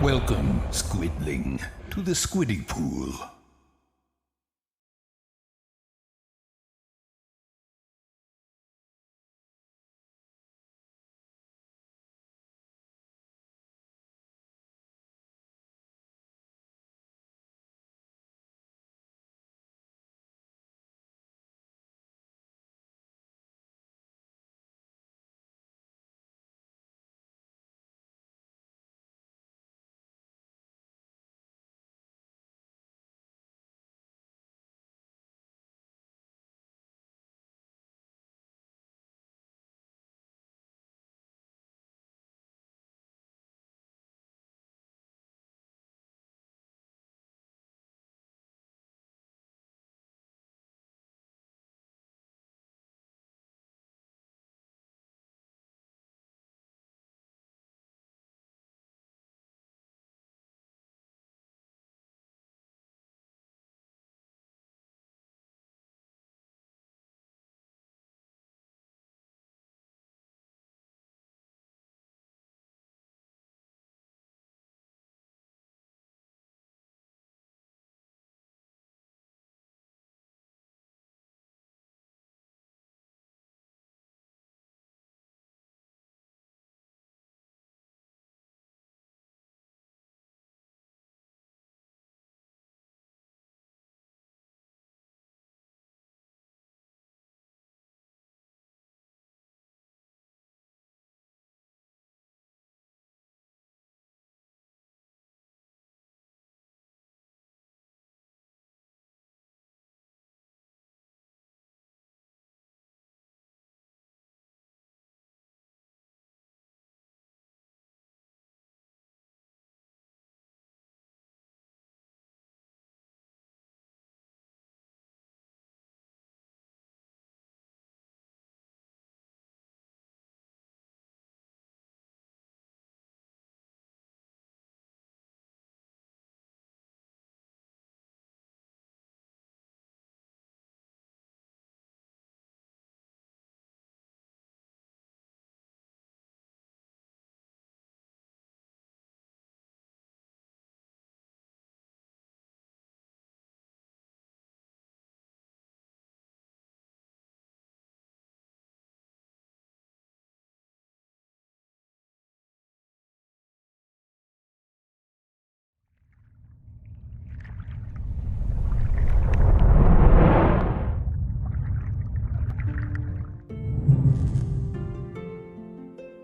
Welcome, Squidling, to the Squiddy Pool.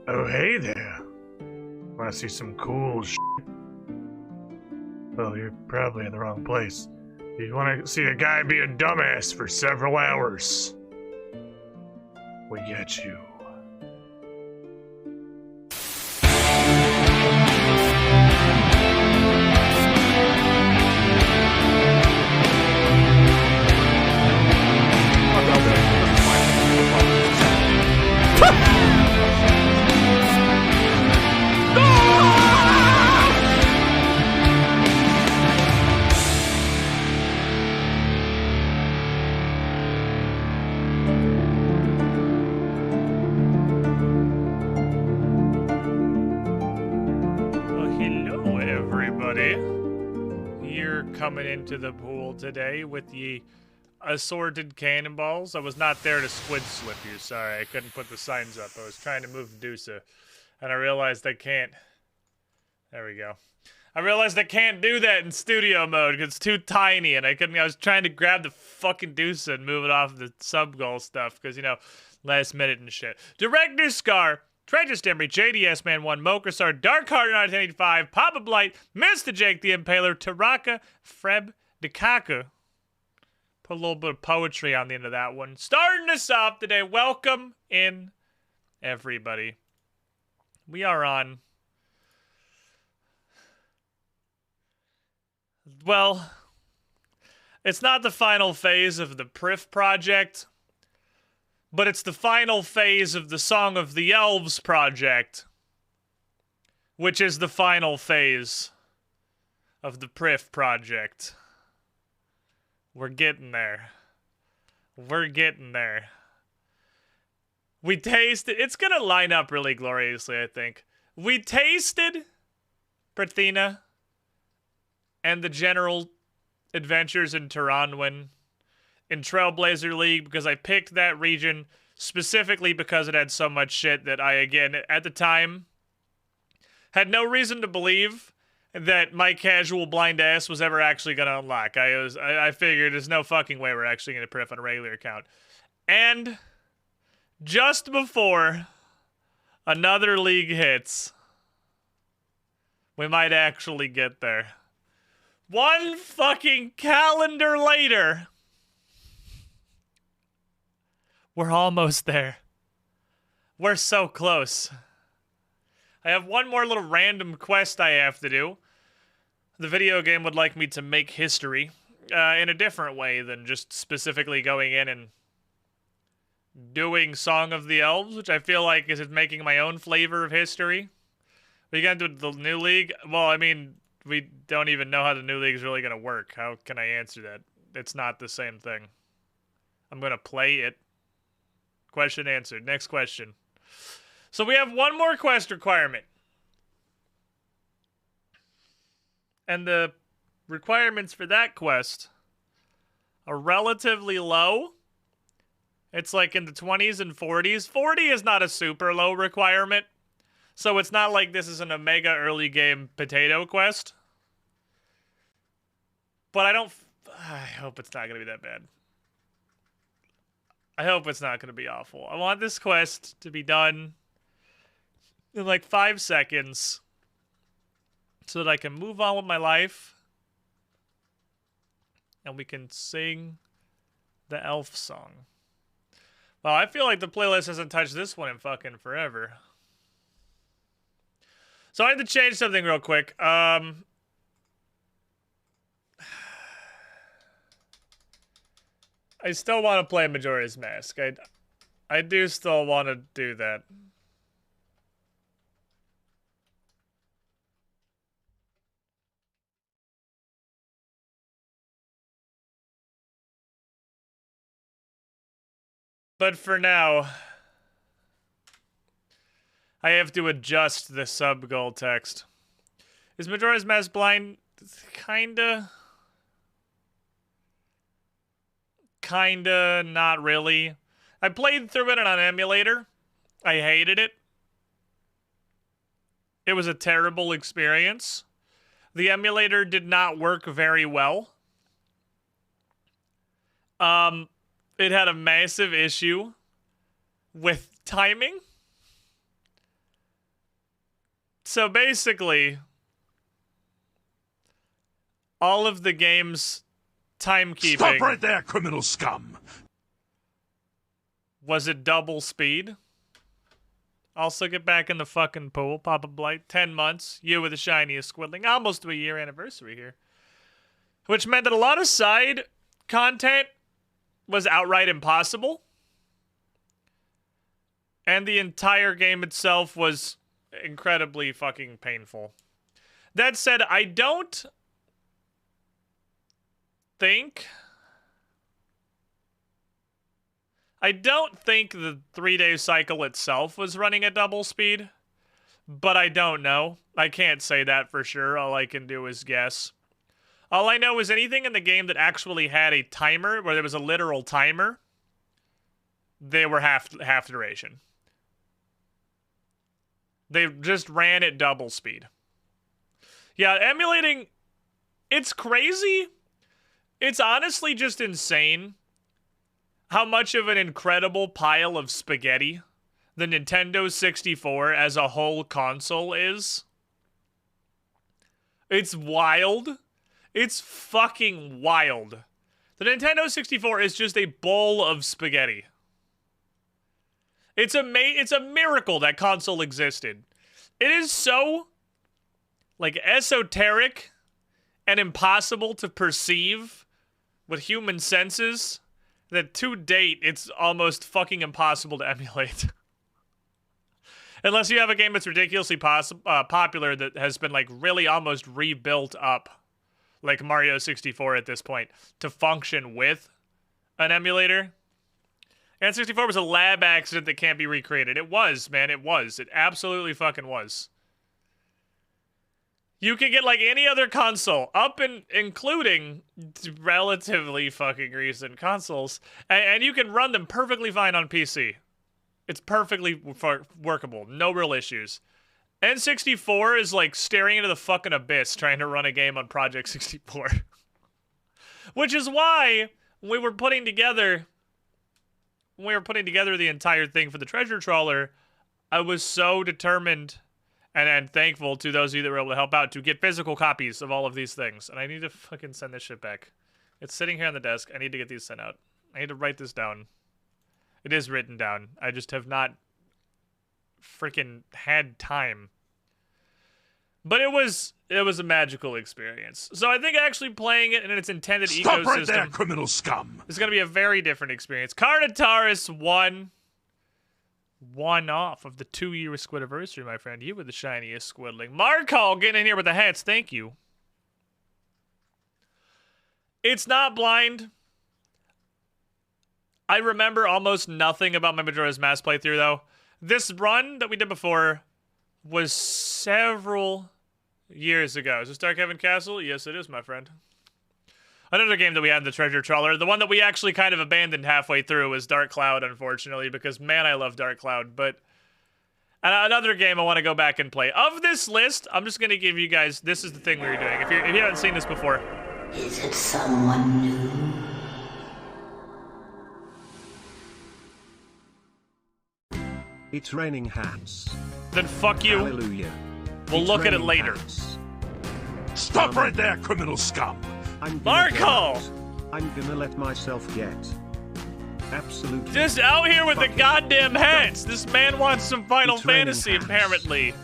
Oh, hey there. Want to see some cool shit? Well, you're probably in the wrong place. You want to see a guy be a dumbass for several hours. We get you. Coming into the pool today with the assorted cannonballs. I was not there to squid slip you, sorry. I couldn't put the signs up. I was trying to move Dusa, and I realized I can't. There we go. I realized I can't do that in studio mode because it's too tiny, and I was trying to grab the fucking Dusa and move it off the sub-goal stuff because, you know, last minute and shit. Director Scar, Treasure Stimmery, JDS Man 1, Mokasar, Darkheart 1985, Papa Blight, Mr. Jake the Impaler, Taraka, Freb, Dekaku. Put a little bit of poetry on the end of that one. Starting us off today, welcome in, everybody. We are on, well, it's not the final phase of the Priff project, but it's the final phase of the Song of the Elves project, which is the final phase of the Priff project. We're getting there. We're getting there. We tasted, it's gonna line up really gloriously, I think. We tasted Prathina, and the general adventures in Taranwin in Trailblazer League, because I picked that region specifically because it had so much shit that I, again, at the time, had no reason to believe that my casual blind ass was ever actually going to unlock. I figured there's no fucking way we're actually going to priff on a regular account. And just before another league hits, we might actually get there. One fucking calendar later, we're almost there. We're so close. I have one more little random quest I have to do. The video game would like me to make history in a different way than just specifically going in and doing Song of the Elves, which I feel like is making my own flavor of history. Are you gonna do the new league? Well, I mean, we don't even know how the new league is really gonna work. How can I answer that? It's not the same thing. I'm gonna play it. Question answered. Next question. So we have one more quest requirement. And the requirements for that quest are relatively low. It's like in the 20s and 40s. 40 is not a super low requirement. So it's not like this is an Omega early game potato quest. But I hope it's not going to be that bad. I hope it's not going to be awful. I want this quest to be done in like 5 seconds so that I can move on with my life and we can sing the elf song. Well, I feel like the playlist hasn't touched this one in fucking forever. So I had to change something real quick. I still want to play Majora's Mask. I do still want to do that. But for now, I have to adjust the sub-goal text. Is Majora's Mask blind? Kinda, not really. I played through it on an emulator. I hated it. It was a terrible experience. The emulator did not work very well. It had a massive issue with timing. So basically, all of the game's timekeeping... Stop right there, criminal scum! Was it double speed? Also get back in the fucking pool, Papa Blight. 10 months, you with the shiniest squiddling. Almost to a year anniversary here. Which meant that a lot of side content was outright impossible. And the entire game itself was incredibly fucking painful. That said, I don't think the 3-day cycle itself was running at double speed, but I don't know. I can't say that for sure. All I can do is guess. All I know is anything in the game that actually had a timer, where there was a literal timer, they were half duration. They just ran at double speed. Yeah, emulating, it's crazy. It's honestly just insane how much of an incredible pile of spaghetti the Nintendo 64 as a whole console is. It's wild. It's fucking wild. The Nintendo 64 is just a bowl of spaghetti. It's a miracle that console existed. It is so, like, esoteric and impossible to perceive with human senses that to date, it's almost fucking impossible to emulate. Unless you have a game that's ridiculously popular that has been, like, really almost rebuilt up, like Mario 64 at this point, to function with an emulator. And 64 was a lab accident that can't be recreated. It was, man, it was. It absolutely fucking was. You can get like any other console, up and including relatively fucking recent consoles, and you can run them perfectly fine on PC. It's perfectly workable, no real issues. N64 is like staring into the fucking abyss trying to run a game on Project 64. Which is why we were putting together the entire thing for the treasure trawler, I was so determined and thankful to those of you that were able to help out to get physical copies of all of these things. And I need to fucking send this shit back. It's sitting here on the desk. I need to get these sent out. I need to write this down. It is written down. I just have not freaking had time. But it was a magical experience. So I think actually playing it in its intended ecosystem right there, criminal scum. is going to be a very different experience. Carnotaurus won. One off of the 2-year Squidiversary, my friend. You were the shiniest squidling. Markall getting in here with the hats. Thank you. It's not blind. I remember almost nothing about my Majora's Mask playthrough, though. This run that we did before was several years ago. Is this Dark Heaven Castle? Yes, it is, my friend. Another game that we had in the treasure trawler, the one that we actually kind of abandoned halfway through, was Dark Cloud, unfortunately, because, man, I love Dark Cloud. But another game I want to go back and play. Of this list, I'm just going to give you guys, this is the thing we were doing. If you haven't seen this before. Is it someone new? It's raining hats. Then fuck you. Hallelujah. We'll It's look at it raining later. hats. Stop right there, criminal scum. I'm gonna go Markall! out. I'm gonna let myself get absolutely Just out here with the fucking goddamn hats. This man wants some Final It's raining Fantasy, hats. apparently.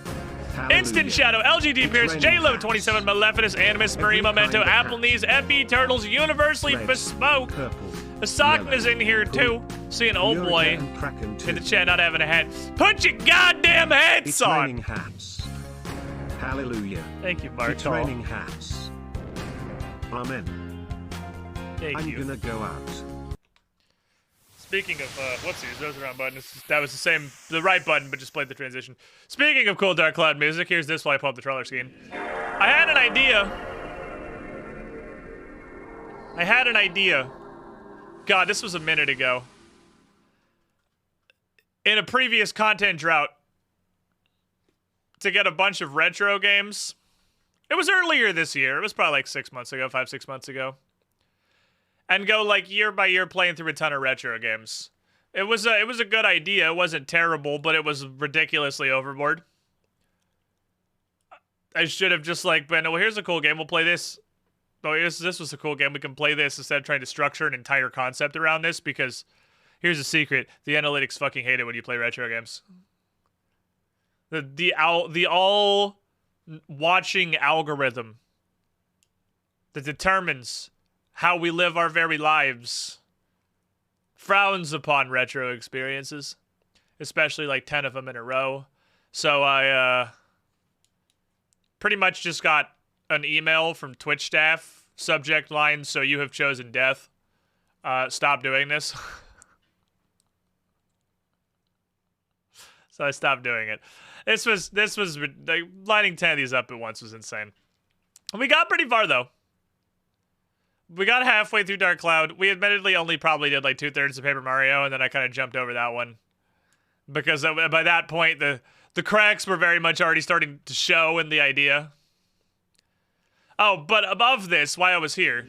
Hallelujah. Instant Shadow, LGD It's Pierce, raining JLo27, Maleficus, Animus, Marie Every Memento, kind of Apple hat. Knees, FB Turtles, Universally Red, Bespoke. purple, Asakna's yellow, in here too. See an old Uriga boy and Kraken in too. the chat not having a hat. Put your goddamn hats It's on! raining hats. Hallelujah. Thank you, It's Markall. raining hats. Amen. Thank I'm you. gonna go out. Speaking of, whoopsies, those are wrong button. That was the right button, but just played the transition. Speaking of cool Dark Cloud music, here's this while I pull up the trawler screen. I had an idea. God, this was a minute ago. In a previous content drought, to get a bunch of retro games. It was earlier this year. It was probably like 6 months ago, 5-6 months ago. And go like year by year playing through a ton of retro games. It was a good idea. It wasn't terrible, but it was ridiculously overboard. I should have just like been, well, here's a cool game. We'll play this. Oh, this was a cool game. We can play this instead of trying to structure an entire concept around this, because here's a secret. The analytics fucking hate it when you play retro games. The all watching algorithm that determines how we live our very lives frowns upon retro experiences, especially like 10 of them in a row. So I pretty much just got an email from Twitch staff, subject line, "So you have chosen death. Stop doing this." So I stopped doing it. This was like, lining 10 of these up at once was insane. We got pretty far though. We got halfway through Dark Cloud. We admittedly only probably did like 2/3 of Paper Mario, and then I kind of jumped over that one. Because by that point, the cracks were very much already starting to show in the idea. Oh, but above this, why I was here,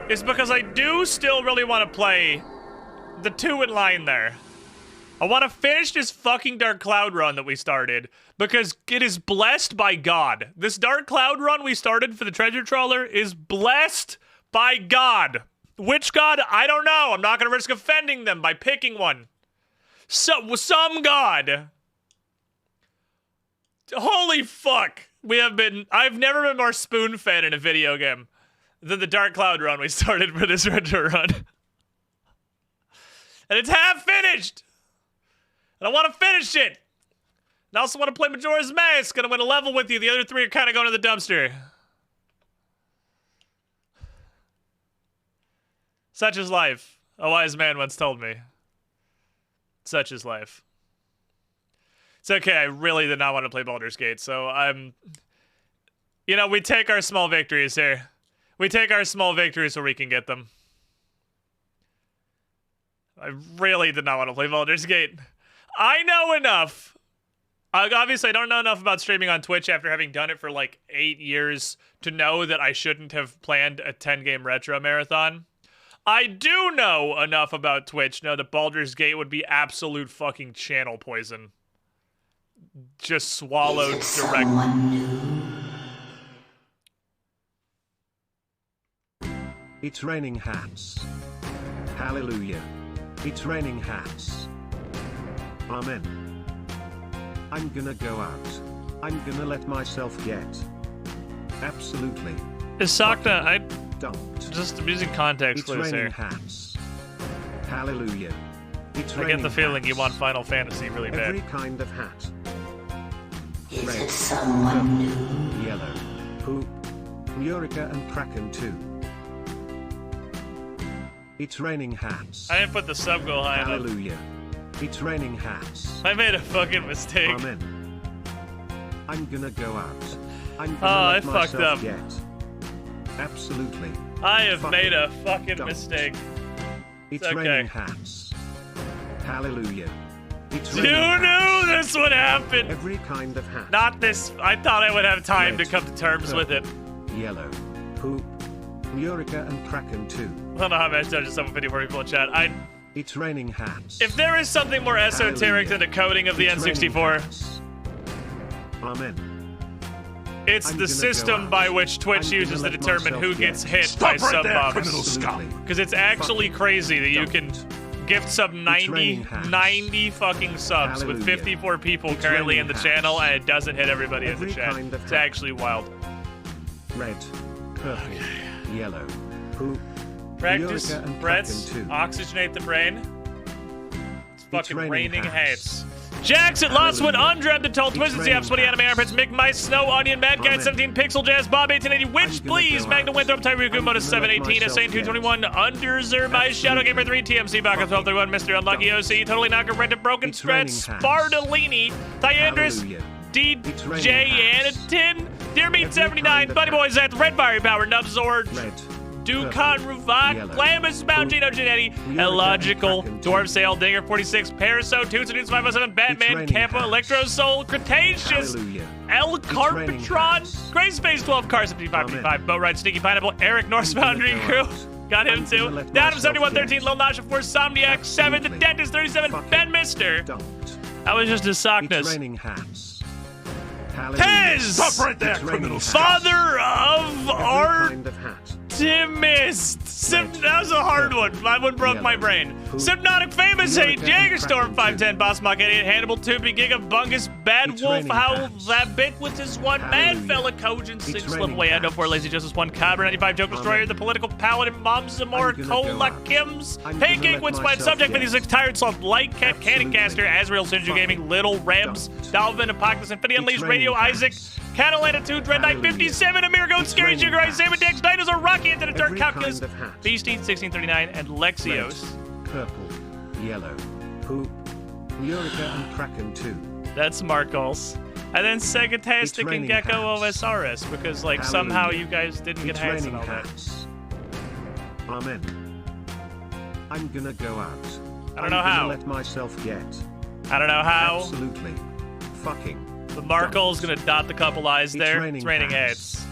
is because I do still really want to play the 2 in line there. I want to finish this fucking Dark Cloud run that we started, because it is blessed by God. This Dark Cloud run we started for the treasure trawler is blessed by God. Which God? I don't know. I'm not going to risk offending them by picking one. So, some God. Holy fuck. I've never been more spoon-fed in a video game than the Dark Cloud run we started for this retro run. And it's half finished. And I want to finish it. And I also want to play Majora's Mask, and I'm going to level with you. The other 3 are kind of going to the dumpster. Such is life, a wise man once told me. Such is life. It's okay, I really did not want to play Baldur's Gate, so I'm... You know, we take our small victories here. We take our small victories where we can get them. I really did not want to play Baldur's Gate. I know enough. Obviously, I don't know enough about streaming on Twitch after having done it for like 8 years to know that I shouldn't have planned a 10-game retro marathon. I do know enough about Twitch to know that Baldur's Gate would be absolute fucking channel poison. Just swallowed direct. Someone new. It's raining hats. Hallelujah. It's raining hats. Amen. I'm gonna go out. I'm gonna let myself get. Absolutely. Is Sakna, I Don't. just using context It's clues raining here. hats. Hallelujah. It's I get the feeling you want Final Fantasy really bad. Every kind of hat. Is Red, it someone new? yellow, poop, Eureka and Kraken too. It's raining hats. I didn't put the sub goal high enough. Hallelujah. It's raining hats. I made a fucking mistake. Amen. I'm gonna go out. I'm Oh, gonna I let fucked myself up. get. Absolutely. I have made a Fucking fucking don't. mistake. It's okay. raining hats. Hallelujah. It's You raining knew hats. this would happen. Every kind of hat. Not this. I thought I would have time Red, to come to terms with it. Yellow, poop, Eureka and Kraken too. I don't know how much I just 754 people in chat. It's raining hats. If there is something more esoteric than the coding of the It's raining N64, hats. Amen. it's I'm the gonna system go out. by which Twitch I'm gonna uses to let determine who myself gets get. hit by Stop right sub there, bombs. criminal scum. Absolutely. Because it's actually Fucking crazy that you can don't. gift sub 90, raining hats. 90 fucking subs with Hallelujah. 54 people It's currently in raining the hats. channel, and it doesn't hit everybody in Every the chat. kind of It's hat. actually wild. Red, purple, yellow, poop, Practice Eureka and breaths, Kraken too. oxygenate the brain. It's fucking raining raining hats. hats. Jackson, Lost One, Hallelujah. Undrebbed, The Toll, Twisted, raining Zap, Sweaty Anime hats. Armpits, Mick Mice, Snow, Onion, Mad Cat, Amen. 17, Pixel Jazz, Bob, 1880, Witch, I'm gonna Please, go Magnum out. Winthrop, Tyreek, I'm Moto, gonna 718, let Asane, myself 221, Underzer, My Shadow Gamer 3, TMC, Baka, 1231, Mr. Unlucky OC, Totally Knocker, Brenda, Broken It's Stretch, raining hats. Spartalini, Thiandris, Hallelujah. It's raining DJ hats. Anatin, Dear Meat Every 79, kind of Buddy hat. Boys at Red Fire Power, Nubs Orange, Red, Dukan purple, Ruvat, yellow, Glamus, Mount Gino Genetti, Eureka Illogical, and Kraken Dwarf too. Sale, Dinger 46, Paraso, Toots and Toots 507, Batman, raining Kappa, hats. Electro Soul, Cretaceous, Hallelujah. El It's raining Carpatron, hats. Gray Space 12, Car 7555, Boat Ride, Sneaky Pineapple, Eric Norse gonna Boundary go Crew, out. got him I'm too, gonna let Adam myself 7113, get. Lil Nasha 4, Somniac 7, The Absolutely. Dentist 37, Fucking Ben Mister. Don't. That was just a It's sockness. raining hats. Hallelujah. Pez! Stop right there, It's raining criminal hats. scum. Father of Every Art. kind of hat. Optimist. Red, That was a hard one. That one broke my yellow, brain. poop, Hypnotic Famous 8, Eureka and Jagerstorm Kraken 510, Boss Mock Idiot, Hannibal 2, Giga Bungus, Bad It's Wolf, raining Howl, hats. That Bit with his one, Mad Hallelujah. Fella, Cogent, 6, raining Slip Away, Endo hats. 4, Lazy Justice 1, Cabra 95, Joke Destroyer, Amen. The Political Paladin, Mom Zamora, I'm gonna Cola go out. Kims, I'm gonna Pancake let with Spine, myself Subject get. 56, Tired Soft, Light Cat, Cannon Absolutely. Caster, Azrael, Sinju Gaming, Fucking Little Rebs, don't. Dalvin, Apocalypse, Infinity It's Unleashed, raining Radio Isaac, hats. Cattle Attitude, Red Knight Hallelujah. 57, Amir Goat, It's Scary raining Jigger, hats. Saber Dex, Dinosaur, Rocky, Into the Dirt, Every Calculus, kind of hat. Beastie 1639, and Lexios. Red, purple, yellow, poop, Eureka and Kraken too. That's Markles. And then Segatastic It's and raining Gecko hats. OSRS, because like somehow Hallelujah. you guys didn't get It's hats and raining all that. hats. Amen. I'm gonna go out. I don't know I'm how. gonna let myself get. I don't know how. Absolutely. Fucking. The Markle's gonna dot the couple eyes It's there. raining It's raining hats. hats.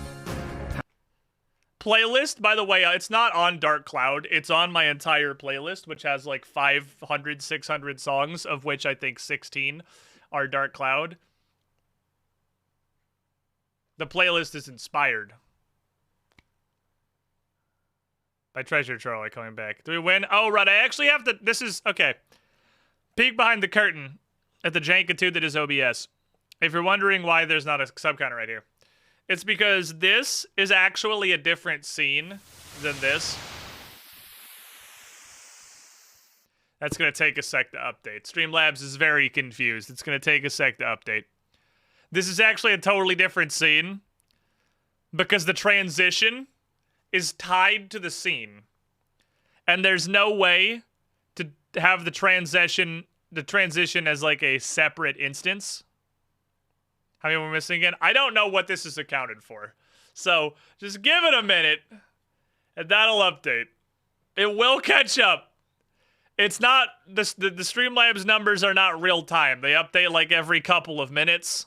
Playlist, by the way, it's not on Dark Cloud. It's on my entire playlist, which has like 500, 600 songs, of which I think 16 are Dark Cloud. The playlist is inspired by Treasure Charlie coming back. Do we win? Oh, right. I actually have to. This is okay. Peek behind the curtain at the jankitude that is OBS. If you're wondering why there's not a sub counter right here, it's because this is actually a different scene than this. That's going to take a sec to update. Streamlabs is very confused. It's going to take a sec to update. This is actually a totally different scene because the transition is tied to the scene. And there's no way to have the transition the transition as like a separate instance. How many we're missing again? I don't know what this is accounted for. So just give it a minute and that'll update. It will catch up. It's not, the Streamlabs numbers are not real time. They update like every couple of minutes.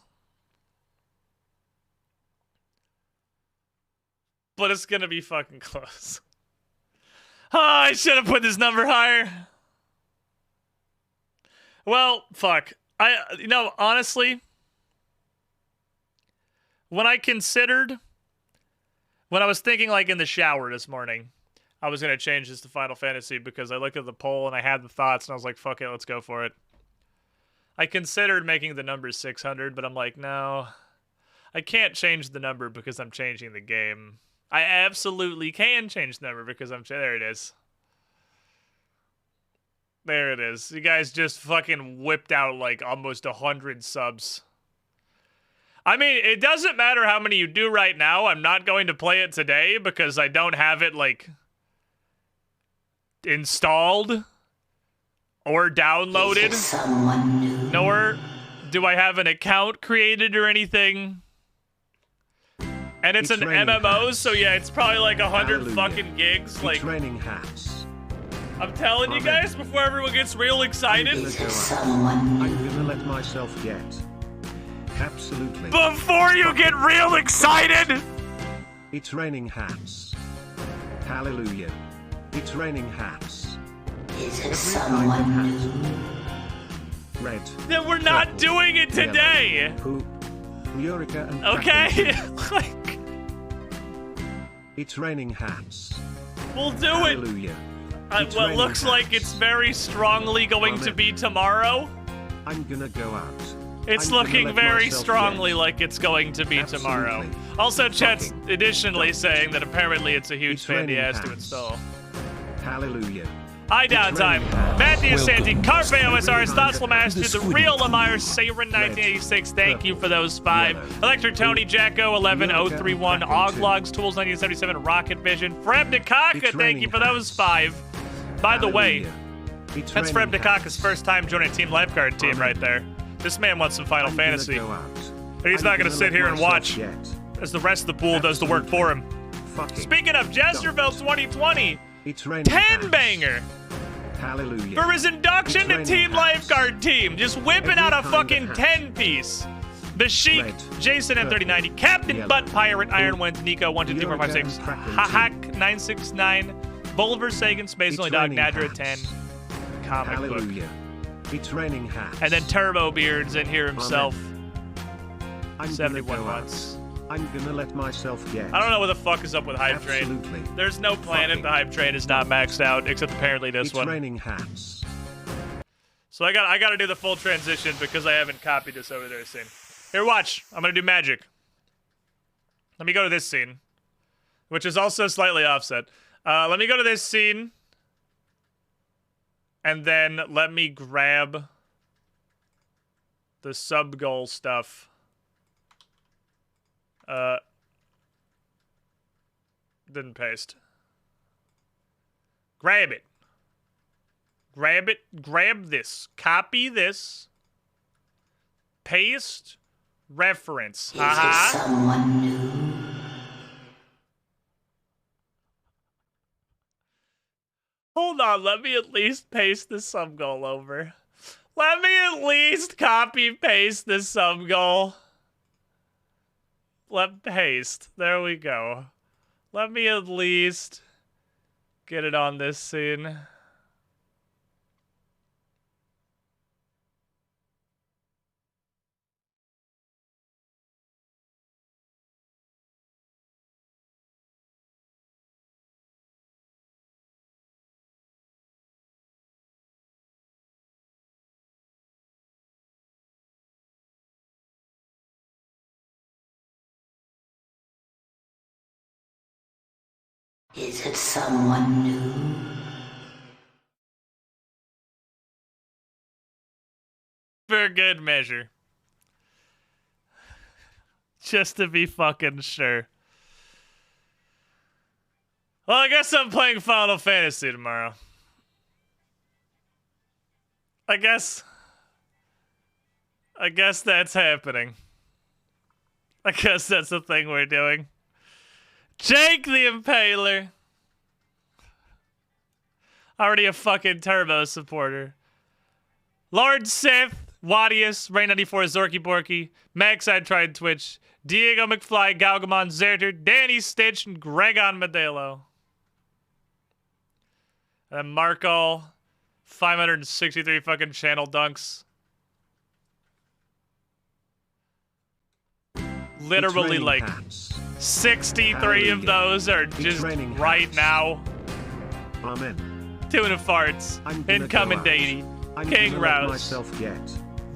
But it's gonna be fucking close. Oh, I should have put this number higher. Well, fuck. You know, honestly, when I was thinking like in the shower this morning, I was going to change this to Final Fantasy because I looked at the poll and I had the thoughts and I was like, fuck it, let's go for it. I considered making the number 600, but I'm like, no, I can't change the number because I'm changing the game. I absolutely can change the number because there it is. There it is. You guys just fucking whipped out like almost 100 subs. I mean, it doesn't matter how many you do right now. I'm not going to play it today because I don't have it like installed or downloaded. Nor do I have an account created or anything. And it's an MMO, so yeah, it's probably like 100 fucking gigs. Like, raining hats. I'm telling you guys before everyone gets real excited. I'm gonna let myself get. Absolutely. Before you get real excited! It's raining hats. Hallelujah. It's raining hats. Is it Every someone kind of new? hat. Red. Then we're not purple, doing it today! yellow, poop, Eureka and Okay? Like, it's raining hats. we'll do it! Hallelujah. It's What raining looks like hats. it's very strongly going to Amen. be tomorrow. I'm gonna go out. It's I'm gonna looking let very myself strongly get. like it's going to be Absolutely. tomorrow. Also, chat's Fucking additionally don't. saying that apparently it's a huge It's pain in the raining ass to hats. install. Hallelujah. Hi, Downtime. raining. Matthew Welcome. Santi, Carpe OSR, Every Stotzlemaster, kind the of real squid. Lamar, Sarin 1986, thank you for those 5. Yellow. Electric Tony, Jacko 11031, Eureka, Oglogs, Tools 1977, Rocket Vision, Freb Nikaka, It's thank you raining for those hats. 5. By the way, Hallelujah. It's that's Freb raining Nikaka's hats. first time joining Team Lifeguard team Amen. right there. This man wants some Final I'm gonna Fantasy. go out. And he's I'm not gonna sit let here and myself watch get. as the rest of the pool does the work for him. Fucking Speaking of, Jesterville 2020, It's raining 10 hats. banger Hallelujah. for his induction It's to raining Team hats. Lifeguard team. Just whipping Every out a kind of fucking hat. 10-piece. The Sheik, Red, Jason purple, M3090, Captain yellow, Butt Pirate, blue, Ironwind, Nico 123456, Eureka and Hahak 969, Bulver Sagan, Space It's Only Dog, raining Nadra 10, hats. comic book. Hallelujah. It's raining hats. And then Turbo Beards in here himself, I'm gonna 71 go out. months. I'm gonna let myself get. I don't know what the fuck is up with Hype Train. Absolutely. There's no planet Fucking the Hype Train is not maxed out, except apparently this It's one. raining hats. So I got to do the full transition because I haven't copied this over there scene. Here, watch. I'm gonna do magic. Let me go to this scene, which is also slightly offset. Let me go to this scene, and then let me grab the sub goal stuff. Didn't paste. Grab it. Grab it. Grab this. Copy this. Paste. Reference. Is it someone new? Hold on. Let me at least paste the sub goal over. Let me at least copy paste the sub goal. Let paste. There we go. Let me at least get it on this scene. Is it someone new? For good measure. Just to be fucking sure. Well, I guess I'm playing Final Fantasy tomorrow. I guess I guess that's happening. I guess that's the thing we're doing. Jake the Impaler. Already a fucking Turbo supporter. Lord Sith, Wadius, Rain94, Zorky Borky, Max I tried Twitch, Diego McFly, Galgamon, Zerter, Danny Stitch, and Gregon Modelo. And Markall, 563 fucking channel dunks. Literally like 63 of those are just right now. Amen. Tuna Farts, Incoming Datey, King Rouse,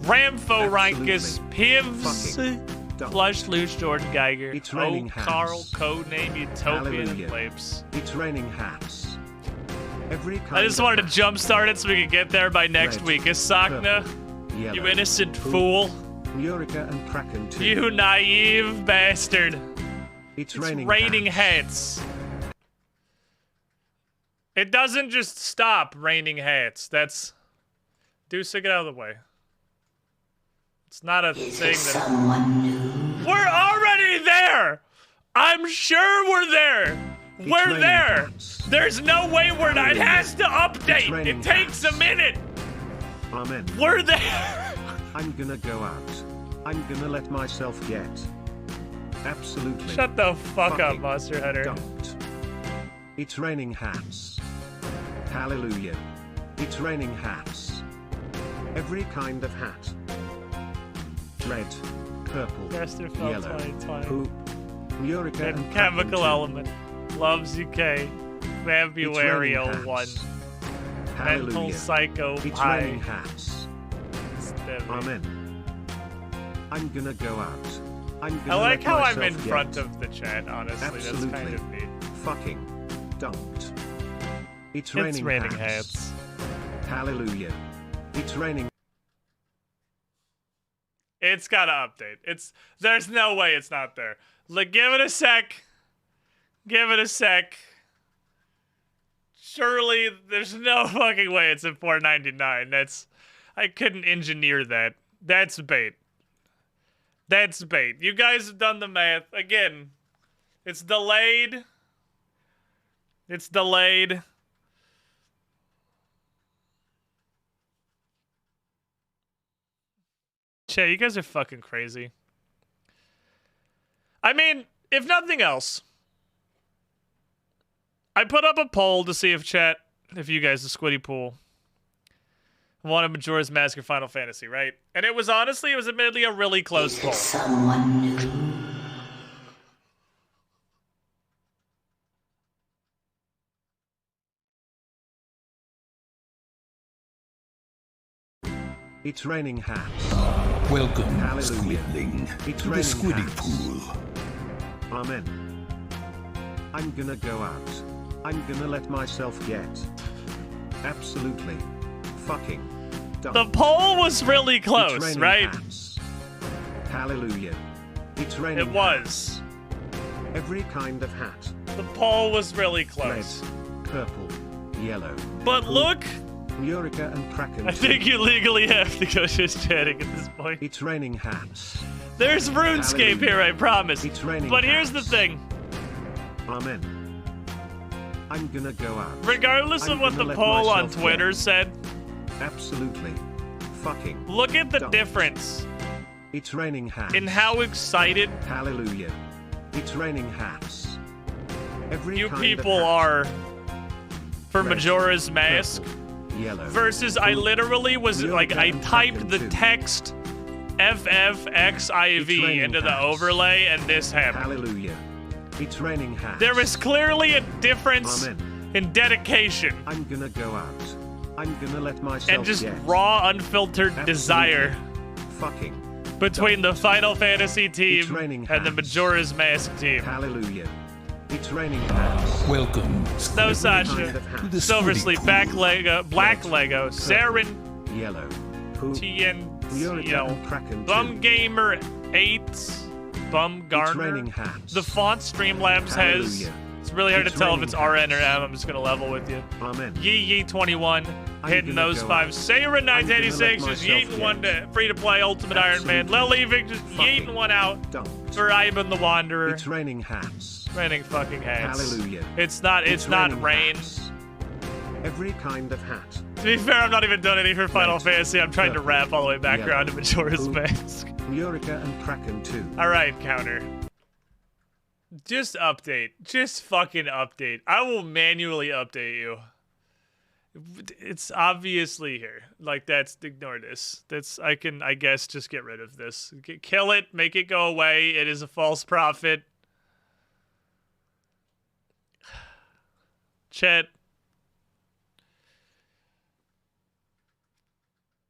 Ramfo Rankus, Pivs, Flush Loose, Jordan Geiger, O Carl, Codename Utopian, and Lapes. It's raining hats. I just wanted to jumpstart it so we could get there by next week. Is Sakna, you innocent fool. Eureka and Kraken too. You naive bastard. It's raining hats. It doesn't just stop raining hats. That's... Deuce, get out of the way. It's not a thing that... Someone new. We're already there! I'm sure we're there! We're there! There's no way we're not... It has to update! It takes a minute! Amen. We're there! I'm gonna go out. I'm gonna let myself get. Absolutely. Shut the fuck up, Monster Hunter. Don't. It's raining hats. Hallelujah. It's raining hats. Every kind of hat. Red, purple, yellow, poop, Eureka and Chemical Element. Loves UK. February 01. Mental Psycho It's Pie. raining hats. Amen. I'm gonna go out. I'm gonna I like let how I'm myself in get. front of the chat, honestly. Absolutely. That's kind of neat. Fucking don't. It's It's raining, raining hats. hats. Hallelujah. It's raining. It's gotta update. There's no way it's not there. Like, give it a sec. Give it a sec. Surely there's no fucking way it's at 499. I couldn't engineer that. That's bait. That's bait. You guys have done the math. Again, it's delayed. It's delayed. Che, you guys are fucking crazy. I mean, if nothing else, I put up a poll to see if you guys, the Squiddy Pool, wanted Majora's Mask or Final Fantasy, right? And it was admittedly a really close poll. Someone new. It's raining hats. Welcome, Hallelujah. Squidling, It's to the raining Squiddy hats. Pool. Amen. I'm gonna go out. I'm gonna let myself get. Absolutely. Fucking don't. The poll was really It's close, raining right? hats. Hallelujah. It's raining It was. hats. Every kind of hat. The poll was really Red, close. purple, yellow. But look, Eureka and Kraken. I think you legally have to go just chatting at this point. It's raining hats. There's RuneScape here, I promise. It's raining But here's the hats. thing. Amen. I'm gonna go out. Regardless I'm of what gonna the let poll on myself Twitter get. said, Absolutely. Fucking look at the don't. difference It's raining hats. in how excited Hallelujah. It's raining hats. Every you kind people of hat. are for Red, Majora's Mask purple, yellow. versus I literally was like, I and typed Kraken the too. text It's FFXIV raining into the hats. overlay and this happened. Hallelujah. It's raining hats. There is clearly a difference Amen. in dedication I'm gonna go out. I'm gonna let myself and just get. raw, unfiltered Absolutely. desire Fucking between the Final Fantasy It's team raining and the hats. Majora's Mask team. hallelujah. It's raining hats. Welcome, No, Squidling, Sasha. Kind of to the hats. Silver Squiddy Sleep, Pool. Back Lego, Black Lego, Saren, Yellow. Poop. Eureka TNCL, and Kraken Bum too. Gamer 8, Bum It's Garner. raining hats. The font Streamlabs has Hallelujah. It's really hard to It's tell if raining it's RN or hats. M. I'm just gonna level with you. Amen. Yee21, hitting gonna those go 5. out. Sayra I'm gonna let 986 just myself yeeting one get to free to play Ultimate Iron Man. absolutely Lil just fucking yeeting one out dumped. for Ivan the Wanderer. It's raining hats. Raining fucking hats. Hallelujah. It's not raining rain. hats. Every kind of hat. To be fair, I'm not even done anything for Final Red, Fantasy. I'm trying to purple, wrap all the way back yellow, around to Majora's blue. Mask. Eureka and Kraken too. Alright, counter. Just update. Just fucking update. I will manually update you. It's obviously here. Like, ignore this. I guess, just get rid of this. Kill it, make it go away. It is a false prophet. Chat.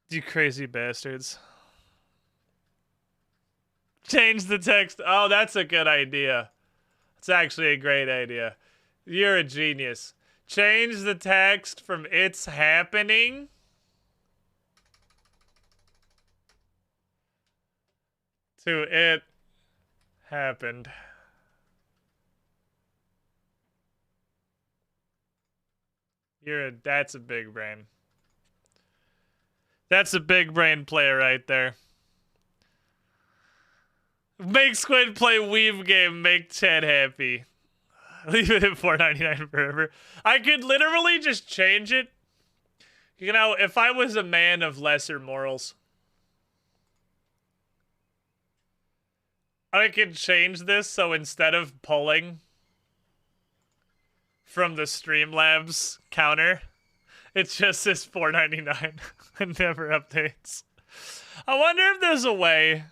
You crazy bastards. Change the text. Oh, that's a good idea. It's actually a great idea. You're a genius. Change the text from "it's happening" to "it happened." That's a big brain. That's a big brain player right there. Make Squid play Weave game, make Chad happy. Leave it at $4.99 forever. I could literally just change it. You know, if I was a man of lesser morals, I could change this so instead of pulling from the Streamlabs counter, it just says $4.99 and never updates. I wonder if there's a way.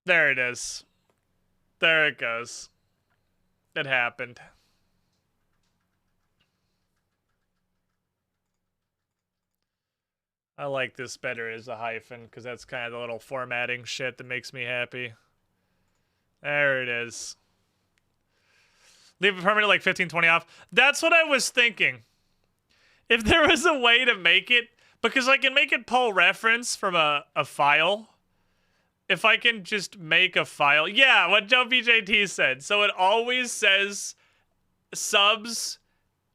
There it is. There it goes. It happened. I like this better as a hyphen because that's kind of the little formatting shit that makes me happy. There it is. Leave it permanent like 15, 20 off. That's what I was thinking. If there was a way to make it, because I can make it pull reference from a file. If I can just make a file. Yeah, what Joe BJT said. So it always says subs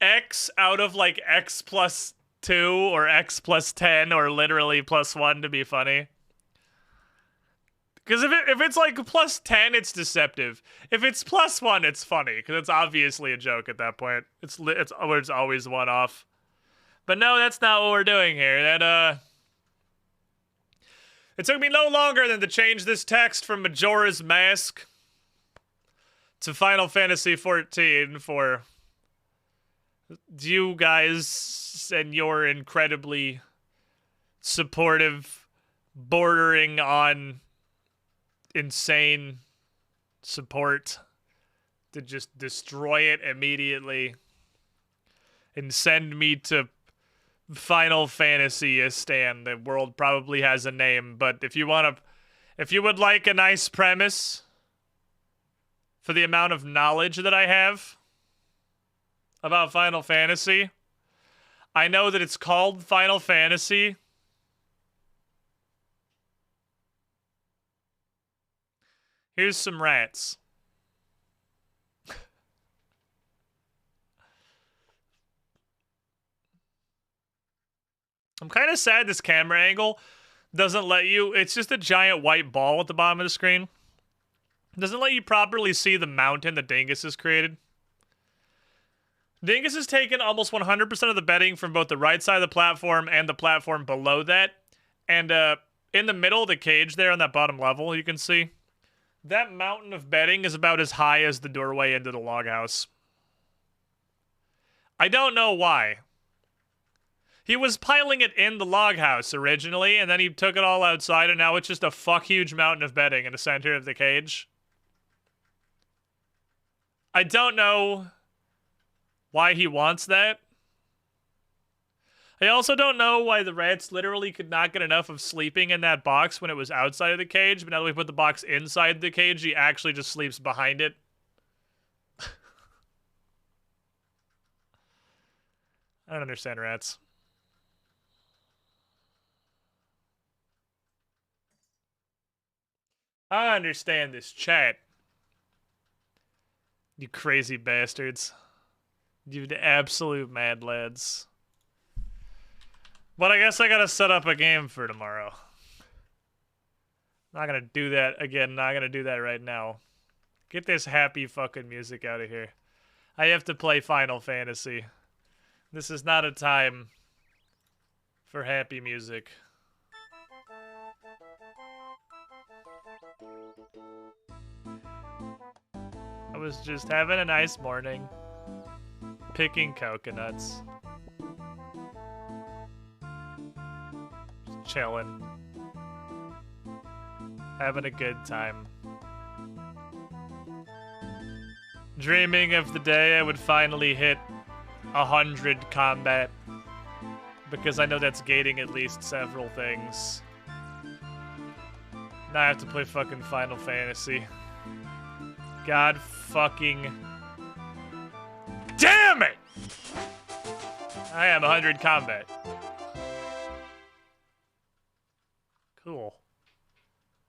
X out of like X plus 2 or X plus 10 or literally plus 1 to be funny. Because if it's like plus 10, it's deceptive. If it's plus 1, it's funny. Because it's obviously a joke at that point. It's always one off. But no, that's not what we're doing here. It took me no longer than to change this text from Majora's Mask to Final Fantasy XIV for you guys and your incredibly supportive, bordering on insane support to just destroy it immediately and send me to Final Fantasy-istan. The world probably has a name, but if you would like a nice premise for the amount of knowledge that I have about Final Fantasy, I know that it's called Final Fantasy. Here's some rats. I'm kind of sad this camera angle doesn't let you... It's just a giant white ball at the bottom of the screen. It doesn't let you properly see the mountain that Dingus has created. Dingus has taken almost 100% of the bedding from both the right side of the platform and the platform below that. And in the middle of the cage there on that bottom level, you can see that mountain of bedding is about as high as the doorway into the log house. I don't know why. He was piling it in the log house originally, and then he took it all outside, and now it's just a fuck huge mountain of bedding in the center of the cage. I don't know why he wants that. I also don't know why the rats literally could not get enough of sleeping in that box when it was outside of the cage, but now that we put the box inside the cage, he actually just sleeps behind it. I don't understand rats. I understand this chat. You crazy bastards. You absolute mad lads. But I guess I gotta set up a game for tomorrow. Not gonna do that again, not gonna do that right now. Get this happy fucking music out of here. I have to play Final Fantasy. This is not a time for happy music. I was just having a nice morning, picking coconuts, just chilling, having a good time, dreaming of the day I would finally hit 100 combat, because I know that's gating at least several things. Now I have to play fucking Final Fantasy. God fucking damn it! I am 100 combat. Cool.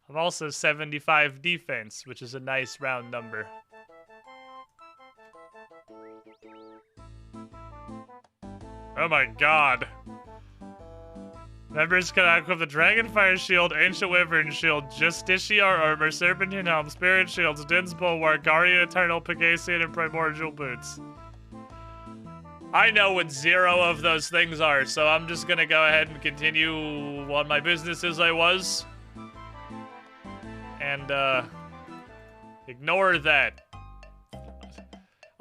I'm also 75 defense, which is a nice round number. Oh my god. Members can equip the Dragonfire Shield, Ancient Wyvern Shield, Justiciar Armor, Serpentine Helm, Spirit Shields, Din's Bulwark, Guardian Eternal, Pegasian, and Primordial Boots. I know what 0 of those things are, so I'm just gonna go ahead and continue on my business as I was. And, ignore that.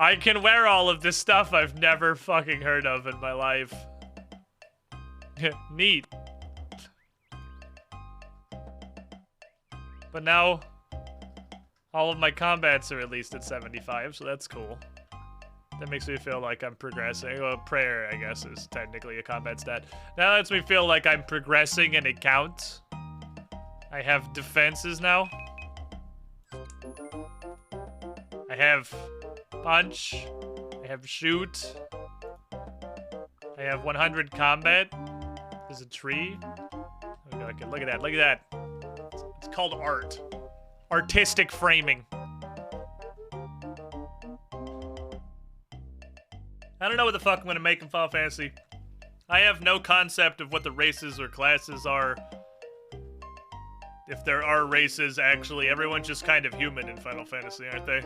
I can wear all of this stuff I've never fucking heard of in my life. Neat. But now, all of my combats are at least at 75, so that's cool. That makes me feel like I'm progressing. Well, prayer, I guess, is technically a combat stat. That lets me feel like I'm progressing and it counts. I have defenses now. I have punch. I have shoot. I have 100 combat. There's a tree. Okay, look at that, look at that. It's called art. Artistic framing. I don't know what the fuck I'm gonna make in Final Fantasy. I have no concept of what the races or classes are. If there are races, actually. Everyone's just kind of human in Final Fantasy, aren't they?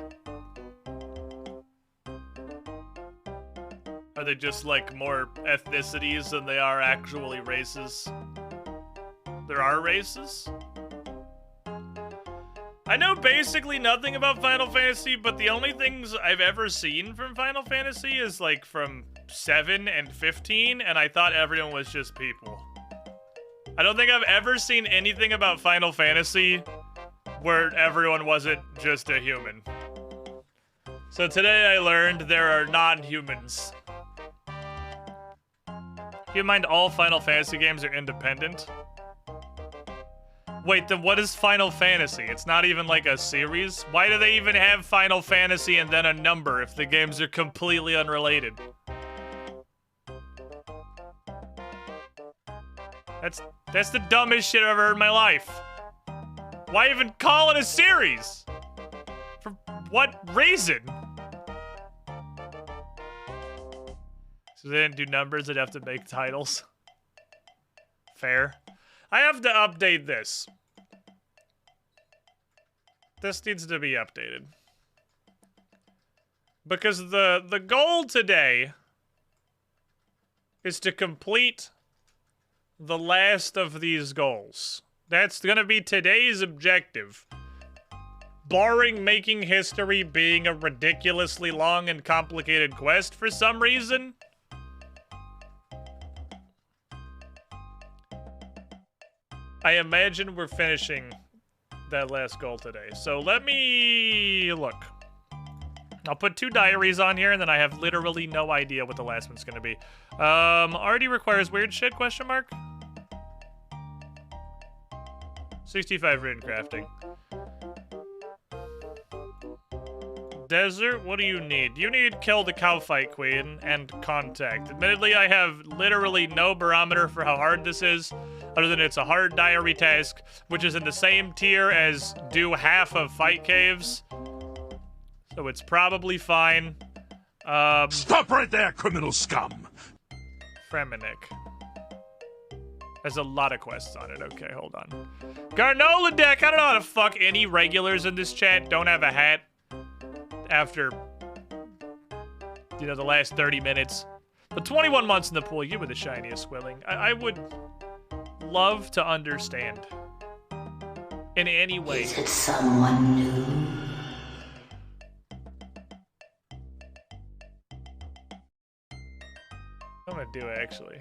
Are they just, like, more ethnicities than they are actually races? There are races? I know basically nothing about Final Fantasy, but the only things I've ever seen from Final Fantasy is, like, from 7 and 15, and I thought everyone was just people. I don't think I've ever seen anything about Final Fantasy where everyone wasn't just a human. So today I learned there are non-humans. Keep in mind all Final Fantasy games are independent. Wait, then what is Final Fantasy? It's not even like a series? Why do they even have Final Fantasy and then a number if the games are completely unrelated? That's the dumbest shit I've ever heard in my life. Why even call it a series? For what reason? So they didn't do numbers, they'd have to make titles. Fair. I have to update this. This needs to be updated. Because the goal today is to complete the last of these goals. That's gonna be today's objective. Barring making history being a ridiculously long and complicated quest for some reason. I imagine we're finishing that last goal today. So let me look. I'll put 2 diaries on here, and then I have literally no idea what the last one's gonna be. Already requires weird shit, question mark? 65 rune crafting. Desert, what do you need? You need kill the cow fight queen and contact. Admittedly, I have literally no barometer for how hard this is. other than it's a hard diary task, which is in the same tier as do half of fight caves. So it's probably fine. Stop right there, criminal scum! Fremenic. There's a lot of quests on it. Okay, hold on. Garnola deck! I don't know how to fuck any regulars in this chat don't have a hat after, you know, the last 30 minutes. But 21 months in the pool, you were the shiniest, Squilling. I would love to understand. In any way. Is it someone new? I'm gonna do it, actually.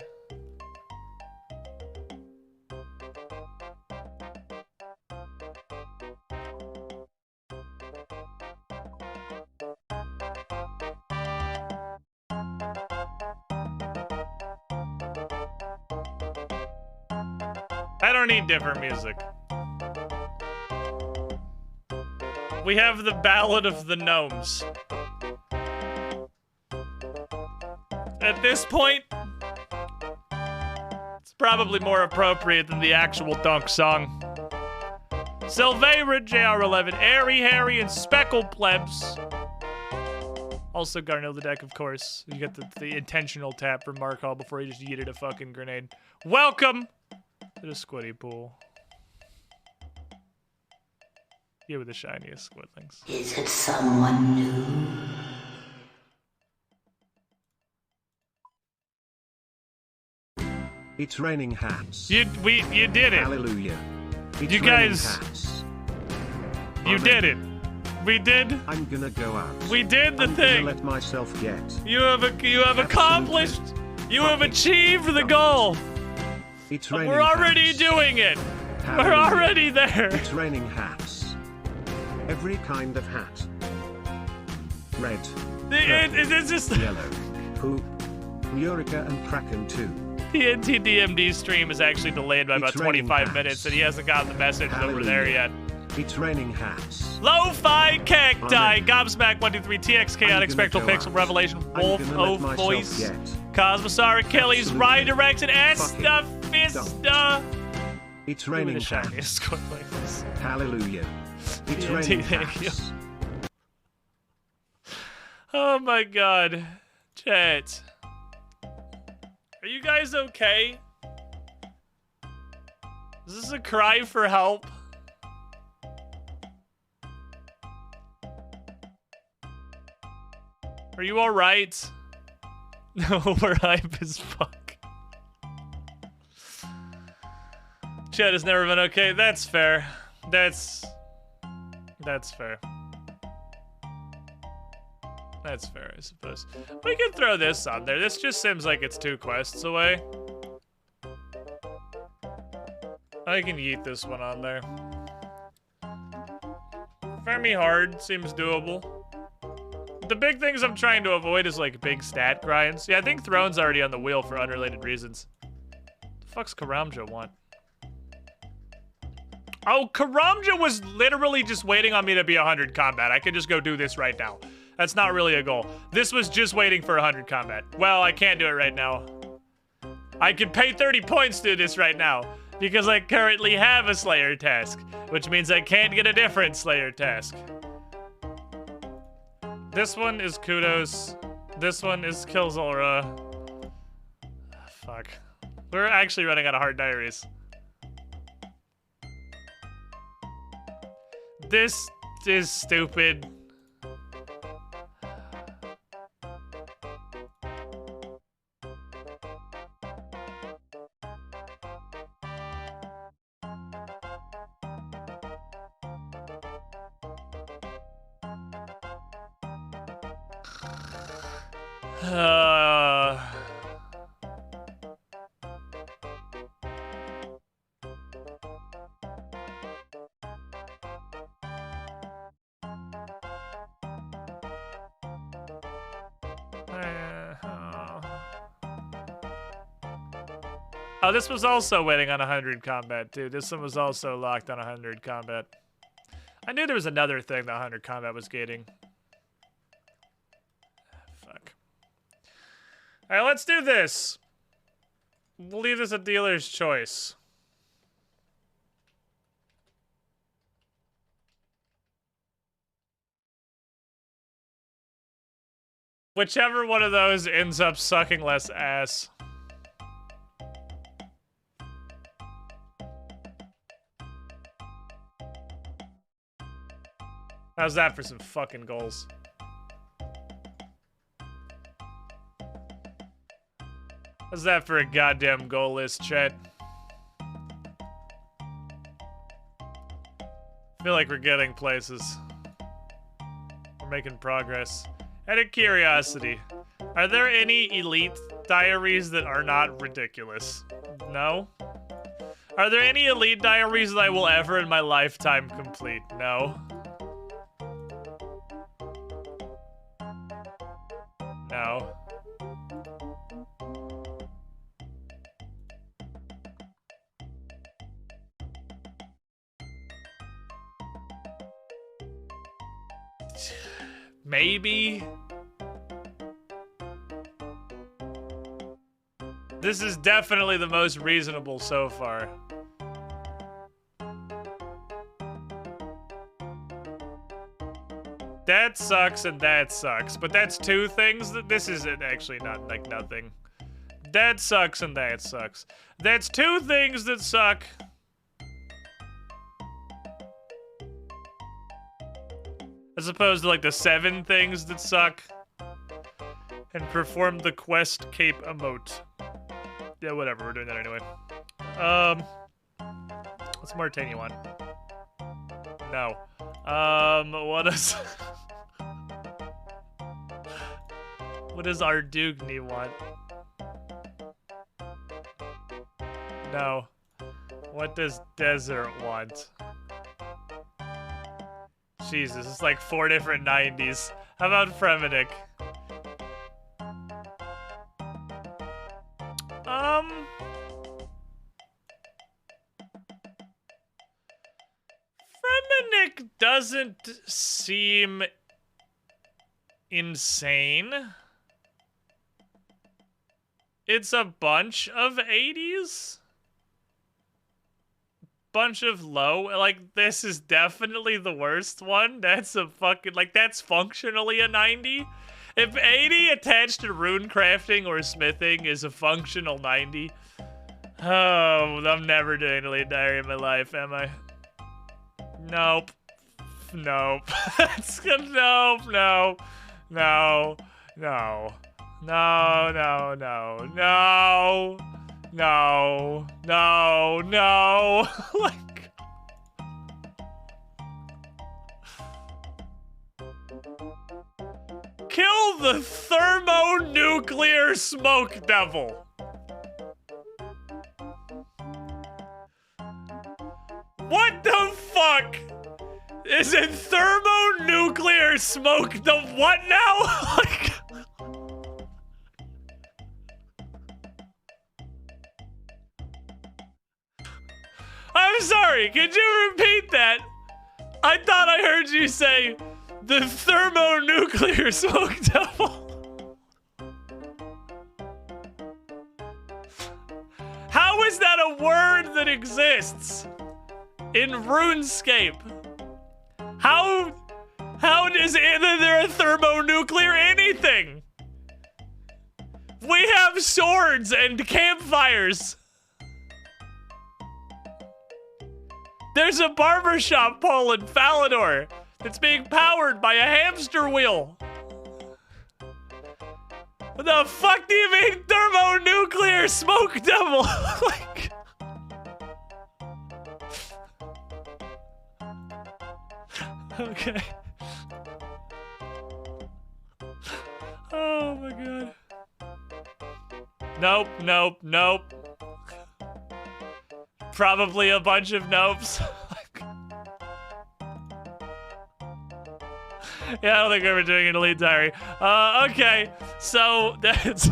I don't need different music. We have the Ballad of the Gnomes. At this point, it's probably more appropriate than the actual Dunk song. Silveira, JR11, Airy Harry, and Speckle Plebs. Also Garnil the deck, of course. You get the intentional tap from Mark Hall before he just yeeted a fucking grenade. Welcome to the Squiddy Pool. You were the shiniest Squidlings. Is it someone new? It's raining hats. You did it. Hallelujah. It's You raining guys- hats. You Amen. did it. We did. I'm gonna go out. We did the I'm thing. gonna let myself get. You have accomplished. You have achieved the goal. It's raining We're already hats. doing it. We're Hallelujah. already there. It's raining hats. Every kind of hat. Red, It's just yellow, poop, Eureka and Kraken too. the NTDMD stream is actually delayed by about It's raining 25 hats. minutes, and he hasn't gotten the message that we're there Hallelujah. yet. It's raining hats. Lo-fi cacti, Amen. Gobsmack123, TX I'm Chaotic gonna Spectral go Pixel out. Revelation I'm Wolf gonna let O myself Voice get. Cosmosaur Achilles Absolutely. Redirects and Fucking Esta Fista. It's You were raining the hats. shiniest Squidlings. Hallelujah. It's TNT, raining thank you. hats. Oh my god. Chat. Are you guys okay? Is this a cry for help? Are you alright? No, we're hype as fuck. Chat has never been okay. That's fair. That's fair. That's fair, I suppose. We can throw this on there. This just seems like it's 2 quests away. I can yeet this one on there. Fermi Hard seems doable. The big things I'm trying to avoid is like big stat grinds. Yeah, I think Throne's already on the wheel for unrelated reasons. The fuck's Karamja want? Oh, Karamja was literally just waiting on me to be 100 combat. I could just go do this right now. That's not really a goal. This was just waiting for 100 combat. Well, I can't do it right now. I could pay 30 points to do this right now because I currently have a Slayer task, which means I can't get a different Slayer task. This one is Kudos. This one is Killzora. Fuck. We're actually running out of hard diaries. This is stupid. Oh, this was also waiting on 100 combat, too. This one was also locked on 100 combat. I knew there was another thing that 100 combat was gating. Fuck. Alright, let's do this. We'll leave this a dealer's choice. Whichever one of those ends up sucking less ass. How's that for some fucking goals? How's that for a goddamn goal list, chat? I feel like we're getting places. We're making progress. Out of curiosity, are there any elite diaries that are not ridiculous? No? Are there any elite diaries that I will ever in my lifetime complete? No. No. Maybe? This is definitely the most reasonable so far. That sucks and that sucks, but that's two things that this isn't actually not like nothing. That sucks and that sucks. That's two things that suck. As opposed to like the 7 things that suck. And perform the quest cape emote. Yeah, whatever, we're doing that anyway. What's Martini want? No. What is... what does Ardugni want? No. What does Desert want? Jesus, it's like 4 different 90s. How about Fremennik? Fremennik doesn't seem insane. It's a bunch of 80s? Bunch of low, like this is definitely the worst one. That's a fucking, like that's functionally a 90. If 80 attached to rune crafting or smithing is a functional 90, oh, I'm never doing a lead diary in my life, am I? Nope. Nope. Nope, no. No, no. No, no, no, no. No, no, no. Like, kill the thermonuclear smoke devil. What the fuck? Is it thermonuclear smoke the what now? Like, I'm sorry, could you repeat that? I thought I heard you say the thermonuclear smoke devil. How is that a word that exists in RuneScape? How does there a thermonuclear anything? We have swords and campfires. There's a barbershop pole in Falador that's being powered by a hamster wheel. What the fuck do you mean thermonuclear smoke devil? Like, okay. Oh my god. Nope, nope, nope. Probably a bunch of nopes. Yeah, I don't think we were doing an elite diary. Okay, so that's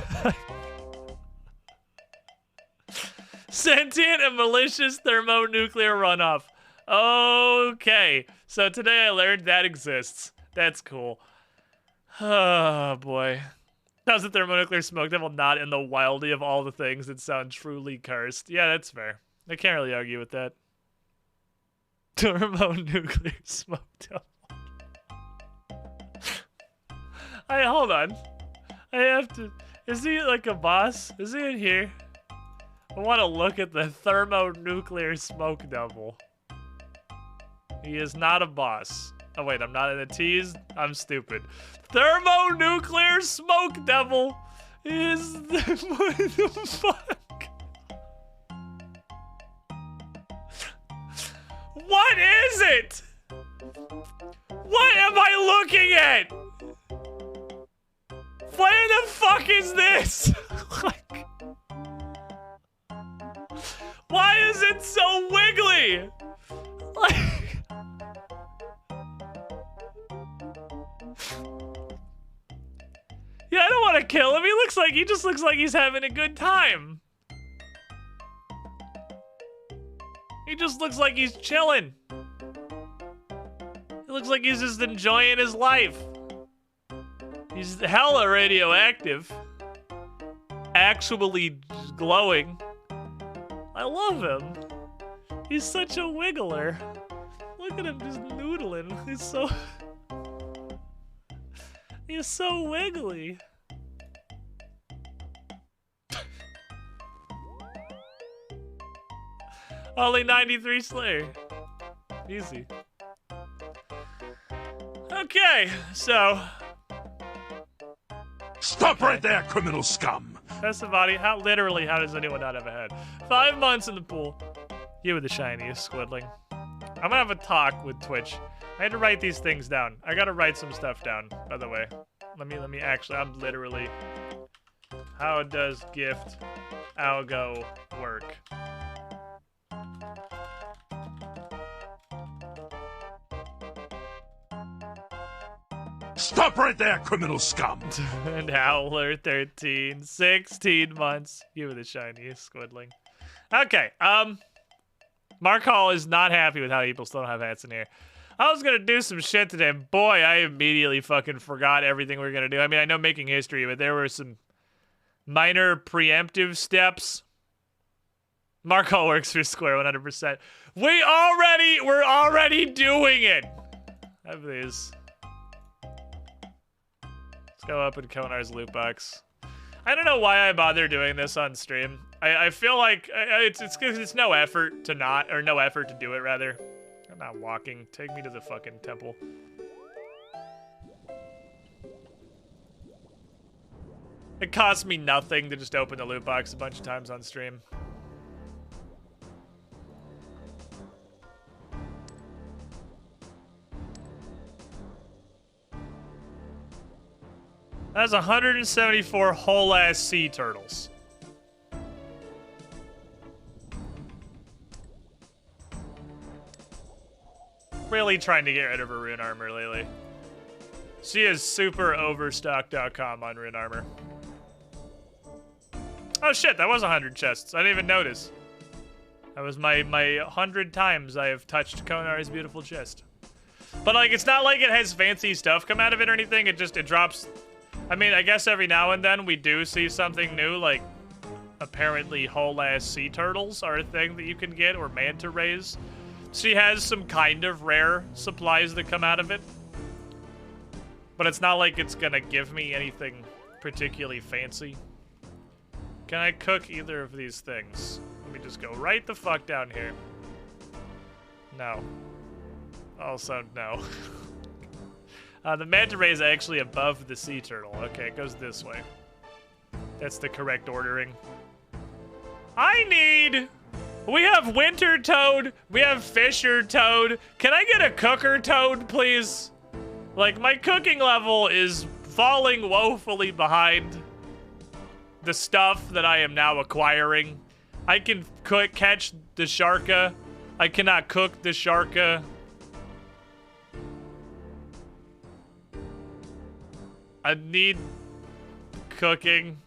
sentient and malicious thermonuclear runoff. Okay, so today I learned that exists. That's cool. Oh boy. How's the thermonuclear smoke devil not in the wildy of all the things that sound truly cursed? Yeah, that's fair. I can't really argue with that. Thermonuclear smoke devil. Hold on. I have to. Is he like a boss? Is he in here? I want to look at the thermonuclear smoke devil. He is not a boss. Oh wait, I'm not in a tease. I'm stupid. Thermonuclear smoke devil is what the fuck? What is it? What am I looking at? Where the fuck is this? Like, why is it so wiggly? Like, yeah, I don't want to kill him. He just looks like he's having a good time. He just looks like he's chilling. He looks like he's just enjoying his life. He's hella radioactive. Actually glowing. I love him. He's such a wiggler. Look at him just noodling. He's so wiggly. Only 93 Slayer. Easy. Okay, so. Stop right there, criminal scum! Festivati, how does anyone not have a head? 5 months in the pool. You were the shiniest, Squidling. I'm gonna have a talk with Twitch. I had to write these things down. I gotta write some stuff down, by the way. Let me actually, I'm literally. How does gift algo work? Stop right there, criminal scum! And Howler, 13, 16 months. You were the shiniest, Squidling. Okay, Mark Hall is not happy with how people still don't have hats in here. I was gonna do some shit today, and boy, I immediately fucking forgot everything we were gonna do. I mean, I know making history, but there were some minor preemptive steps. Mark Hall works for Square 100%. We're already doing it! Have these. Go up in Konar's loot box. I don't know why I bother doing this on stream. I feel like it's no effort to not, or no effort to do it rather. I'm not walking. Take me to the fucking temple. It costs me nothing to just open the loot box a bunch of times on stream. That's 174 whole-ass sea turtles. Really trying to get rid of her rune armor lately. She is super overstock.com on rune armor. Oh shit, that was 100 chests. I didn't even notice. That was my 100 times I have touched Konar's beautiful chest. But like, it's not like it has fancy stuff come out of it or anything. It drops. I mean, I guess every now and then we do see something new, like apparently whole-ass sea turtles are a thing that you can get, or manta rays. She has some kind of rare supplies that come out of it. But it's not like it's gonna give me anything particularly fancy. Can I cook either of these things? Let me just go right the fuck down here. No. Also, no. The manta ray is actually above the sea turtle. Okay, it goes this way. That's the correct ordering. We have winter toad. We have fisher toad. Can I get a cooker toad, please? Like, my cooking level is falling woefully behind the stuff that I am now acquiring. I can catch the sharka. I cannot cook the sharka. I need cooking.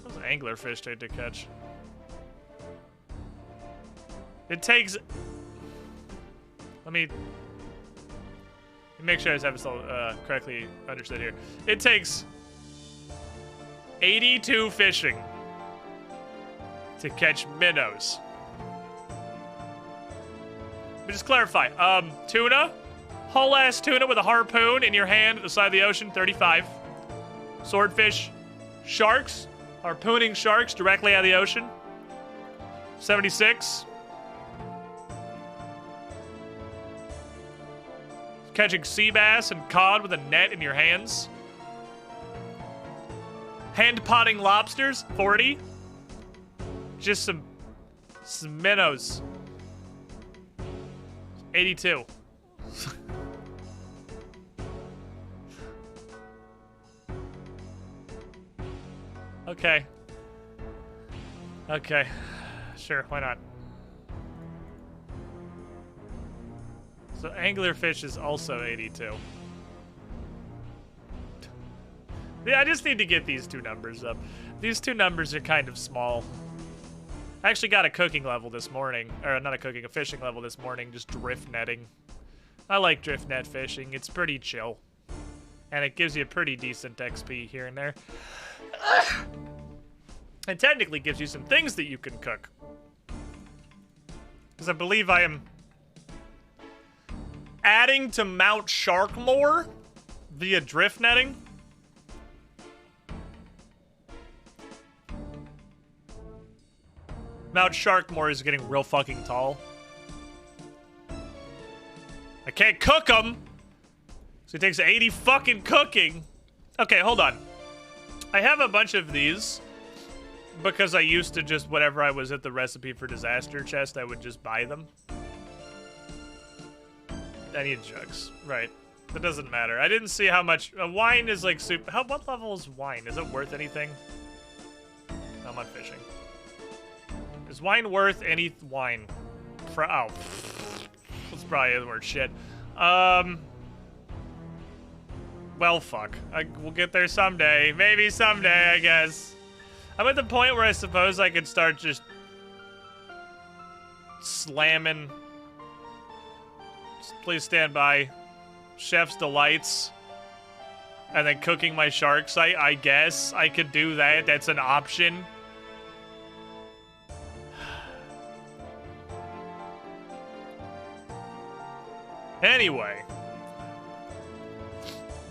Those anglerfish take to catch. It takes. Let me make sure I have it correctly understood here. It takes 82 fishing to catch minnows. Let me just clarify. Tuna. Whole ass tuna with a harpoon in your hand at the side of the ocean, 35. Swordfish. Sharks. Harpooning sharks directly out of the ocean. 76. Catching sea bass and cod with a net in your hands. Hand potting lobsters, 40. Just some minnows. 82. Okay. Okay. Sure, why not? So anglerfish is also 82. Yeah, I just need to get these two numbers up. These two numbers are kind of small. I actually got a cooking level this morning. Or not a cooking, a fishing level this morning, just drift netting. I like drift net fishing. It's pretty chill. And it gives you a pretty decent XP here and there. And technically gives you some things that you can cook. Because I believe I am adding to Mount Sharkmore via drift netting. Mount Sharkmore is getting real fucking tall. I can't cook them. So it takes 80 fucking cooking. Okay, hold on. I have a bunch of these because I used to just, whenever I was at the recipe for disaster chest, I would just buy them. I need jugs. Right. That doesn't matter. I didn't see how much... wine is like super... what level is wine? Is it worth anything? No, I'm not fishing. Is wine worth any wine? Oh. That's probably the word shit. Well, fuck. We'll get there someday. Maybe someday, I guess. I'm at the point where I suppose I could start just slamming... Please stand by. Chef's Delights. And then cooking my sharks. I guess I could do that. That's an option. Anyway.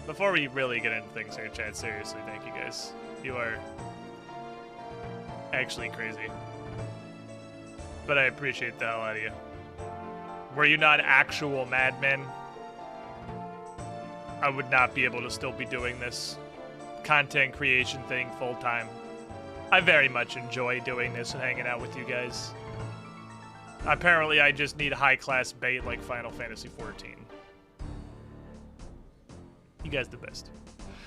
Before we really get into things here, chat, seriously, thank you guys. You are actually crazy. But I appreciate the hell out of you. Were you not actual madmen, I would not be able to still be doing this content creation thing full time. I very much enjoy doing this and hanging out with you guys. Apparently, I just need high-class bait like Final Fantasy XIV. You guys the best.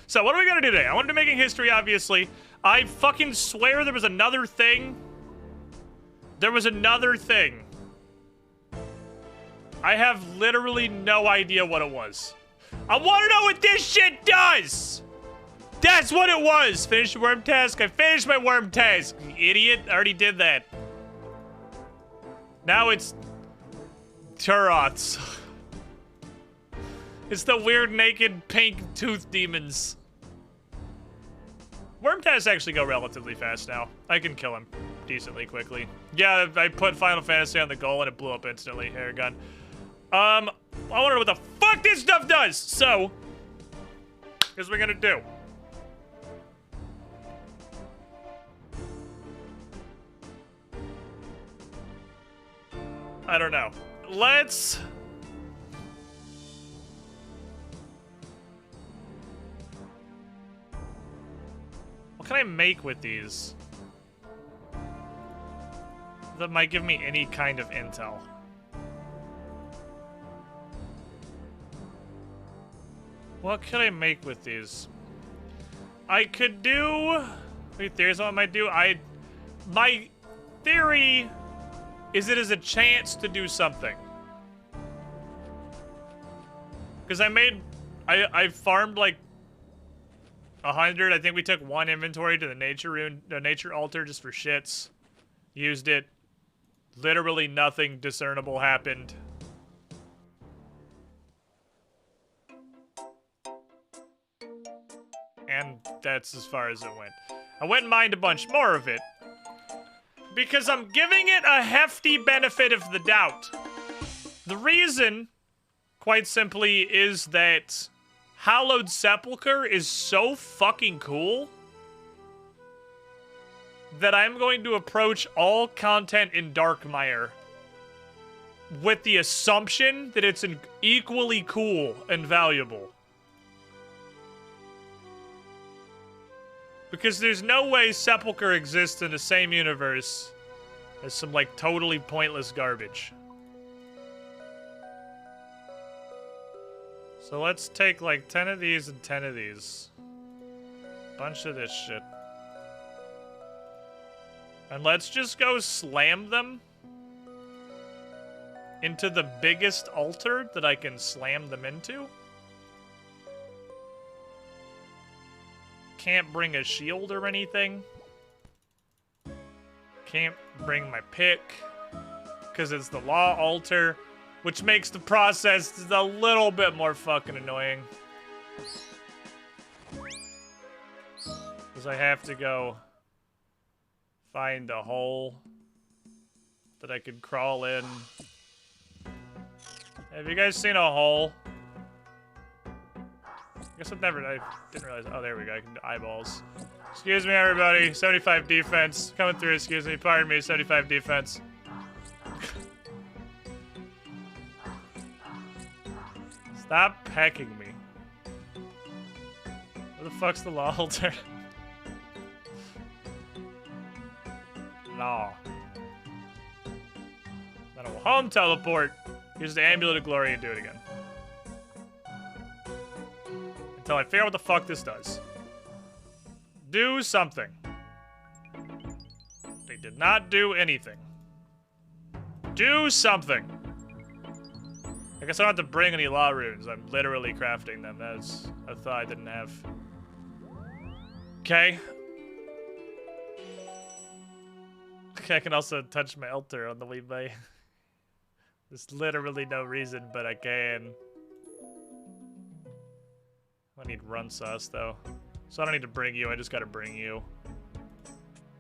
So, what are we gonna do today? I wanted to making history, obviously. I fucking swear there was another thing. There was another thing. I have literally no idea what it was. I want to know what this shit does! That's what it was! Finish the worm task. I finished my worm task. You idiot. I already did that. Now it's... Turoths. It's the weird naked pink tooth demons. Worm tasks actually go relatively fast now. I can kill him decently quickly. Yeah, I put Final Fantasy on the goal and it blew up instantly. Hair gun. I wonder what the fuck this stuff does. So, here's what we're gonna do. I don't know. Let's... What can I make with these that might give me any kind of intel? What could I make with these? I could do... Any theories on what I might do? My theory is it is a chance to do something. Because I farmed like 100. I think we took one inventory to the nature altar just for shits. Used it. Literally nothing discernible happened. And that's as far as it went. I went and mined a bunch more of it. Because I'm giving it a hefty benefit of the doubt. The reason, quite simply, is that Hallowed Sepulchre is so fucking cool that I'm going to approach all content in Darkmire with the assumption that it's equally cool and valuable. Because there's no way Sepulchre exists in the same universe as some, like, totally pointless garbage. So let's take, like, 10 of these and 10 of these. Bunch of this shit. And let's just go slam them into the biggest altar that I can slam them into. Can't bring a shield or anything. Can't bring my pick because it's the law altar, which makes the process a little bit more fucking annoying. Because I have to go find a hole that I could crawl in. Have you guys seen a hole? I guess I didn't realize. Oh, there we go. I can do eyeballs. Excuse me, everybody. 75 defense. Coming through, excuse me. Pardon me, 75 defense. Stop pecking me. Where the fuck's the law altar? Law. Then I will home teleport. Use the Amulet of Glory and do it again. Until I figure out what the fuck this does. Do something. They did not do anything. Do something. I guess I don't have to bring any law runes. I'm literally crafting them. That's a thought I didn't have. Okay. I can also touch my altar on the way by. There's literally no reason, but I can. I need run sauce, though. So I don't need to bring you, I just gotta bring you.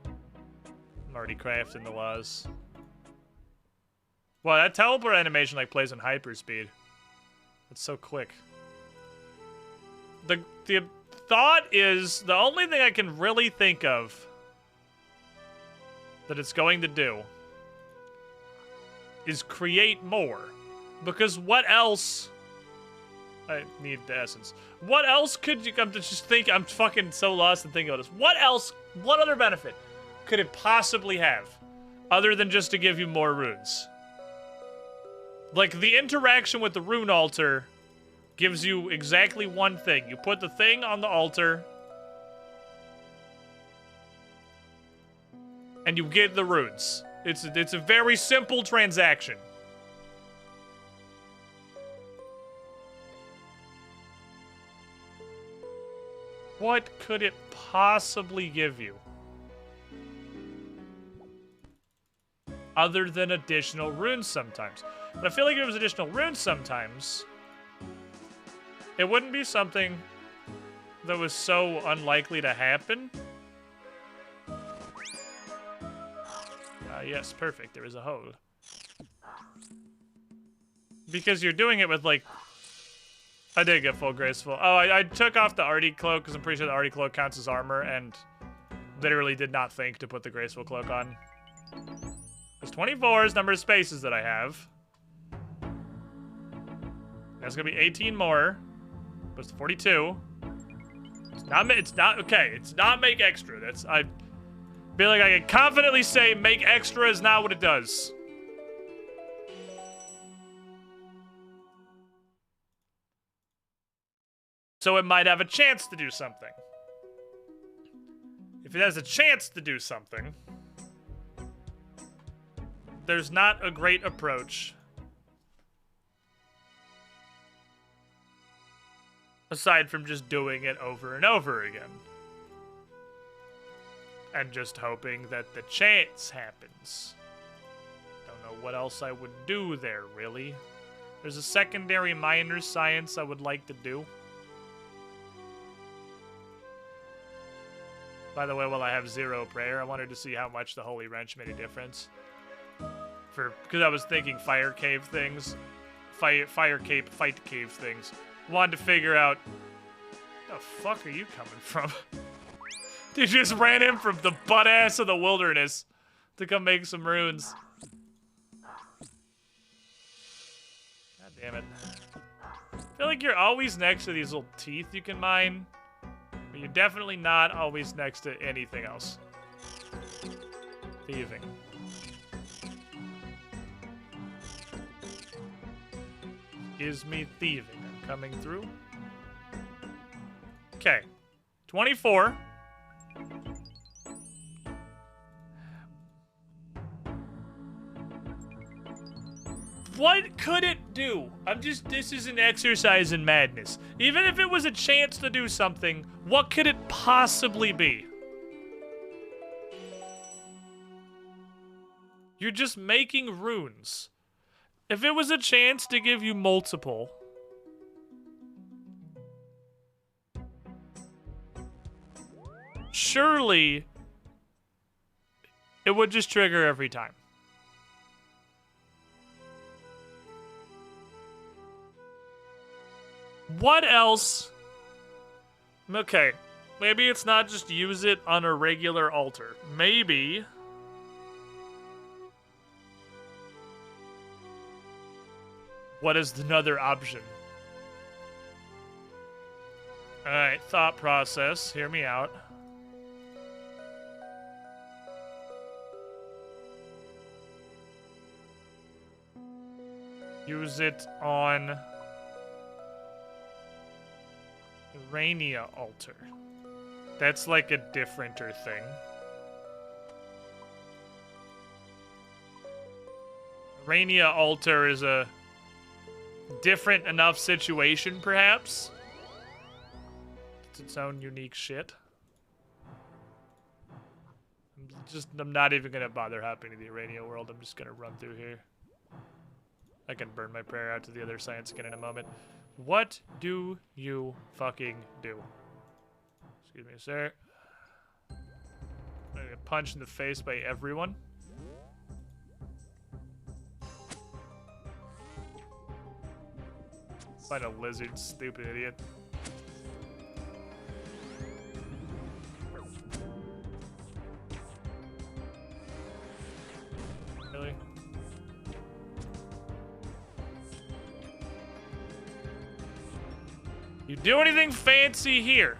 I'm already crafting the laws. Wow, that teleport animation like plays in hyperspeed. It's so quick. The thought is, the only thing I can really think of that it's going to do is create more. Because what else... I need the essence. What else could you... I'm fucking so lost in thinking about this. What else... What other benefit could it possibly have? Other than just to give you more runes? Like, the interaction with the rune altar gives you exactly one thing. You put the thing on the altar, and you get the runes. It's a very simple transaction. What could it possibly give you? Other than additional runes sometimes. But I feel like if it was additional runes sometimes, it wouldn't be something that was so unlikely to happen. Yes, perfect. There is a hole. Because you're doing it with, like... I did get full graceful. Oh, I took off the Artie cloak because I'm pretty sure the Artie cloak counts as armor and literally did not think to put the graceful cloak on. There's 24 is number of spaces that I have. That's gonna be 18 more, but it's 42. It's not okay. It's not make extra. I feel like I can confidently say make extra is not what it does. So it might have a chance to do something. If it has a chance to do something, there's not a great approach aside from just doing it over and over again. And just hoping that the chance happens. Don't know what else I would do there, really. There's a secondary minor science I would like to do. By the way, while I have 0 prayer, I wanted to see how much the Holy Wrench made a difference. Because I was thinking fire cave things. Fire cape, fight cave things. Wanted to figure out Where the fuck are you coming from? Dude just ran in from the butt ass of the wilderness to come make some runes. God damn it. I feel like you're always next to these little teeth you can mine, but you're definitely not always next to anything else. Thieving. Gives me thieving. I'm coming through. Okay. 24. What could it do? This is an exercise in madness. Even if it was a chance to do something, what could it possibly be? You're just making runes. If it was a chance to give you multiple, surely it would just trigger every time. What else? Okay, maybe it's not just use it on a regular altar. Maybe... what is another option? Alright, thought process. Hear me out. Use it on the Rania altar. That's like a differenter thing. Rania altar is a different enough situation, perhaps. It's its own unique shit. I'm not even gonna bother hopping to the Urania world. I'm just gonna run through here. I can burn my prayer out to the other science again in a moment. What do you fucking do? Excuse me, sir. I'm gonna get punched in the face by everyone. Find a lizard, stupid idiot. Really? You do anything fancy here?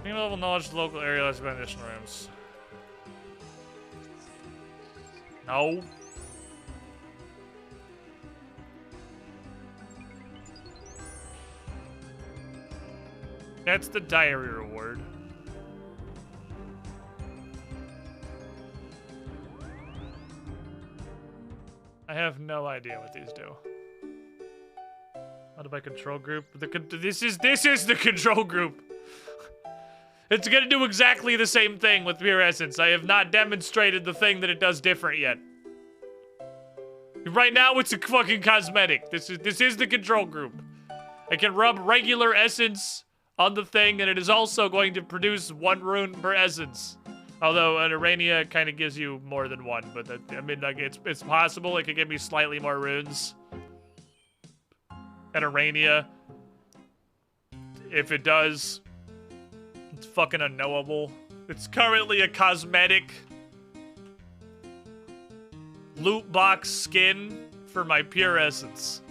Any level knowledge of the local area has been additional rooms. No. That's the diary reward. I have no idea what these do. Out of my control group. This is the control group. It's gonna do exactly the same thing with Pure Essence. I have not demonstrated the thing that it does different yet. Right now, it's a fucking cosmetic. This is the control group. I can rub regular essence on the thing, and it is also going to produce 1 rune per essence. Although an Urania kind of gives you more than 1, but that, I mean, like, it's possible it could give me slightly more runes. An Urania, if it does, it's fucking unknowable. It's currently a cosmetic loot box skin for my pure essence.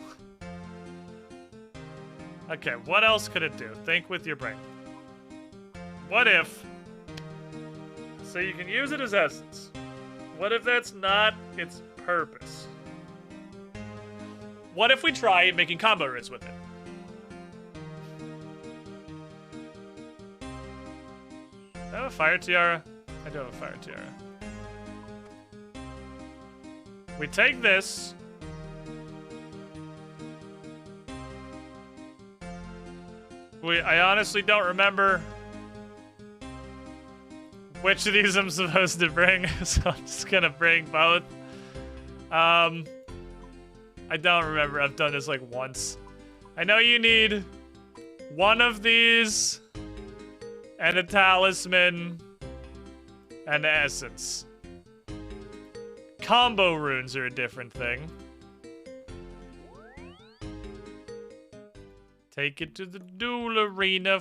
Okay, what else could it do? Think with your brain. What if... so you can use it as essence. What if that's not its purpose? What if we try making combo runes with it? Do I have a fire tiara? I do have a fire tiara. We take this. I honestly don't remember which of these I'm supposed to bring, so I'm just gonna bring both. I don't remember. I've done this like once. I know you need 1 of these and a talisman and essence. Combo runes are a different thing. Take it to the duel arena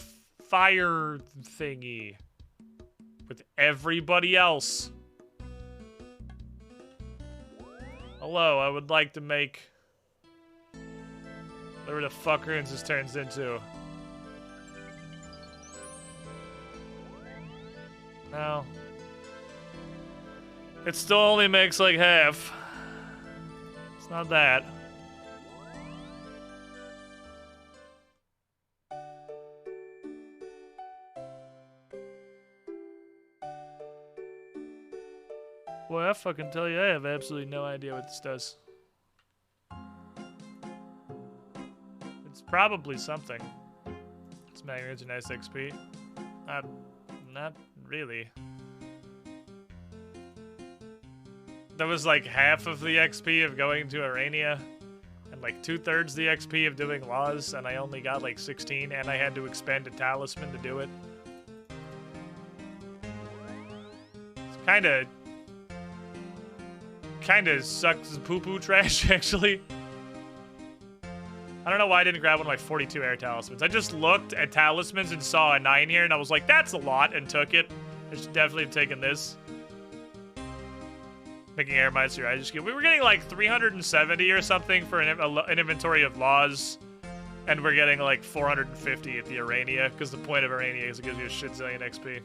fire thingy. With everybody else. Hello, I would like to make... whatever the fuck runes this turns into. No. It still only makes like half. It's not that. Boy, I fucking tell you, I have absolutely no idea what this does. It's probably something. It's magnets and nice XP. Not really. That was like half of the XP of going to Arania, and like 2/3 the XP of doing laws, and I only got like 16, and I had to expend a talisman to do it. It's kinda sucks poo-poo trash, actually. I don't know why I didn't grab one of my 42 air talismans. I just looked at talismans and saw a 9 here, and I was like, that's a lot, and took it. I should definitely have taken this. Making air mines here. We were getting like 370 or something for an inventory of laws, and we're getting like 450 at the Arania, because the point of Arania is it gives you a shit zillion XP.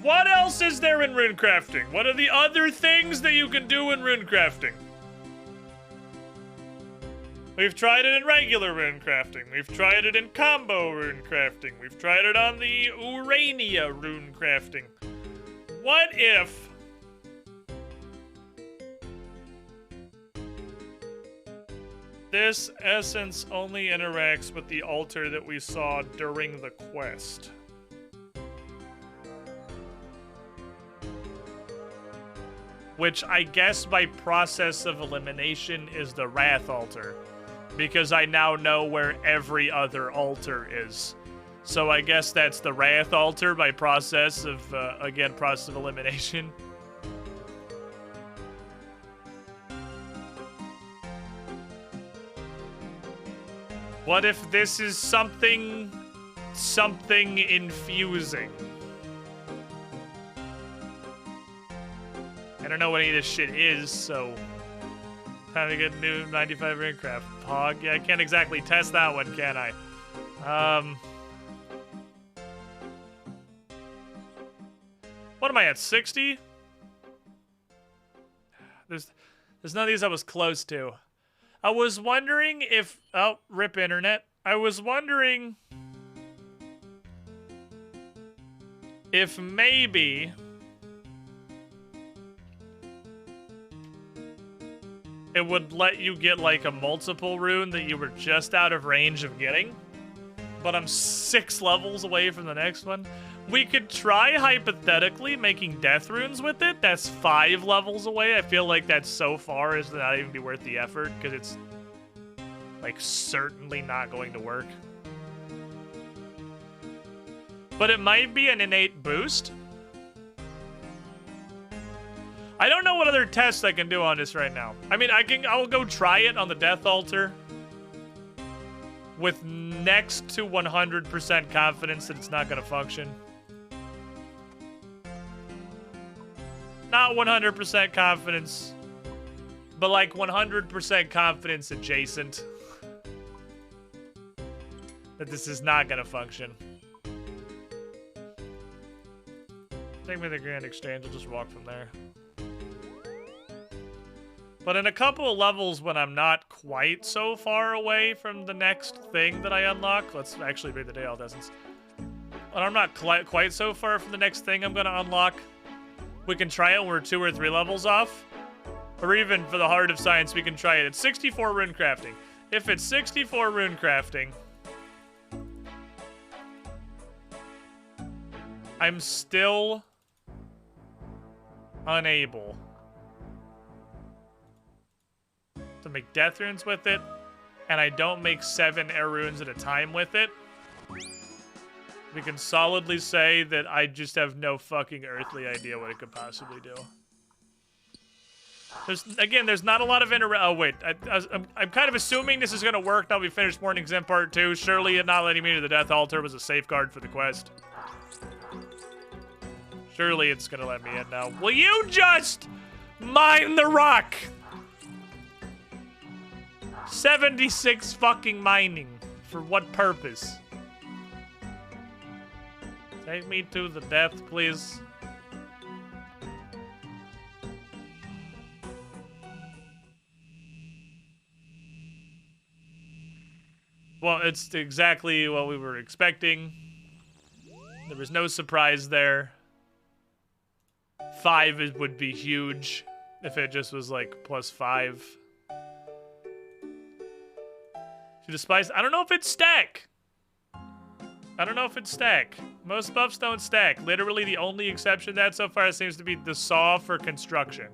What else is there in runecrafting? What are the other things that you can do in runecrafting? We've tried it in regular runecrafting. We've tried it in combo runecrafting. We've tried it on the Urania runecrafting. What if... this essence only interacts with the altar that we saw during the quest? Which I guess by process of elimination is the Wrath altar. Because I now know where every other altar is. So I guess that's the Wrath altar by process of, again, process of elimination. What if this is something infusing? I don't know what any of this shit is, so... time to get new 95 runecraft. Pog? Yeah, I can't exactly test that one, can I? What am I at, 60? There's none of these I was close to. I was wondering if... oh, rip internet. I was wondering... if maybe... it would let you get like a multiple rune that you were just out of range of getting. But I'm 6 levels away from the next one. We could try hypothetically making death runes with it. That's 5 levels away. I feel like that's so far as to not even be worth the effort because it's like certainly not going to work. But it might be an innate boost. I don't know what other tests I can do on this right now. I mean, I'll go try it on the Death Altar with next to 100% confidence that it's not going to function. Not 100% confidence, but like 100% confidence adjacent that this is not going to function. Take me to the Grand Exchange, I'll just walk from there. But in a couple of levels when I'm not quite so far away from the next thing that I unlock, let's actually read the Day All Essence. When I'm not quite so far from the next thing I'm going to unlock, we can try it when we're 2 or 3 levels off. Or even for the Heart of Science, we can try it at 64 runecrafting. If it's 64 runecrafting, I'm still unable to make death runes with it, and I don't make 7 air runes at a time with it, we can solidly say that I just have no fucking earthly idea what it could possibly do. There's not a lot of oh wait, I'm kind of assuming this is gonna work now we finished Morning's End Part 2. Surely it not letting me to the Death Altar was a safeguard for the quest. Surely it's gonna let me in now. Will you just mine the rock? 76 fucking mining. For what purpose? Take me to the death, please. Well, it's exactly what we were expecting. There was no surprise there. 5 would be huge if it just was like +5. To despise, I don't know if it's stack. I don't know if it's stack. Most buffs don't stack. Literally the only exception to that so far seems to be the saw for construction.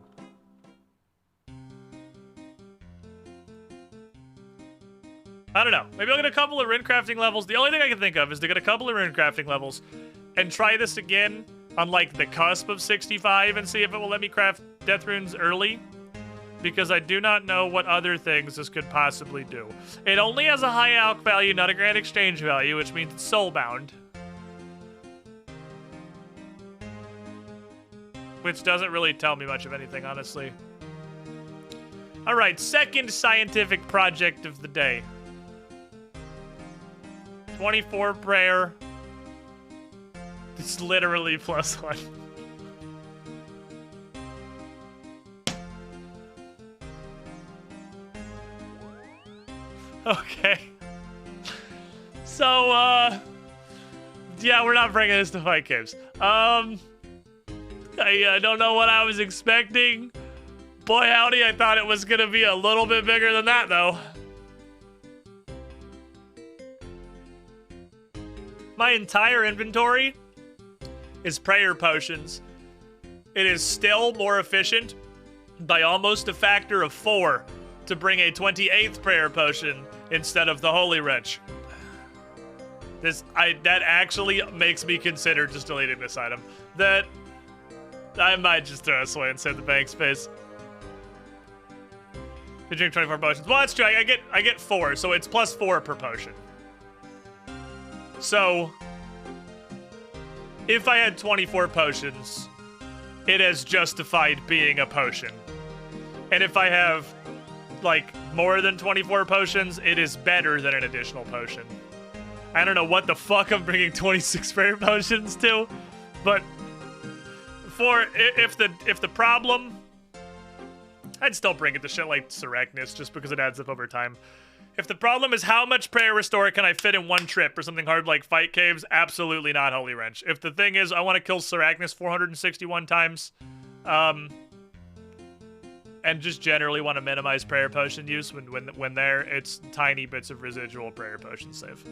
I don't know. Maybe I'll get a couple of rune crafting levels. The only thing I can think of is to get a couple of rune crafting levels and try this again on like the cusp of 65 and see if it will let me craft death runes early. Because I do not know what other things this could possibly do. It only has a high alch value, not a grand exchange value, which means it's soulbound. Which doesn't really tell me much of anything, honestly. Alright, second scientific project of the day. 24 prayer. It's literally +1. Okay. So, yeah, we're not bringing this to Fight Caves. I don't know what I was expecting. Boy, howdy, I thought it was gonna be a little bit bigger than that, though. My entire inventory is prayer potions. It is still more efficient by almost a factor of 4 to bring a 28th prayer potion instead of the Holy Wrench. That actually makes me consider just deleting this item. That I might just throw this away and save the bank space. You drink 24 potions. Well, that's true. I get 4, so it's +4 per potion. So if I had 24 potions, it has justified being a potion. And if I have like more than 24 potions, it is better than an additional potion. I don't know what the fuck I'm bringing 26 prayer potions to, but if the problem, I'd still bring it to shit like Serecnus just because it adds up over time. If the problem is how much prayer restore can I fit in one trip or something hard like Fight Caves, absolutely not Holy Wrench. If the thing is I want to kill Serecnus 461 times, and just generally want to minimize prayer potion use when there, it's tiny bits of residual prayer potion save.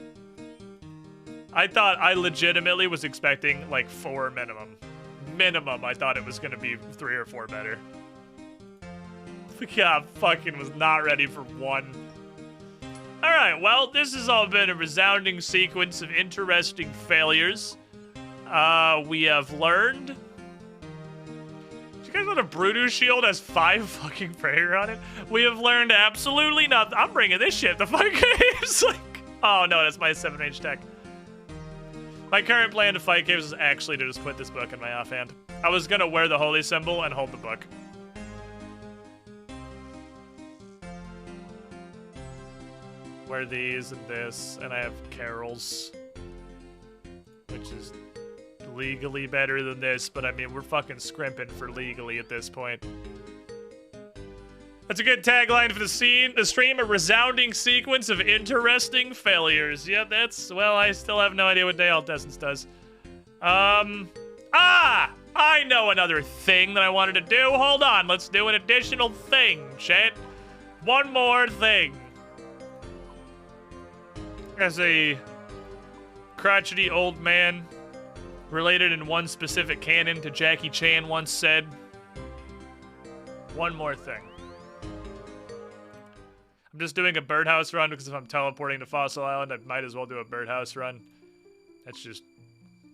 I legitimately was expecting like 4 minimum. Minimum, I thought it was going to be 3 or 4 better. Yeah, fucking was not ready for 1. Alright, well, this has all been a resounding sequence of interesting failures. We have learned... Do you guys know a Brutus shield has 5 fucking prayer on it? We have learned absolutely nothing. I'm bringing this shit to Fight Caves. Like, oh no, that's my 7-range tech. My current plan to Fight Caves is actually to just put this book in my offhand. I was gonna wear the holy symbol and hold the book. Wear these and this, and I have carols, which is legally better than this, but I mean, we're fucking scrimping for legally at this point. That's a good tagline for the stream, a resounding sequence of interesting failures. Yeah, that's, well, I still have no idea what Day Alt Essence does. I know another thing that I wanted to do. Hold on, let's do an additional thing, chat. One more thing. As a crotchety old man related in one specific canon to Jackie Chan once said, one more thing. I'm just doing a birdhouse run because if I'm teleporting to Fossil Island, I might as well do a birdhouse run. That's just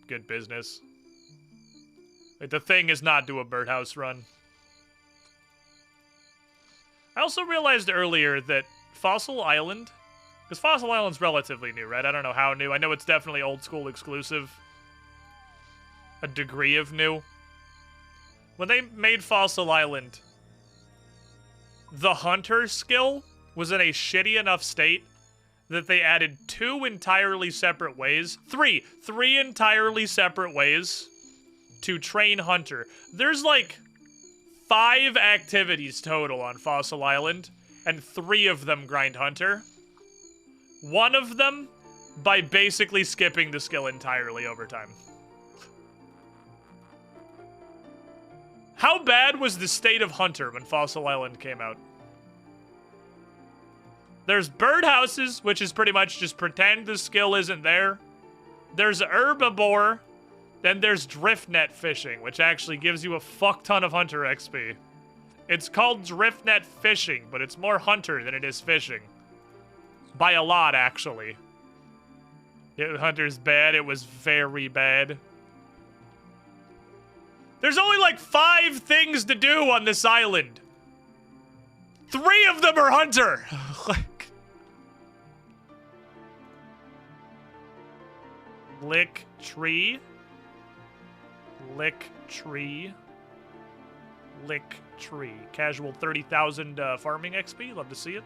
good business. Like, the thing is not do a birdhouse run. I also realized earlier that Fossil Island, because Fossil Island's relatively new, right? I don't know how new. I know it's definitely old school exclusive. A degree of new. When they made Fossil Island, the hunter skill was in a shitty enough state that they added three entirely separate ways to train hunter. There's like 5 activities total on Fossil Island, and 3 of them grind hunter. One of them by basically skipping the skill entirely over time. How bad was the state of hunter when Fossil Island came out? There's birdhouses, which is pretty much just pretend the skill isn't there. There's herbivore. Then there's drift net fishing, which actually gives you a fuck ton of hunter XP. It's called drift net fishing, but it's more hunter than it is fishing. By a lot, actually. Hunter's bad. It was very bad. There's only like 5 things to do on this island. 3 of them are hunter. Like, lick tree. Lick tree. Lick tree. Casual 30,000 farming XP. Love to see it.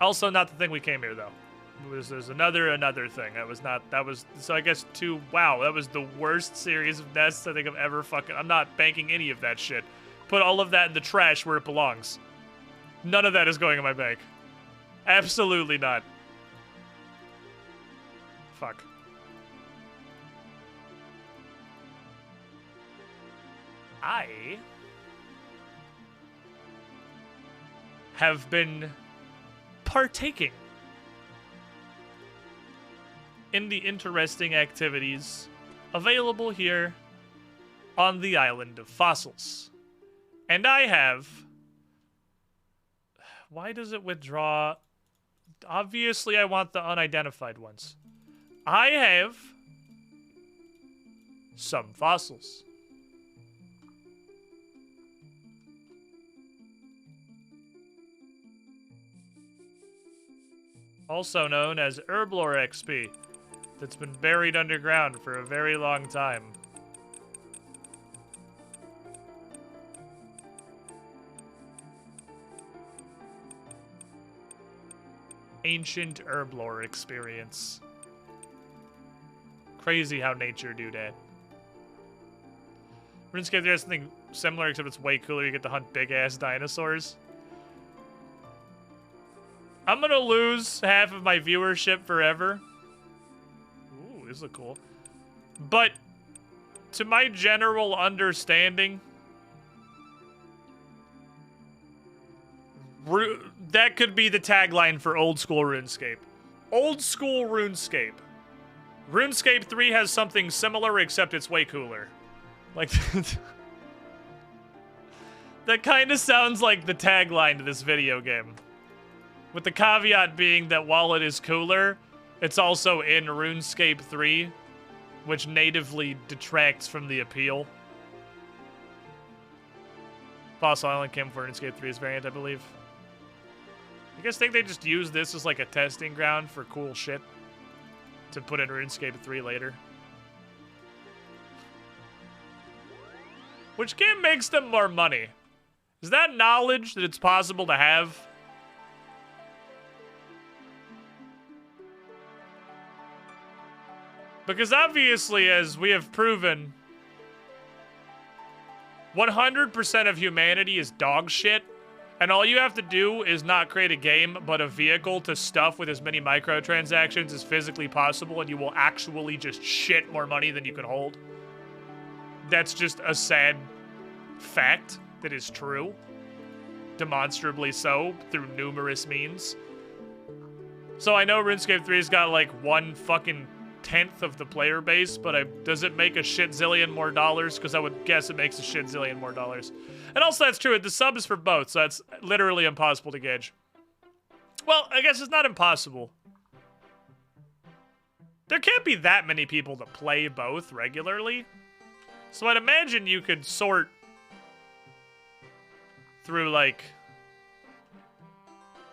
Also, not the thing we came here though. There's another thing. So I guess 2. Wow, that was the worst series of nests I think I've ever fucking. I'm not banking any of that shit. Put all of that in the trash where it belongs. None of that is going in my bank. Absolutely not. Fuck. I have been partaking in the interesting activities available here on the island of fossils. And I have... Why does it withdraw? Obviously, I want the unidentified ones. I have some fossils. Also known as Herblore XP, that's been buried underground for a very long time. Ancient Herblore experience. Crazy how nature do that. RuneScape, there's something similar, except it's way cooler. You get to hunt big-ass dinosaurs. I'm gonna lose half of my viewership forever. Ooh, this looks cool. But, to my general understanding, that could be the tagline for old school RuneScape. Old school RuneScape. RuneScape 3 has something similar, except it's way cooler. Like, that kind of sounds like the tagline to this video game. With the caveat being that while it is cooler, it's also in RuneScape 3, which natively detracts from the appeal. Fossil Island came for RuneScape 3's variant, I believe. You guys think they just use this as like a testing ground for cool shit to put in RuneScape 3 later? Which game makes them more money? Is that knowledge that it's possible to have? Because obviously, as we have proven, 100% of humanity is dog shit, and all you have to do is not create a game, but a vehicle to stuff with as many microtransactions as physically possible, and you will actually just shit more money than you can hold. That's just a sad fact that is true. Demonstrably so, through numerous means. So I know RuneScape 3's got like 1/10 of the player base, but does it make a shit zillion more dollars? Because I would guess it makes a shit zillion more dollars. And also that's true, the sub is for both, so that's literally impossible to gauge. Well, I guess it's not impossible. There can't be that many people that play both regularly. So I'd imagine you could sort through, like...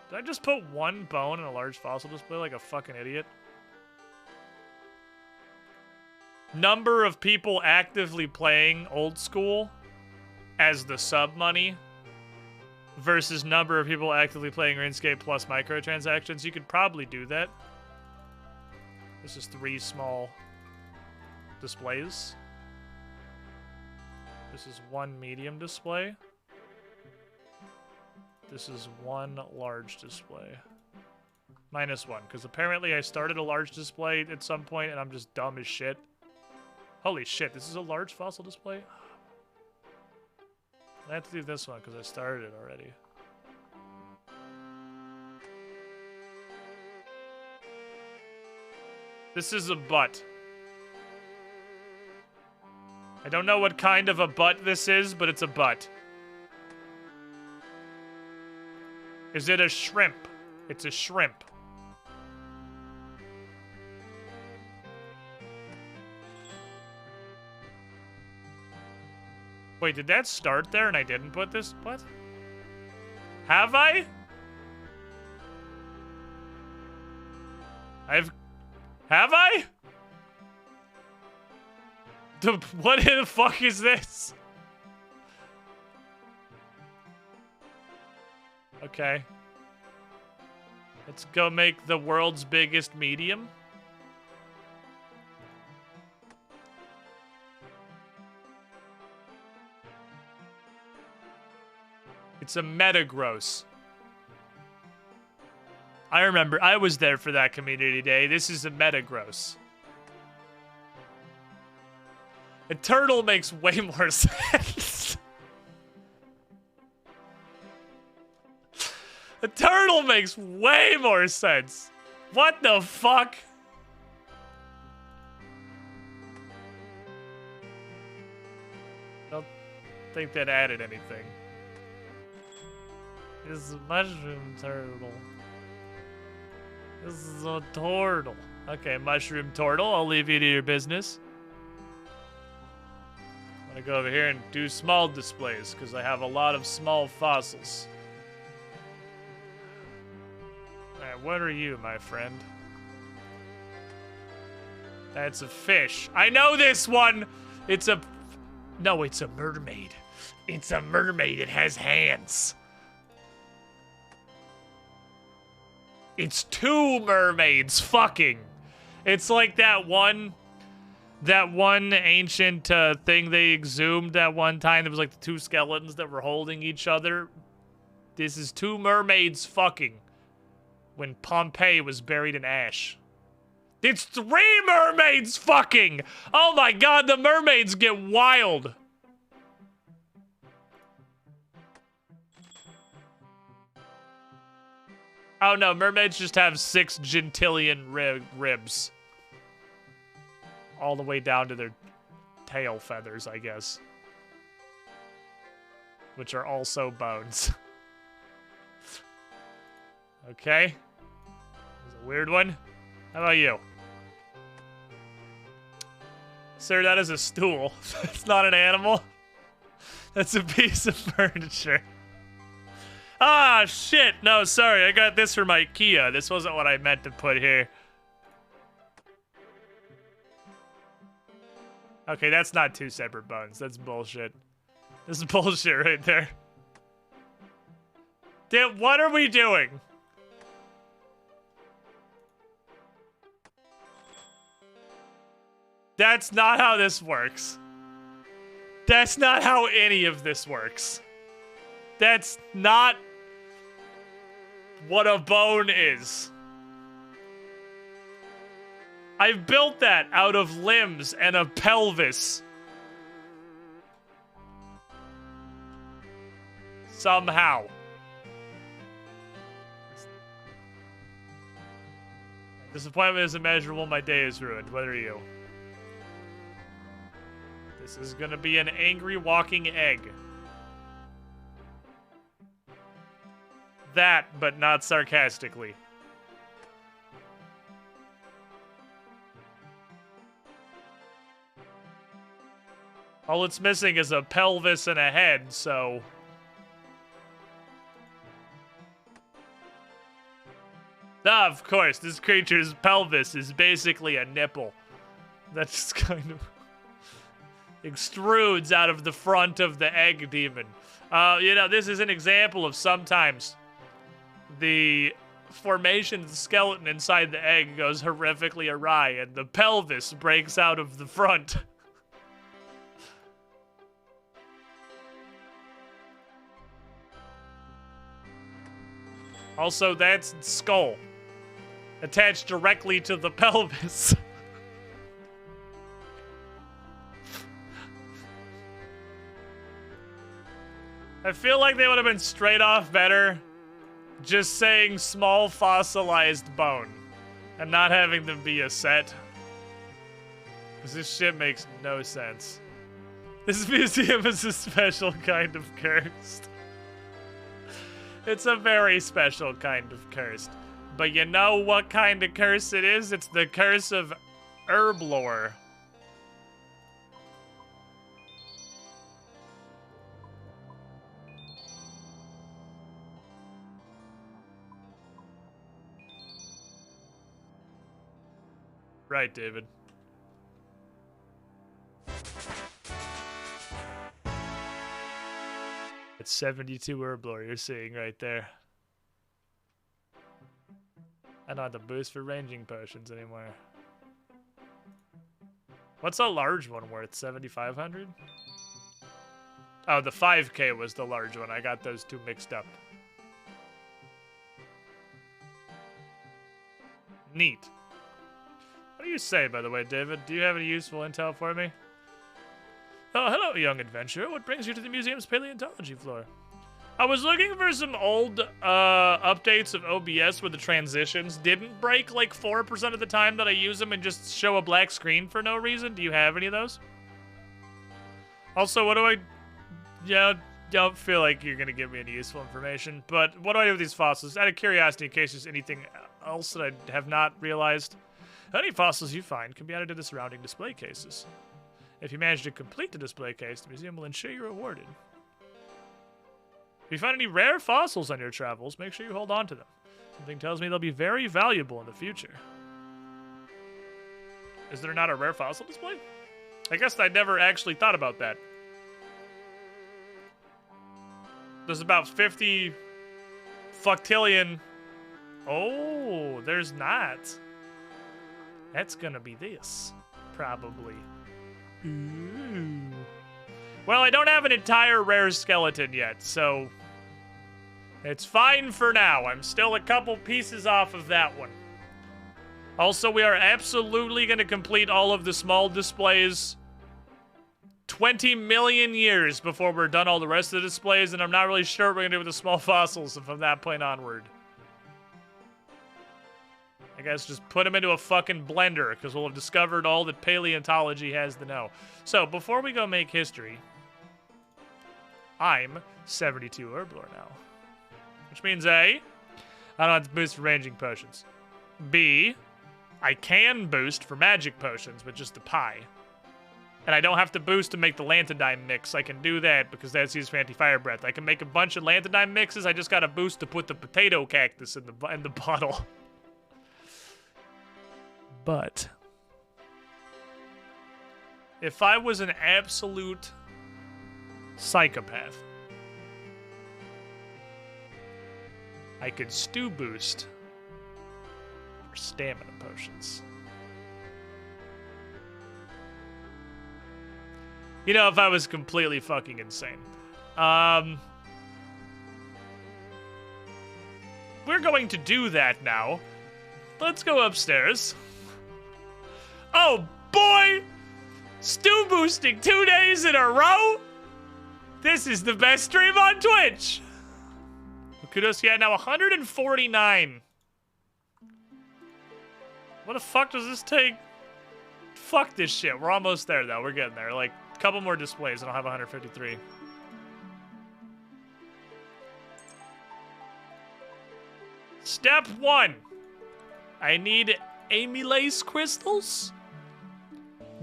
Did I just put one bone in a large fossil display like a fucking idiot? Number of people actively playing old school as the sub money versus number of people actively playing RuneScape plus microtransactions. You could probably do that. This is 3 small displays. This is 1 medium display. This is 1 large display. -1, because apparently I started a large display at some point and I'm just dumb as shit. Holy shit, this is a large fossil display? I have to do this one because I started it already. This is a butt. I don't know what kind of a butt this is, but it's a butt. Is it a shrimp? It's a shrimp. Wait, did that start there and I didn't put this? What? Have I? Have I? What the fuck is this? Okay. Let's go make the world's biggest medium. It's a metagross. I remember, I was there for that community day. This is a metagross. A turtle makes way more sense. A turtle makes way more sense. What the fuck? I don't think that added anything. This is a mushroom turtle. This is a turtle. Okay, mushroom turtle. I'll leave you to your business. I'm gonna go over here and do small displays because I have a lot of small fossils. Alright, what are you, my friend? That's a fish. I know this one! It's a... No, it's a mermaid. It's a mermaid. It has hands. It's 2 mermaids fucking. It's like that one ancient thing they exhumed that one time. There was like the 2 skeletons that were holding each other. This is 2 mermaids fucking when Pompeii was buried in ash. It's 3 mermaids fucking! Oh my god, the mermaids get wild. Oh no, mermaids just have 6 gentillion ribs. All the way down to their tail feathers, I guess. Which are also bones. Okay. That's a weird one. How about you? Sir, that is a stool. That's not an animal. That's a piece of furniture. Ah, shit. No, sorry. I got this from IKEA. This wasn't what I meant to put here. Okay, that's not 2 separate bones. That's bullshit. This is bullshit right there. Dude, what are we doing? That's not how this works. That's not how any of this works. That's not what a bone is. I've built that out of limbs and a pelvis. Somehow. Disappointment is immeasurable. My day is ruined. What are you? This is gonna be an angry walking egg. That, but not sarcastically. All it's missing is a pelvis and a head, so... Ah, of course, this creature's pelvis is basically a nipple. That just kind of extrudes out of the front of the egg demon. You know, this is an example of sometimes the formation of the skeleton inside the egg goes horrifically awry and the pelvis breaks out of the front. Also, that's skull attached directly to the pelvis. I feel like they would have been straight off better just saying small fossilized bone and not having them be a set. Because this shit makes no sense. This museum is a special kind of cursed. It's a very special kind of cursed. But you know what kind of curse it is? It's the curse of herb lore. Right, David. It's 72 herb lore you're seeing right there. I don't have the boost for ranging potions anymore. What's a large one worth? 7,500? Oh, the 5K was the large one. I got those two mixed up. Neat. What do you say, by the way, David? Do you have any useful intel for me? Oh, hello, young adventurer. What brings you to the museum's paleontology floor? I was looking for some old updates of OBS where the transitions didn't break like 4% of the time that I use them and just show a black screen for no reason. Do you have any of those? Also, what do I... Yeah, don't feel like you're going to give me any useful information, but what do I do with these fossils? Out of curiosity, in case there's anything else that I have not realized. Any fossils you find can be added to the surrounding display cases. If you manage to complete the display case, the museum will ensure you're rewarded. If you find any rare fossils on your travels, make sure you hold on to them. Something tells me they'll be very valuable in the future. Is there not a rare fossil display? I guess I never actually thought about that. There's about 50 fuctillion. Oh, there's not. That's gonna be this, probably. Ooh. Well, I don't have an entire rare skeleton yet, so it's fine for now. I'm still a couple pieces off of that one. Also, we are absolutely going to complete all of the small displays 20 million years before we're done all the rest of the displays, and I'm not really sure what we're going to do with the small fossils from that point onward. I guess just put them into a fucking blender, because we'll have discovered all that paleontology has to know. So, before we go make history, I'm 72 herb lore now. Which means A, I don't have to boost for ranging potions. B, I can boost for magic potions with just a pie. And I don't have to boost to make the Lantidine mix. I can do that because that's used for anti-fire breath. I can make a bunch of Lantidine mixes. I just got to boost to put the potato cactus in the bottle. But if I was an absolute psychopath, I could stew boost for stamina potions. You know, if I was completely fucking insane. We're going to do that now. Let's go upstairs. Oh boy! Stew boosting 2 days in a row? This is the best stream on Twitch! Kudos, yeah, now 149. What the fuck does this take? Fuck this shit. We're almost there, though. We're getting there. Like, a couple more displays and I'll have 153. Step 1. I need amylase crystals,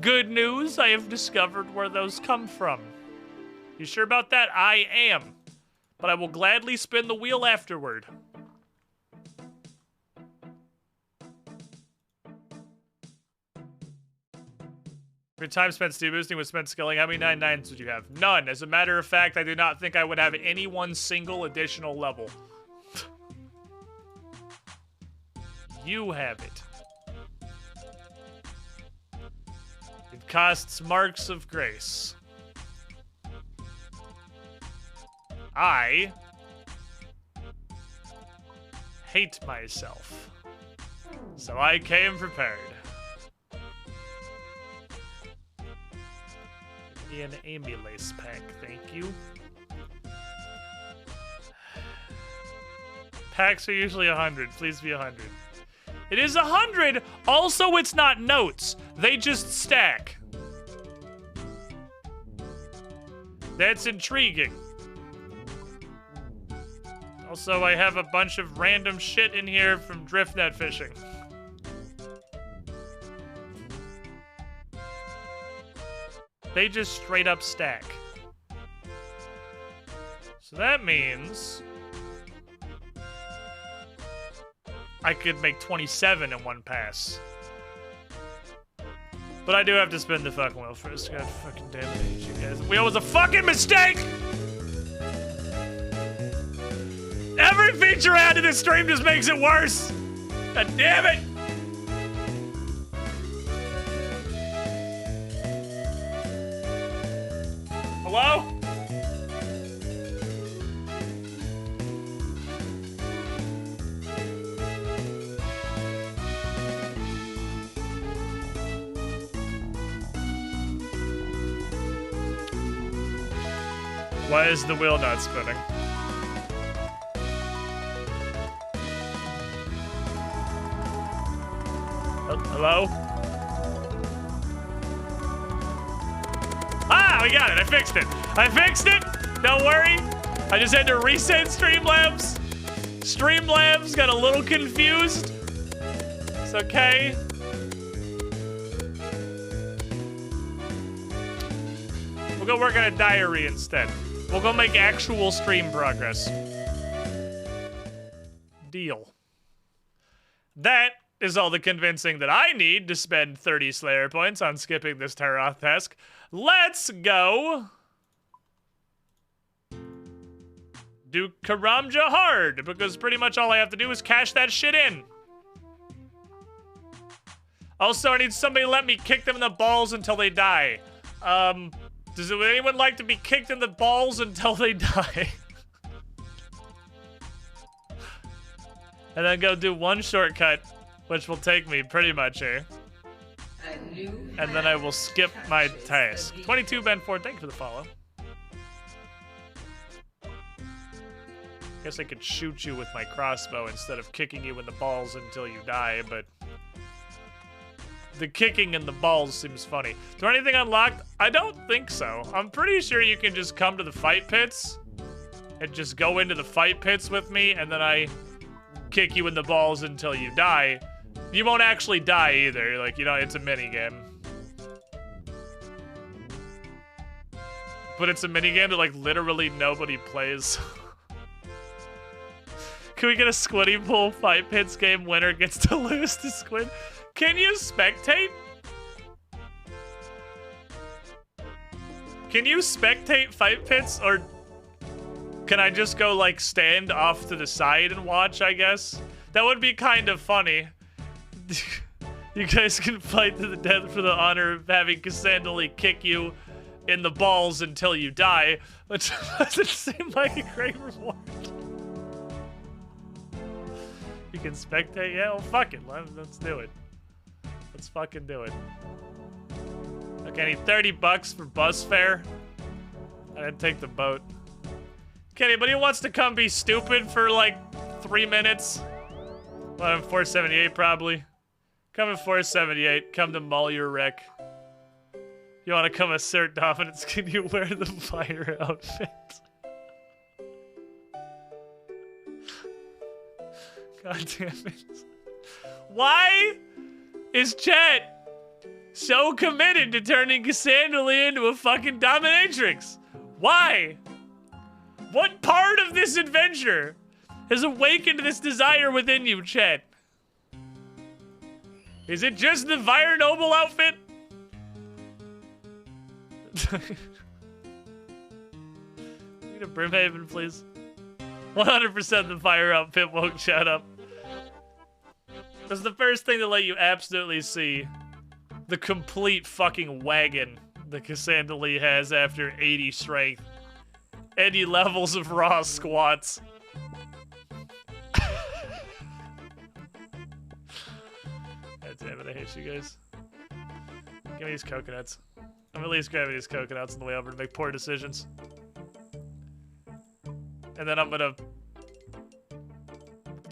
Good news, I have discovered where those come from. You sure about that? I am. But I will gladly spin the wheel afterward. Your time spent speed boosting was spent skilling. How many 9/9s would you have? None. As a matter of fact, I do not think I would have any one single additional level. You have it. It costs marks of grace. I hate myself. So I came prepared. Give me an ambulance pack, thank you. Packs are usually 100. Please be 100. It is 100! Also, it's not notes. They just stack. That's intriguing. Also, I have a bunch of random shit in here from drift net fishing. They just straight up stack. So that means I could make 27 in one pass. But I do have to spin the fucking wheel first. God fucking damn it, I hate you guys. The wheel was a fucking mistake! Every feature added to this stream just makes it worse! God damn it! Hello? Why is the wheel not spinning? Hello? Ah, we got it. I fixed it. I fixed it. Don't worry. I just had to reset Streamlabs. Streamlabs got a little confused. It's okay. We'll go work on a diary instead. We'll go make actual stream progress. Deal. That is all the convincing that I need to spend 30 Slayer points on skipping this Taroth task. Let's go do Karamja hard, because pretty much all I have to do is cash that shit in. Also, I need somebody to let me kick them in the balls until they die. Does anyone like to be kicked in the balls until they die? And then go do one shortcut, which will take me pretty much here. And then I will skip my task. 22 Ben Ford, thank you for the follow. Guess I could shoot you with my crossbow instead of kicking you in the balls until you die, but the kicking in the balls seems funny. Do anything unlocked? I don't think so. I'm pretty sure you can just come to the fight pits and just go into the fight pits with me, and then I kick you in the balls until you die. You won't actually die either. Like, you know, it's a minigame. But it's a minigame that, like, literally nobody plays. Can we get a Squiddy Pool Fight Pits game? Winner gets to lose to Squid. Can you spectate? Can you spectate Fight Pits, or can I just go, like, stand off to the side and watch, I guess? That would be kind of funny. You guys can fight to the death for the honor of having Cassandra kick you in the balls until you die, which doesn't seem like a great reward. You can spectate? Yeah, well, fuck it. Let's do it. Let's fucking do it. Okay, I need 30 bucks for bus fare. I didn't take the boat. Okay, anybody who wants to come be stupid for like 3 minutes? Well, I'm 478 probably. Come in 478. Come to Maul Your Wreck. You want to come assert dominance? Can you wear the fire outfit? God damn it. Why is chat so committed to turning Cassandra into a fucking dominatrix? Why? What part of this adventure has awakened this desire within you, Chet? Is it just the Fire Noble outfit? Need a Brimhaven, please. 100% the fire outfit won't shut up. That's the first thing to let you absolutely see the complete fucking wagon that Cassandra Lee has after 80 strength. 80 levels of raw squats. God damn it, I hate you guys. Give me these coconuts. I'm at least grabbing these coconuts on the way over to make poor decisions. And then I'm gonna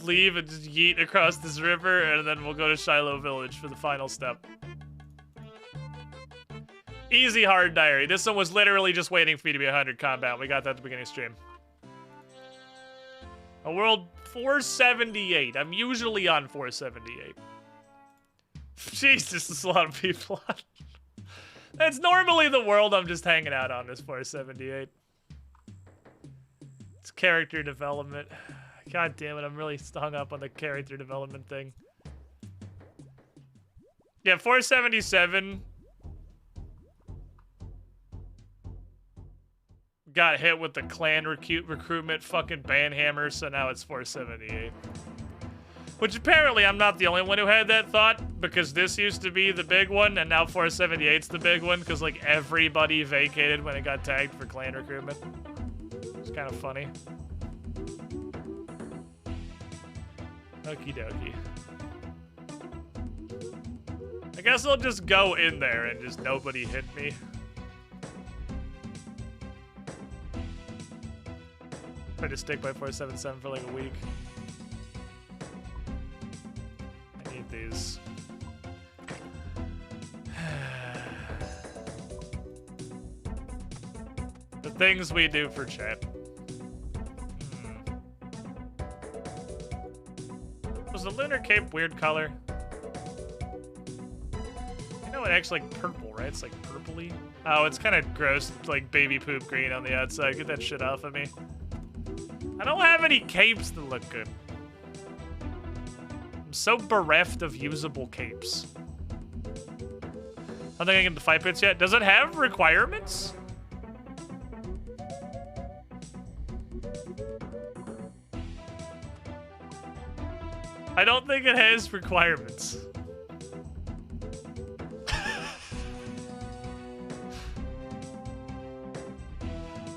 leave and just yeet across this river, and then we'll go to Shiloh Village for the final step. Easy hard diary. This one was literally just waiting for you to be 100 combat. We got that at the beginning of stream. A world 478. I'm usually on 478. Jesus, there's a lot of people on. That's normally the world I'm just hanging out on, is 478. It's character development. God damn it, I'm really hung up on the character development thing. Yeah, 477 got hit with the clan recruitment fucking banhammer, so now it's 478. Which apparently I'm not the only one who had that thought, because this used to be the big one, and now 478's the big one, because like everybody vacated when it got tagged for clan recruitment. It's kind of funny. Okie dokie. I guess I'll just go in there and just nobody hit me. Try to stick by 477 for like a week. I need these. The things we do for chat. Was the lunar cape weird color? You know, it actually like purple, right? It's like purpley. Oh, it's kind of gross, like baby poop green on the outside. Get that shit off of me. I don't have any capes that look good. I'm so bereft of usable capes. I don't think I can get the fight pits yet. Does it have requirements? I don't think it has requirements.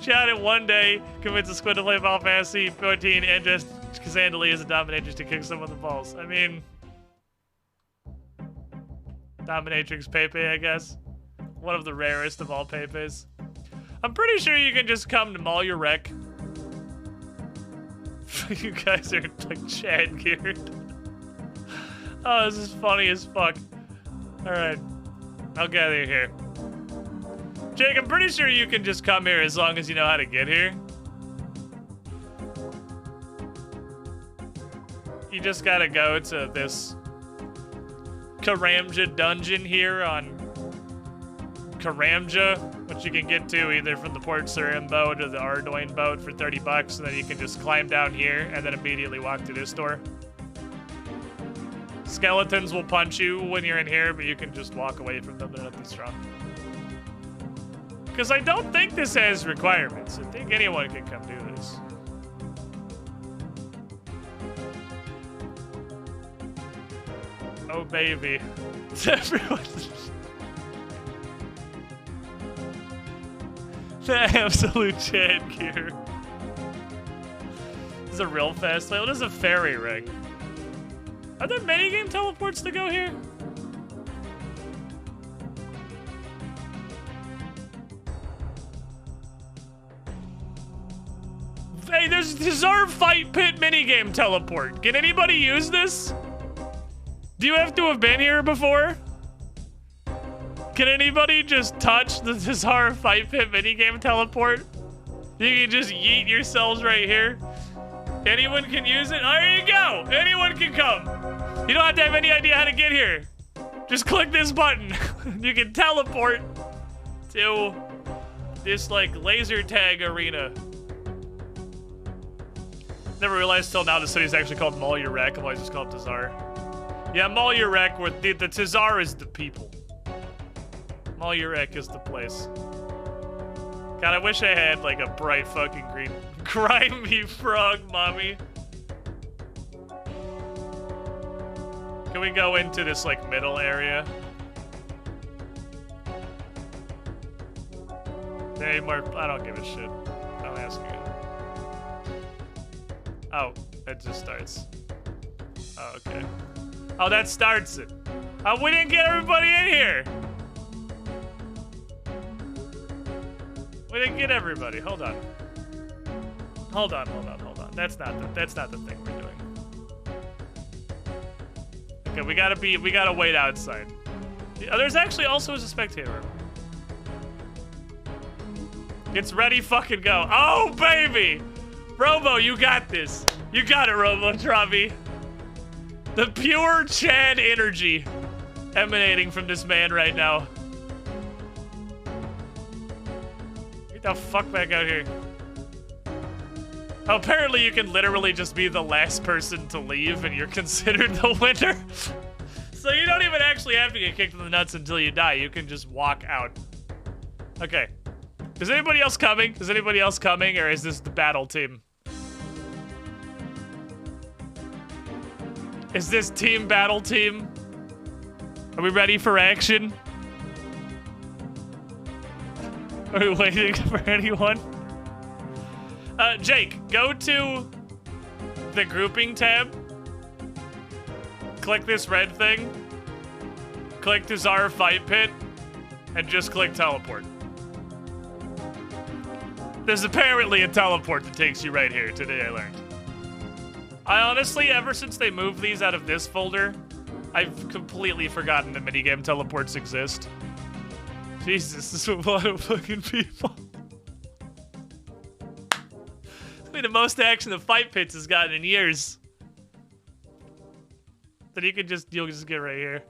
Chat it one day, convince a squid to play Final Fantasy 14 and just Cassandra Lee as a dominatrix to kick someone in the balls. I mean, dominatrix Pepe, I guess. One of the rarest of all Pepes. I'm pretty sure you can just come to Maul Your Wreck. You guys are like Chad geared. Oh, this is funny as fuck. Alright. I'll get you here. Jake, I'm pretty sure you can just come here as long as you know how to get here. You just gotta go to this Karamja dungeon here on Karamja, which you can get to either from the Port Surin boat or the Ardoin boat for 30 bucks, and then you can just climb down here and then immediately walk to this door. Skeletons will punch you when you're in here, but you can just walk away from them. They're not that strong. Because I don't think this has requirements. I think anyone can come do this. Oh, baby. Everyone. The absolute Chad gear. This is a real fast play. What is a fairy ring? Are there minigame teleports to go here? Hey, there's Deserve Fight Pit minigame teleport. Can anybody use this? Do you have to have been here before? Can anybody just touch the Deserve Fight Pit minigame teleport? You can just yeet yourselves right here. Anyone can use it? Oh, there you go. Anyone can come. You don't have to have any idea how to get here. Just click this button. You can teleport to this, like, laser tag arena. Never realized till now the city's actually called Mal-Urek. I've always just called it Tazar. Yeah, Mal-Urek, where the Tazar is the people. Mal-Urek is the place. God, I wish I had, like, a bright fucking green grimy frog, mommy. Can we go into this, like, middle area? Any more? I don't give a shit. I'm asking you. Oh, it just starts. Oh, okay. Oh, that starts it. Oh, we didn't get everybody in here. We didn't get everybody. Hold on. Hold on. That's not the thing we're doing. Okay, we gotta wait outside. Oh, there's actually also a spectator room. It's ready, fucking go. Oh, baby! Robo, you got this. You got it, Robo, Travi. The pure Chad energy emanating from this man right now. Get the fuck back out here. Oh, apparently you can literally just be the last person to leave and you're considered the winner. So you don't even actually have to get kicked in the nuts until you die. You can just walk out. Okay. Is anybody else coming? Is anybody else coming, or is this the battle team? Is this team battle team? Are we ready for action? Are we waiting for anyone? Jake, go to the grouping tab. Click this red thing. Click Tazar Fight Pit. And just click teleport. There's apparently a teleport that takes you right here. Today I learned. I honestly, ever since they moved these out of this folder, I've completely forgotten that minigame teleports exist. Jesus, this is a lot of fucking people. I mean, the most action the Fight Pits has gotten in years. Then you'll just get right here.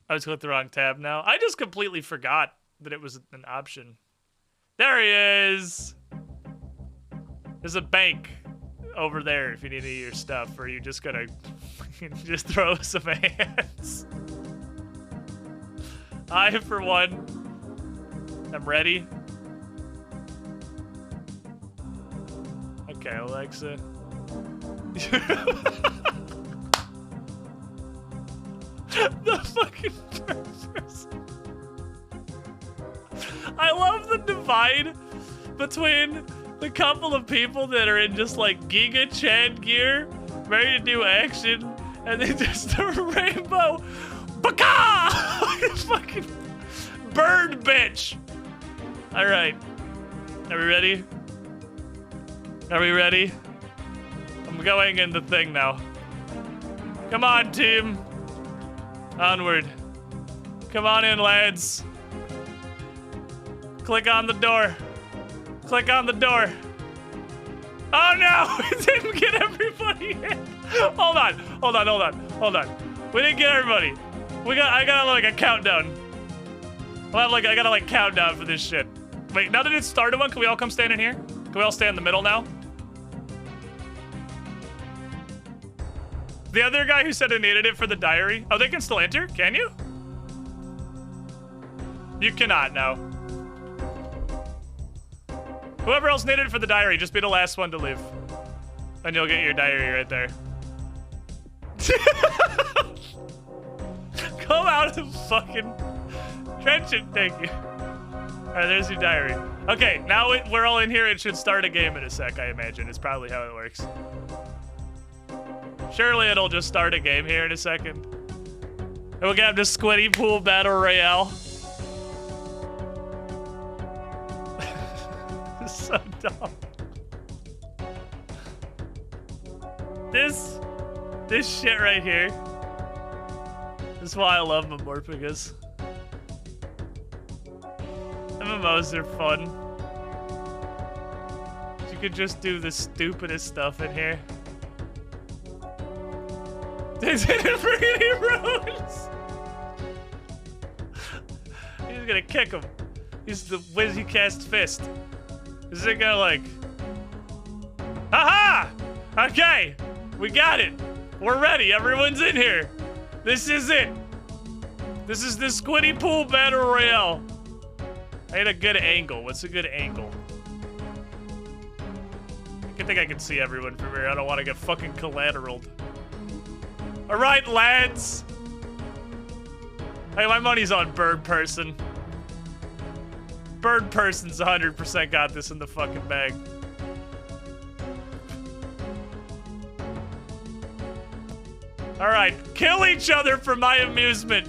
I just clicked the wrong tab now. I just completely forgot that it was an option. There he is! There's a bank over there if you need any of your stuff, or you just gotta just throw some hands. I, for one, am ready. Okay, Alexa. The fucking person. I love the divide between the couple of people that are in just like Giga Chad gear, ready to do action, and then just a rainbow baka! Fucking bird bitch. All right, are we ready? Are we ready? I'm going in the thing now. Come on, team. Onward. Come on in, lads. Click on the door. Click on the door. Oh no! We didn't get everybody in. Hold on. We didn't get everybody. I got like a countdown. I gotta like countdown for this shit. Wait, now that it's started one, can we all come stand in here? Can we all stand in the middle now? The other guy who said I needed it for the diary. Oh, they can still enter? Can you? You cannot now. Whoever else needed it for the diary, just be the last one to leave. And you'll get your diary right there. Come out of the fucking trenchant, thank you. Alright, there's your diary. Okay, now we're all in here. It should start a game in a sec, I imagine. It's probably how it works. Surely it'll just start a game here in a second. And we'll get the Squiddy Pool Battle Royale. So dumb. This shit right here. This is why I love Memorphagus. MMOs are fun. You could just do the stupidest stuff in here. There's infinity runes! He's gonna kick him. He's the he cast fist. Is it gonna like... Aha! Okay, we got it. We're ready, everyone's in here. This is it. This is the Squiddy Pool Battle Royale. I had a good angle. What's a good angle? I think I can see everyone from here. I don't want to get fucking collateraled. All right, lads. Hey, my money's on Bird Person. Bird Person's 100% got this in the fucking bag. All right, kill each other for my amusement.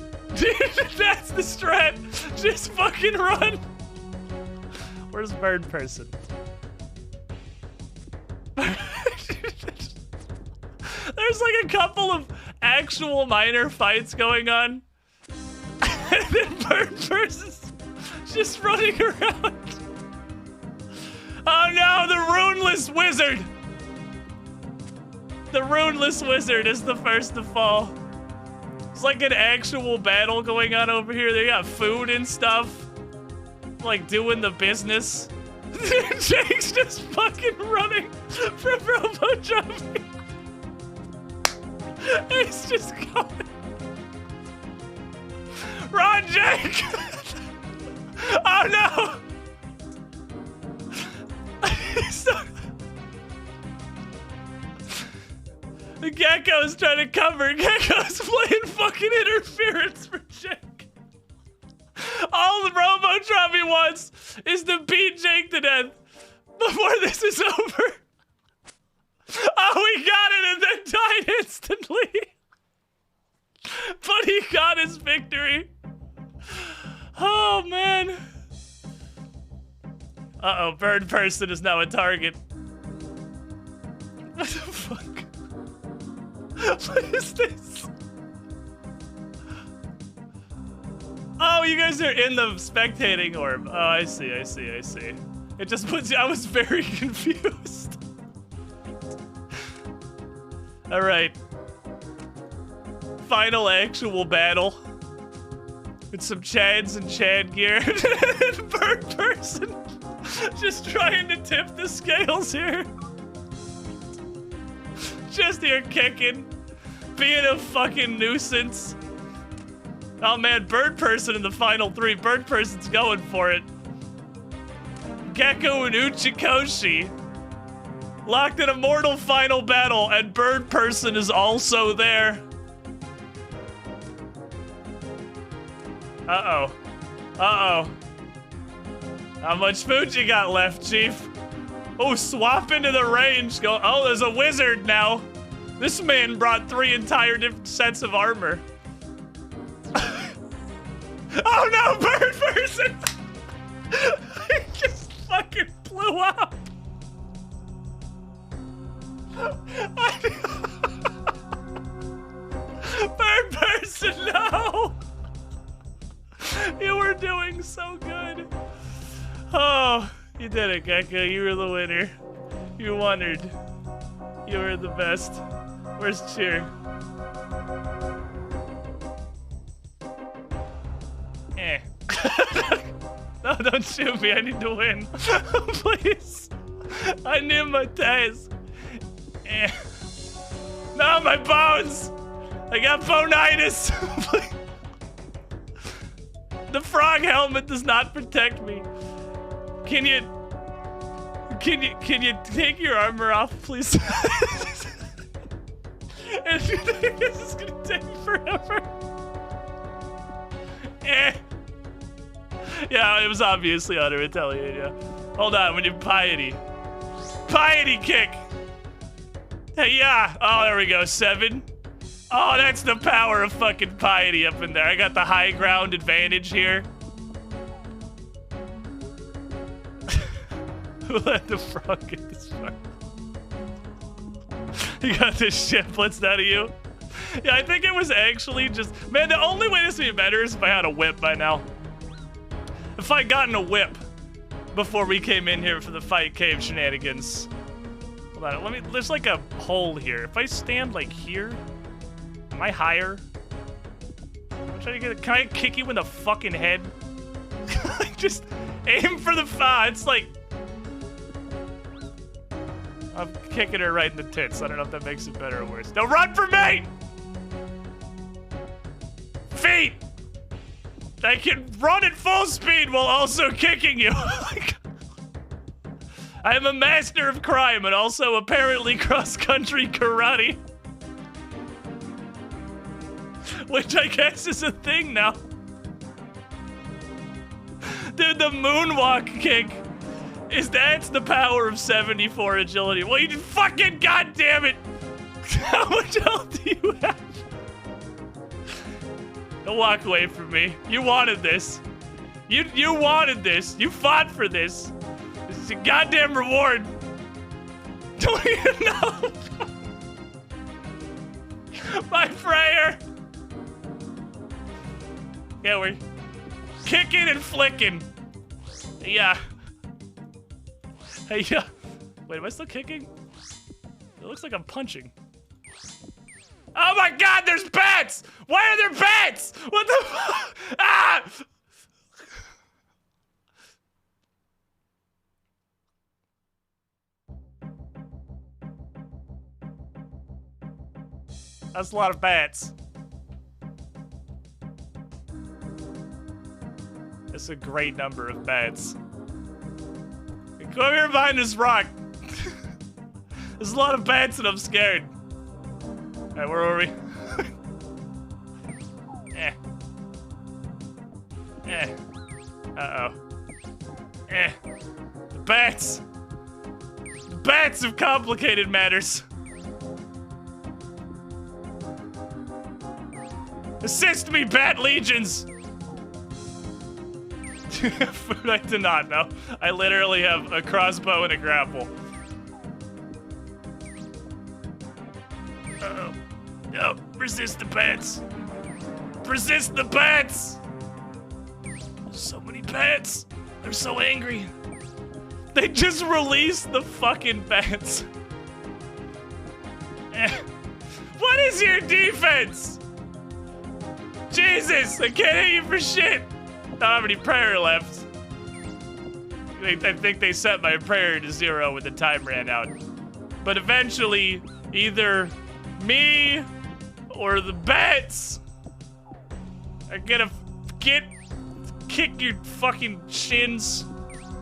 That's the strat. Just fucking run. Where's Bird Person? There's like a couple of actual minor fights going on. And then Bird Person's just running around. Oh no, the Runeless Wizard! The Runeless Wizard is the first to fall. It's like an actual battle going on over here. They got food and stuff. Like doing the business. Jake's just fucking running from Robo Jumping. He's just going. Run, Jake! Oh no! The Gecko's trying to cover. Gecko's playing fucking interference for Jake. All the Robo-Trophy wants is to beat Jake to death before this is over. Oh, he got it and then died instantly. But he got his victory. Oh, man. Uh-oh, Bird Person is now a target. What the fuck? What is this? Oh, you guys are in the spectating orb. Oh, I see. It just puts you, I was very confused. All right. Final actual battle. With some Chads and Chad gear. And Bird Person just trying to tip the scales here. Just here kicking. Being a fucking nuisance. Oh man, Bird Person in the final three. Bird Person's going for it. Gecko and Uchikoshi locked in a mortal final battle, and Bird Person is also there. Uh-oh. Uh-oh. How much food you got left, Chief? Oh, swap into the range. Go. Oh, there's a wizard now. This man brought 3 entire different sets of armor. Oh no, Bird Person! He just fucking blew up. Bird Person, no! You were doing so good. Oh, you did it, Gecko. You were the winner. You wondered. You were the best. Where's Cheer? Eh. No, don't shoot me. I need to win. Please. I need my task. Eh. No, my bones. I got bonitis. The frog helmet does not protect me. Can you take your armor off, please? And you think this is gonna take forever? Eh. Yeah, it was obviously auto-retaliate, yeah. Hold on, we need piety. Piety kick! Hey, yeah! Oh, there we go, 7. Oh, that's the power of fucking piety up in there. I got the high ground advantage here. Who let the frog get this far? You got this shiplets out of you? Yeah, I think it was actually just... Man, the only way this would be better is if I had a whip by now. If I'd gotten a whip before we came in here for the fight cave shenanigans. Hold on, there's like a hole here. If I stand like here... Am I higher? I'm trying to get. Can I kick you in the fucking head? Just aim for the it's like I'm kicking her right in the tits. I don't know if that makes it better or worse. Now run for me! Feet! I can run at full speed while also kicking you. I am a master of crime and also apparently cross-country karate. Which I guess is a thing now. Dude, the moonwalk kick that's the power of 74 agility. Well, you just fucking goddamn it! How much health do you have? Don't walk away from me. You wanted this. You wanted this. You fought for this. This is a goddamn reward. Don't even know. My prayer. Yeah, we're kicking and flicking. Yeah. Hey, yeah. Wait, am I still kicking? It looks like I'm punching. Oh my god, there's bats! Why are there bats? What the fuck? Ah! That's a lot of bats. That's a great number of bats. Come here behind this rock. There's a lot of bats and I'm scared. Alright, where are we? Uh-oh. The bats! The bats have complicated matters. Assist me, bat legions! Food I do not know. I literally have a crossbow and a grapple. Uh-oh. No, resist the bats. Resist the bats! So many bats. They're so angry. They just released the fucking bats. What is your defense? Jesus, I can't hit you for shit. Don't have any prayer left. I think they set my prayer to 0 when the time ran out. But eventually, either me or the bats are gonna kick your fucking shins.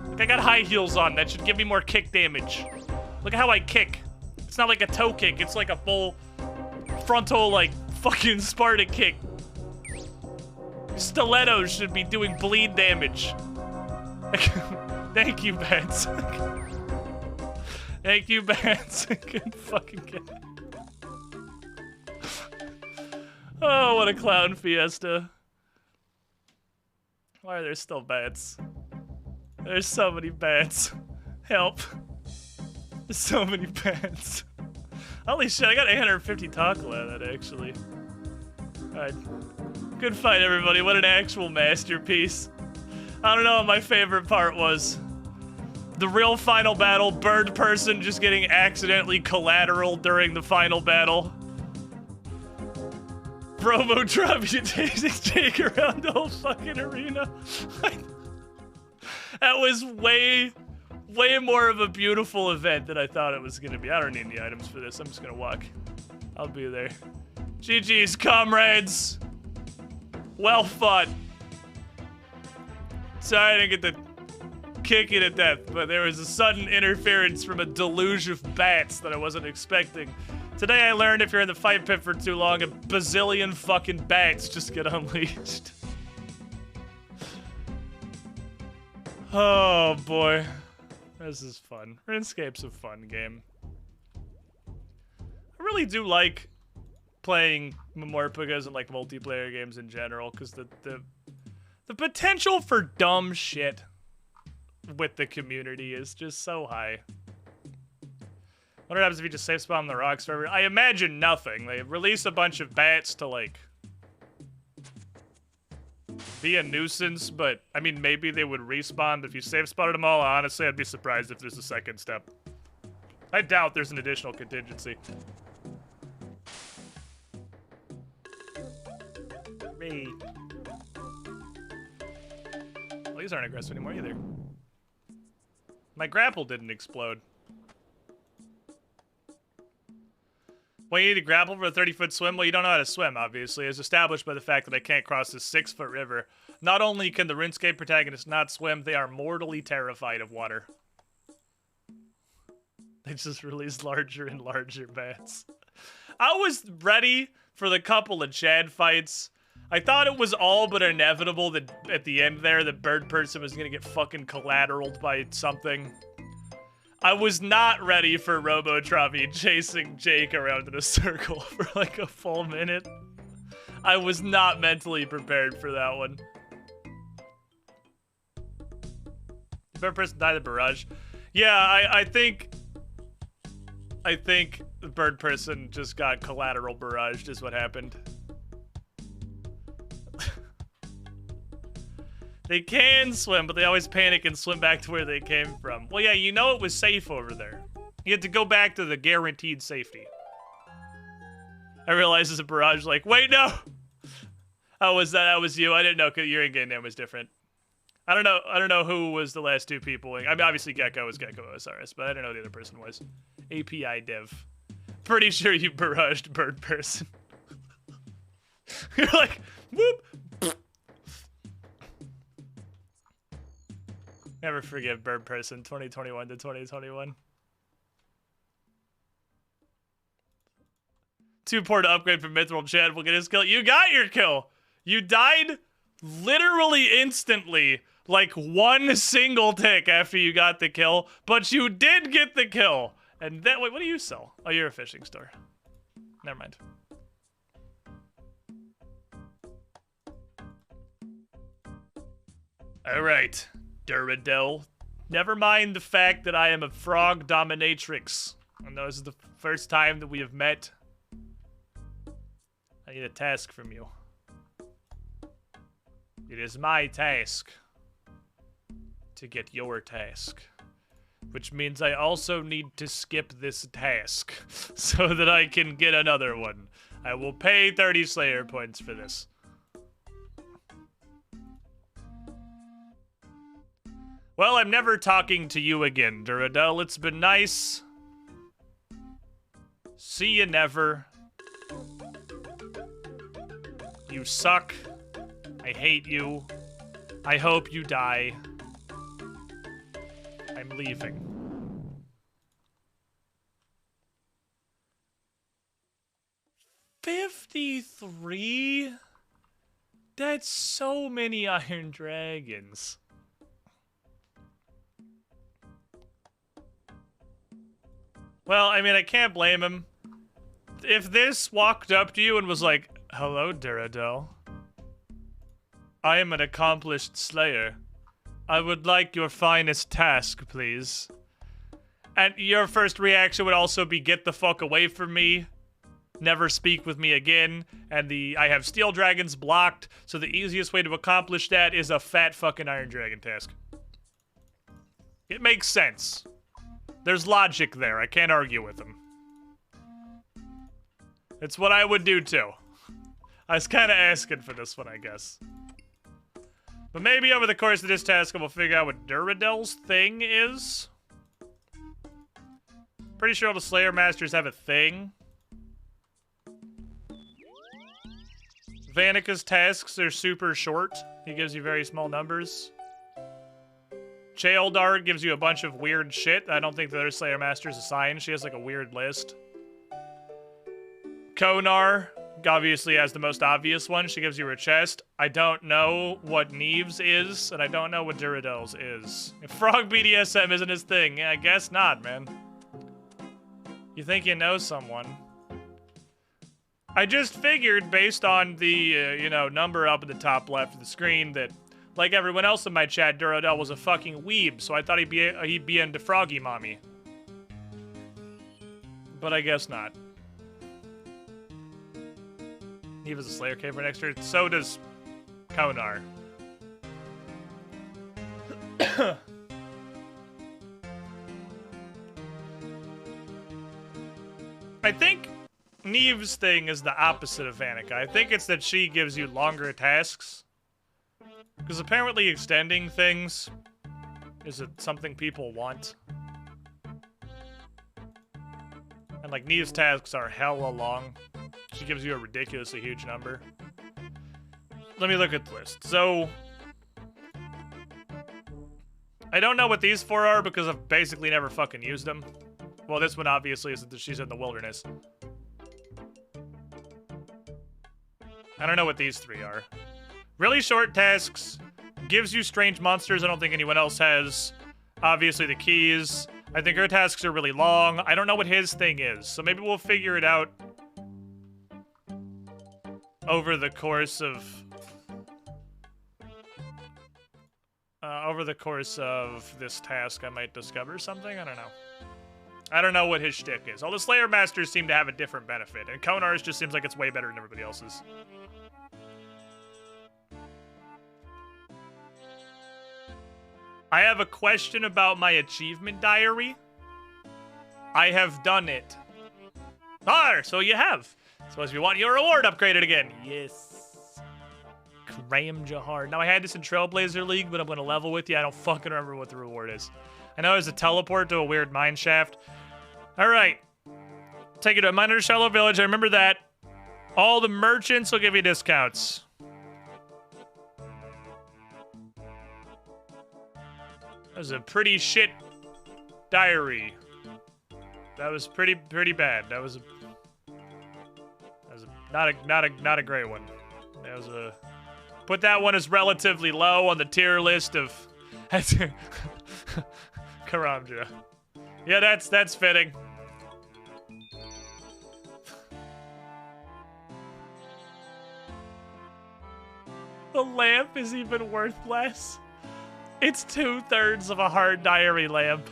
Like, I got high heels on. That should give me more kick damage. Look at how I kick. It's not like a toe kick. It's like a full frontal, like, fucking Sparta kick. Stilettos should be doing bleed damage. Thank you, bats. Thank you, bats. I couldn't fucking get it. Oh, what a clown fiesta. Why are there still bats? There's so many bats. Help. There's so many bats. Holy shit, I got 850 tackle out of that, actually. Alright. Good fight, everybody. What an actual masterpiece. I don't know what my favorite part was. The real final battle, bird person just getting accidentally collateral during the final battle. Promo drop you take around the whole fucking arena. That was way more of a beautiful event than I thought it was gonna be. I don't need any items for this. I'm just gonna walk. I'll be there. GG's, comrades. Well fought. Sorry I didn't get to kick it to death, but there was a sudden interference from a deluge of bats that I wasn't expecting. Today I learned if you're in the fight pit for too long, a bazillion fucking bats just get unleashed. Oh boy. This is fun. RuneScape's a fun game. I really do like playing Memorpagas and like multiplayer games in general, because the potential for dumb shit with the community is just so high. What happens if you just safe spawn the rocks forever? I imagine nothing. They release a bunch of bats to like be a nuisance, but I mean maybe they would respawn, but if you safe spotted them all, honestly I'd be surprised if there's a second step. I doubt there's an additional contingency. me. Well, these aren't aggressive anymore either. My grapple didn't explode. Well, you need to grapple for a 30-foot swim? Well, you don't know how to swim, obviously, as established by the fact that I can't cross this 6-foot river. Not only can the RuneScape protagonists not swim, they are mortally terrified of water. They just release larger and larger bats. I was ready for the couple of Chad fights. I thought it was all but inevitable that at the end there, the bird person was gonna get fucking collateraled by something. I was not ready for Robo-Travi chasing Jake around in a circle for like a full minute. I was not mentally prepared for that one. The bird person died of barrage. Yeah, I think the bird person just got collateral barraged is what happened. They can swim, but they always panic and swim back to where they came from. Well, yeah, you know it was safe over there. You had to go back to the guaranteed safety. I realized as a barrage, like, wait, no! How was that? That was you. I didn't know your in-game name was different. I don't know who was the last two people. I mean, obviously Gecko was Gecko OSRS, but I don't know who the other person was. API dev. Pretty sure you barraged bird person. You're like, whoop! Never forgive bird person, 2021 to 2021. Too poor to upgrade from Mithril. Chad will get his kill. You got your kill! You died literally instantly, like one single tick after you got the kill, but you did get the kill. And then, wait, what do you sell? Oh, you're a fishing store. Never mind. All right. Duradel. Never mind the fact that I am a frog dominatrix. And this is the first time that we have met. I need a task from you. It is my task to get your task. Which means I also need to skip this task so that I can get another one. I will pay 30 Slayer points for this. Well, I'm never talking to you again, Duradel. It's been nice. See you never. You suck. I hate you. I hope you die. I'm leaving. $53? That's so many Iron Dragons. Well, I mean, I can't blame him. If this walked up to you and was like, hello, Duradel. I am an accomplished slayer. I would like your finest task, please. And your first reaction would also be, get the fuck away from me. Never speak with me again. And I have steel dragons blocked, so the easiest way to accomplish that is a fat fucking Iron Dragon task. It makes sense. There's logic there. I can't argue with him. It's what I would do too. I was kind of asking for this one, I guess. But maybe over the course of this task, we'll figure out what Duradel's thing is. Pretty sure all the Slayer Masters have a thing. Vanika's tasks are super short. He gives you very small numbers. Chaeldar gives you a bunch of weird shit. I don't think the other Slayer Masters assign. She has like a weird list. Konar obviously has the most obvious one. She gives you her chest. I don't know what Neve's is, and I don't know what Duradel's is. If Frog BDSM isn't his thing, yeah, I guess not, man. You think you know someone. I just figured, based on the, you know, number up at the top left of the screen, that like everyone else in my chat, Duradel was a fucking weeb, so I thought he'd be into Froggy Mommy. But I guess not. He has a Slayer Cave right next to her. So does Konar. I think Neve's thing is the opposite of Vanica. I think it's that she gives you longer tasks. Because apparently extending things is something people want. And like Neve's tasks are hella long. She gives you a ridiculously huge number. Let me look at the list. So, I don't know what these four are because I've basically never fucking used them. Well, this one obviously is that she's in the wilderness. I don't know what these three are. Really short tasks. Gives you strange monsters I don't think anyone else has. Obviously the keys. I think her tasks are really long. I don't know what his thing is, so maybe we'll figure it out over the course of this task. I might discover something. I don't know. I don't know what his shtick is. All the Slayer Masters seem to have a different benefit, and Konar's just seems like it's way better than everybody else's. I have a question about my achievement diary. I have done it. Ah, so you have. Suppose you want your reward upgraded again. Yes. Graham Jahar. Now, I had this in Trailblazer League, but I'm going to level with you. I don't fucking remember what the reward is. I know there's a teleport to a weird mine shaft. All right. Take it to a miner shallow village. I remember that. All the merchants will give you discounts. That was a pretty shit diary. That was pretty bad. That was not a great one. That was a put that one as relatively low on the tier list of Karamja. Yeah, that's fitting. The lamp is even worth less. It's 2/3 of a hard diary lamp.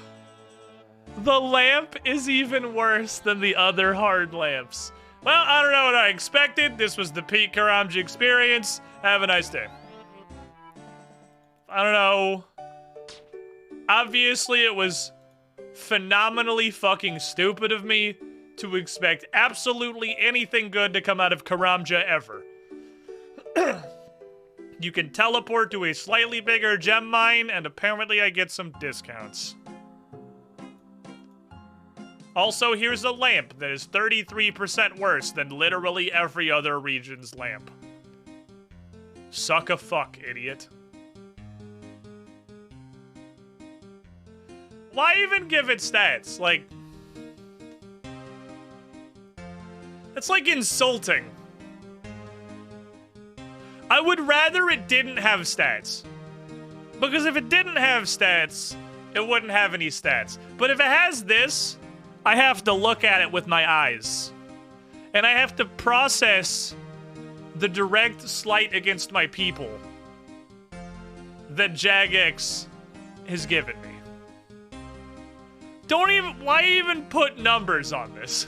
The lamp is even worse than the other hard lamps. Well, I don't know what I expected. This was the Pete Karamji experience. Have a nice day. I don't know. Obviously, it was phenomenally fucking stupid of me to expect absolutely anything good to come out of Karamja ever. You can teleport to a slightly bigger gem mine, and apparently I get some discounts. Also, here's a lamp that is 33% worse than literally every other region's lamp. Suck a fuck, idiot. Why even give it stats? Like, it's like insulting. I would rather it didn't have stats. Because if it didn't have stats, it wouldn't have any stats. But if it has this, I have to look at it with my eyes. And I have to process the direct slight against my people that Jagex has given me. Why even put numbers on this?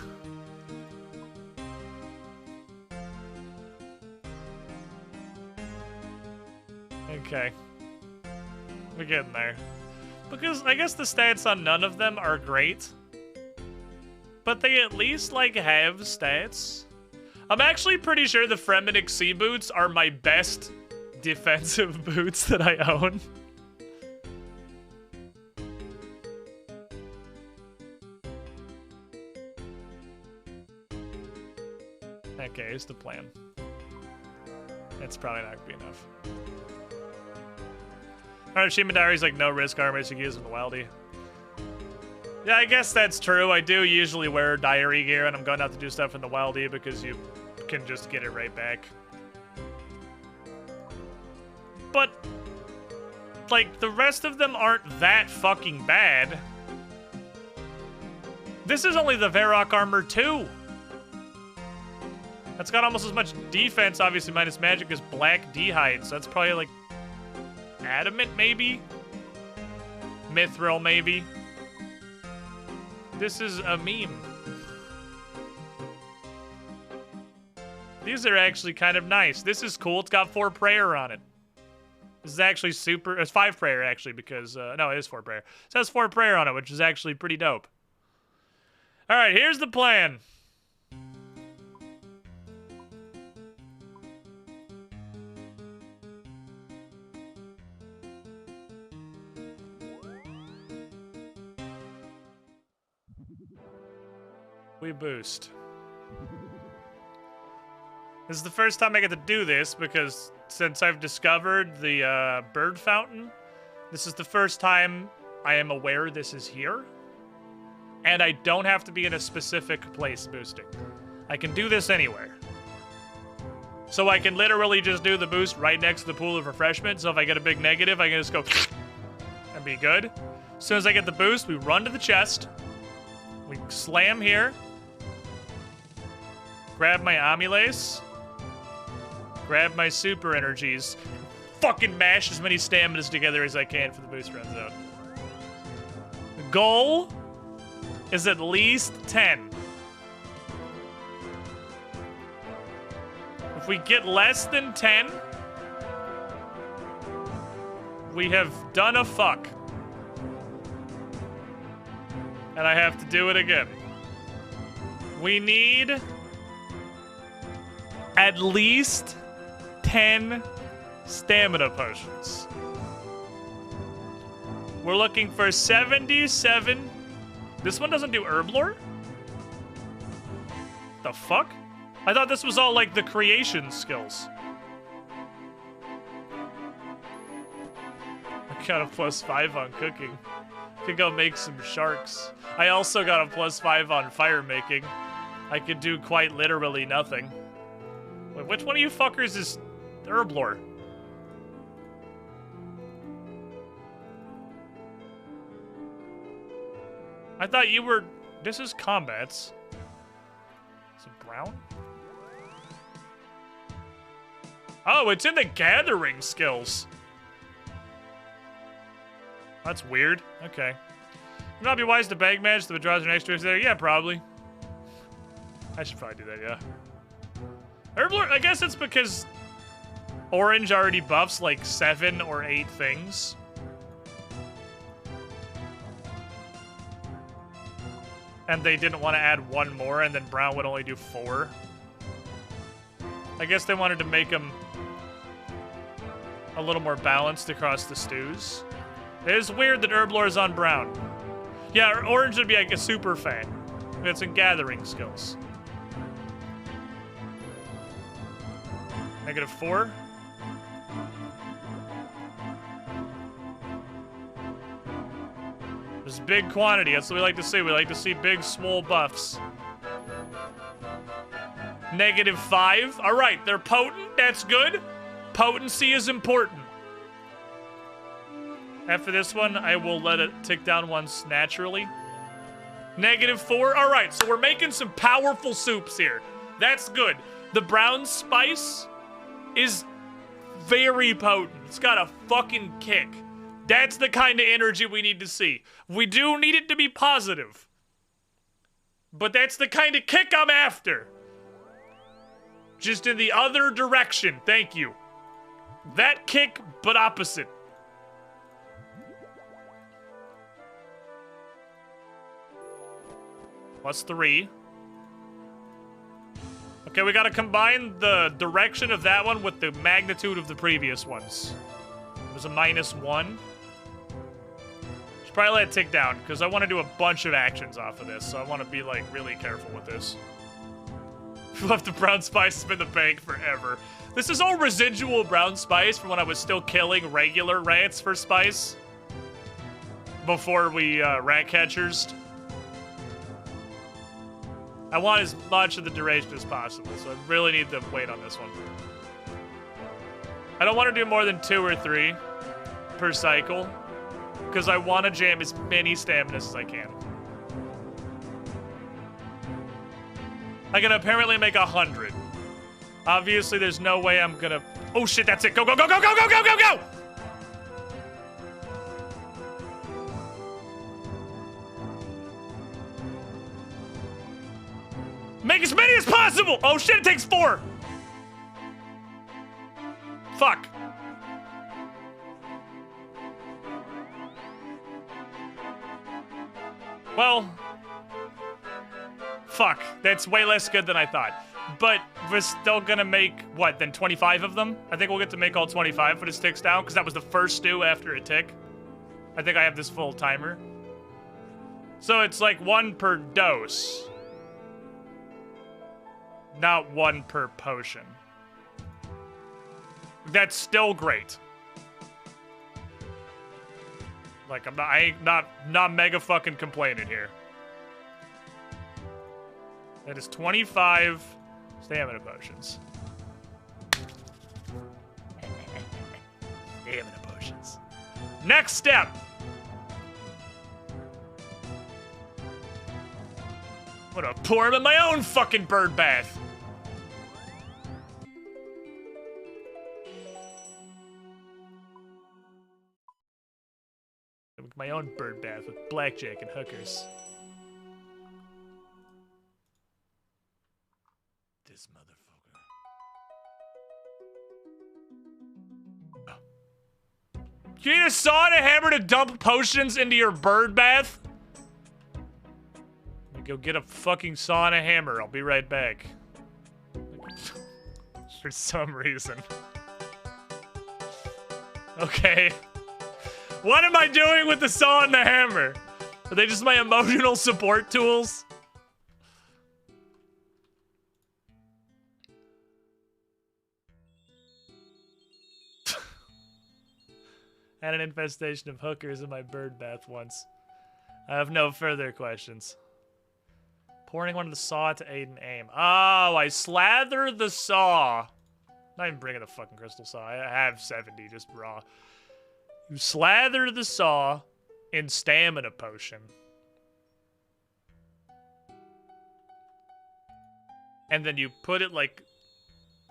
Okay. We're getting there. Because I guess the stats on none of them are great. But they at least, like, have stats. I'm actually pretty sure the Fremennik Sea Boots are my best defensive boots that I own. Okay, here's the plan. It's probably not gonna be enough. Alright, achievement diary's like no risk armor, so you can use in the wildy. Yeah, I guess that's true. I do usually wear diary gear, and I'm going to have to do stuff in the wildy because you can just get it right back. But, like, the rest of them aren't that fucking bad. This is only the Varrock armor 2. That's got almost as much defense, obviously minus magic, as Black D'hide, so that's probably like Adamant, maybe? Mithril, maybe? This is a meme. These are actually kind of nice. This is cool. It's got 4 prayer on it. This is actually super... It's 5 prayer, actually, because... no, it is 4 prayer. It says 4 prayer on it, which is actually pretty dope. Alright, here's the plan. We boost. This is the first time I get to do this because since I've discovered the bird fountain, this is the first time I am aware this is here. And I don't have to be in a specific place boosting. I can do this anywhere. So I can literally just do the boost right next to the pool of refreshment. So if I get a big negative, I can just go and be good. As soon as I get the boost, we run to the chest. We slam here. Grab my Amulace. Grab my super energies. Fucking mash as many staminas together as I can for the boost runs out. The goal is at least 10. If we get less than 10, we have done a fuck. And I have to do it again. We need at least 10 stamina potions. We're looking for 77. This one doesn't do herb lore? The fuck? I thought this was all like the creation skills. I got a +5 on cooking. Could go make some sharks. I also got a +5 on fire making. I could do quite literally nothing. Wait, which one of you fuckers is herb lore? I thought you were... This is combats. Is it brown? Oh, it's in the gathering skills. That's weird. Okay. Would not be wise to bag match the withdraws are next to us there? Yeah, probably. I should probably do that, yeah. Herblore, I guess it's because orange already buffs like 7 or 8 things. And they didn't want to add 1 more, and then brown would only do 4. I guess they wanted to make them a little more balanced across the stews. It is weird that herblore is on brown. Yeah, orange would be like a super fan. It's in gathering skills. -4. There's big quantity. That's what we like to see. We like to see big, swole buffs. -5. All right, they're potent. That's good. Potency is important. After this one, I will let it tick down once naturally. -4. All right, so we're making some powerful soups here. That's good. The brown spice is very potent. It's got a fucking kick. That's the kind of energy we need to see. We do need it to be positive. But that's the kind of kick I'm after. Just in the other direction. Thank you. That kick, but opposite. +3. Okay, we gotta combine the direction of that one with the magnitude of the previous ones. It was a -1. Should probably let it tick down, because I want to do a bunch of actions off of this, so I want to be, like, really careful with this. We've left the brown spice in the bank forever. This is all residual brown spice from when I was still killing regular rats for spice. Before we, rat catchers. I want as much of the duration as possible, so I really need to wait on this one. I don't want to do more than 2 or 3 per cycle, because I want to jam as many staminas as I can. I can apparently make 100. Obviously, there's no way I'm gonna... Oh shit, that's it! Go, go, go, go, go, go, go, go, go! Make as many as possible! Oh shit, it takes 4! Fuck. Well... Fuck. That's way less good than I thought. But we're still gonna make, what, then 25 of them? I think we'll get to make all 25 when it ticks down, because that was the first stew after a tick. I think I have this full timer. So it's like 1 per dose. Not 1 per potion. That's still great. Like, I ain't not mega fucking complaining here. That is 25 stamina potions. Stamina potions. Next step. I'm gonna pour him in my own fucking bird bath. My own bird bath with blackjack and hookers. This motherfucker. You need a saw and a hammer to dump potions into your bird bath? Let me go get a fucking saw and a hammer. I'll be right back. For some reason. Okay. What am I doing with the saw and the hammer? Are they just my emotional support tools? Had an infestation of hookers in my bird bath once. I have no further questions. Pouring one of the saw to aid in aim. Oh, I slather the saw. Not even bringing a fucking crystal saw. I have 70, just raw. You slather the saw in stamina potion. And then you put it like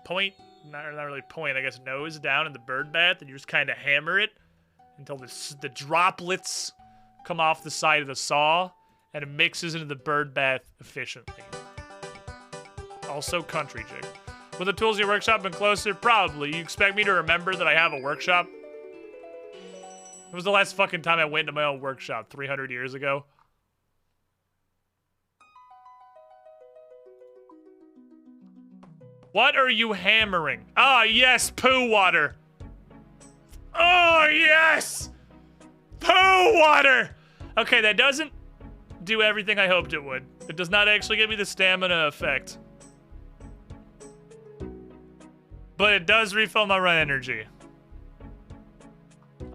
point, not really point, I guess nose down in the bird bath, and you just kind of hammer it until the droplets come off the side of the saw, and it mixes into the bird bath efficiently. Also country jig. Will the tools in your workshop been closer? Probably. You expect me to remember that I have a workshop? When was the last fucking time I went to my own workshop? 300 years ago? What are you hammering? Ah, yes, poo water. Oh, yes! Poo water! Okay, that doesn't do everything I hoped it would. It does not actually give me the stamina effect. But it does refill my run energy.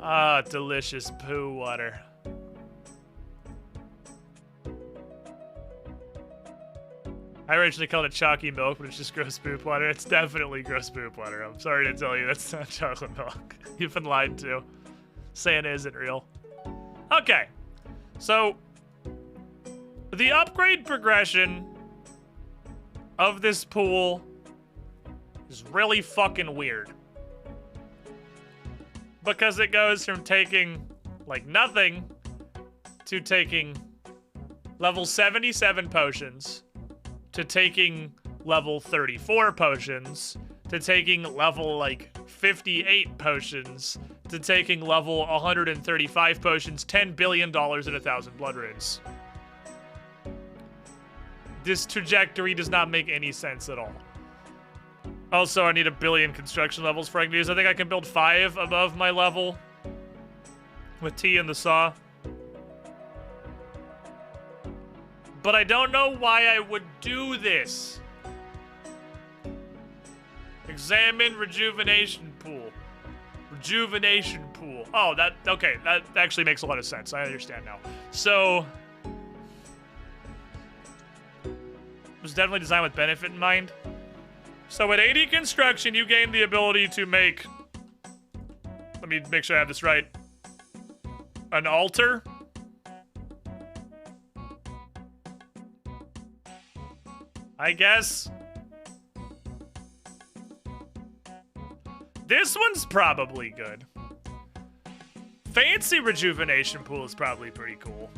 Ah, delicious poo water. I originally called it chalky milk, but it's just gross poop water. It's definitely gross poop water. I'm sorry to tell you, that's not chocolate milk. You've been lied to. Saying it isn't real. Okay. So, the upgrade progression of this pool is really fucking weird. Because it goes from taking, like, nothing to taking level 77 potions to taking level 34 potions to taking level, like, 58 potions to taking level 135 potions, $10 billion and 1,000 blood runes. This trajectory does not make any sense at all. Also, I need 1 billion construction levels for I can use. I think I can build 5 above my level with T and the saw. But I don't know why I would do this. Examine rejuvenation pool. Rejuvenation pool. Oh, okay, that actually makes a lot of sense. I understand now. So, it was definitely designed with benefit in mind. So at 80 construction, you gain the ability to make, let me make sure I have this right, an altar. I guess. This one's probably good. Fancy rejuvenation pool is probably pretty cool.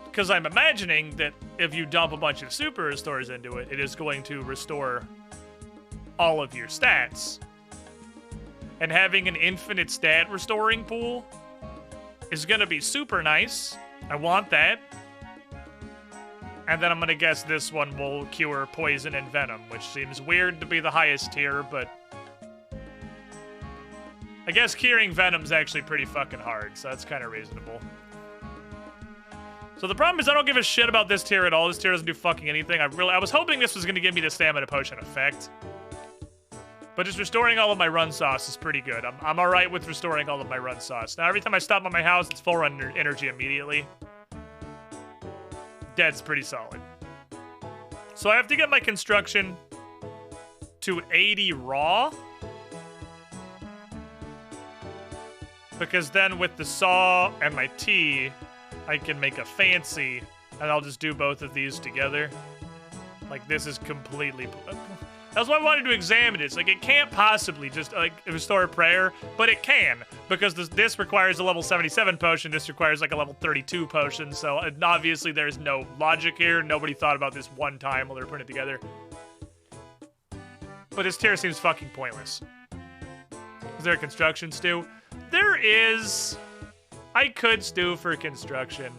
Because I'm imagining that if you dump a bunch of super restores into it, it is going to restore all of your stats. And having an infinite stat restoring pool is going to be super nice. I want that. And then I'm going to guess this one will cure poison and venom, which seems weird to be the highest tier, but I guess curing Venom's actually pretty fucking hard, so that's kind of reasonable. So the problem is I don't give a shit about this tier at all. This tier doesn't do fucking anything. I was hoping this was going to give me the stamina potion effect. But just restoring all of my run sauce is pretty good. I'm alright with restoring all of my run sauce. Now every time I stop by my house, it's full run energy immediately. That's pretty solid. So I have to get my construction to 80 raw. Because then with the saw and my tea, I can make a fancy, and I'll just do both of these together. Like, this is completely... That's why I wanted to examine it. It's like, it can't possibly just, like, restore a prayer, but it can. Because this requires a level 77 potion, this requires, like, a level 32 potion, so obviously there's no logic here. Nobody thought about this one time while they were putting it together. But this tier seems fucking pointless. Is there a construction stew? There is. I could stew for construction.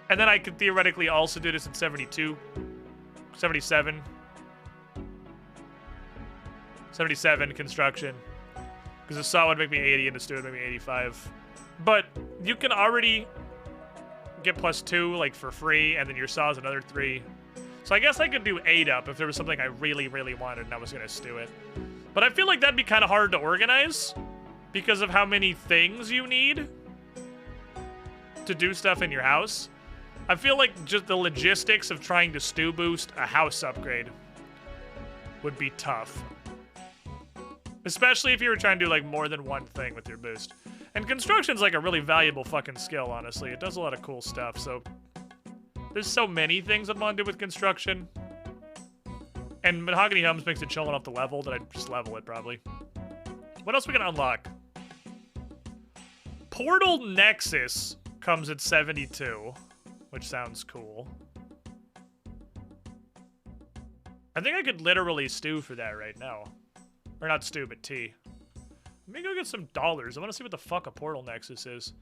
And then I could theoretically also do this at 72. 77. 77 construction. Because the saw would make me 80 and the stew would make me 85. But you can already get +2 like for free, and then your saw's another 3. So I guess I could do 8 up if there was something I really, really wanted and I was going to stew it. But I feel like that'd be kind of hard to organize because of how many things you need to do stuff in your house. I feel like just the logistics of trying to stew boost a house upgrade would be tough. Especially if you were trying to do like more than one thing with your boost. And construction's like a really valuable fucking skill, honestly. It does a lot of cool stuff, so there's so many things I'd want to do with construction. And Mahogany Homes makes it chill enough to level that I'd just level it, probably. What else we gonna unlock? Portal Nexus comes at 72, which sounds cool. I think I could literally stew for that right now. Or not stew, but tea. Let me go get some dollars. I want to see what the fuck a Portal Nexus is.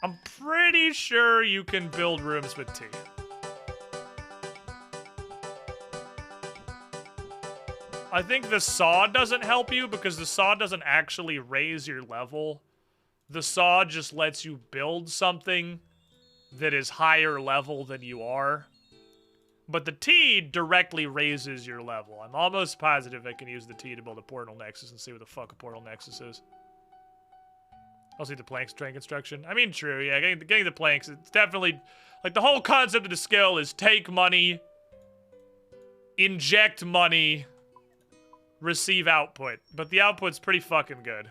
I'm pretty sure you can build rooms with tea. I think the saw doesn't help you because the saw doesn't actually raise your level. The saw just lets you build something that is higher level than you are. But the tea directly raises your level. I'm almost positive I can use the tea to build a Portal Nexus and see what the fuck a Portal Nexus is. I'll see the planks train construction. I mean, true, yeah, getting the planks, it's definitely... Like, the whole concept of the skill is take money, inject money, receive output. But the output's pretty fucking good.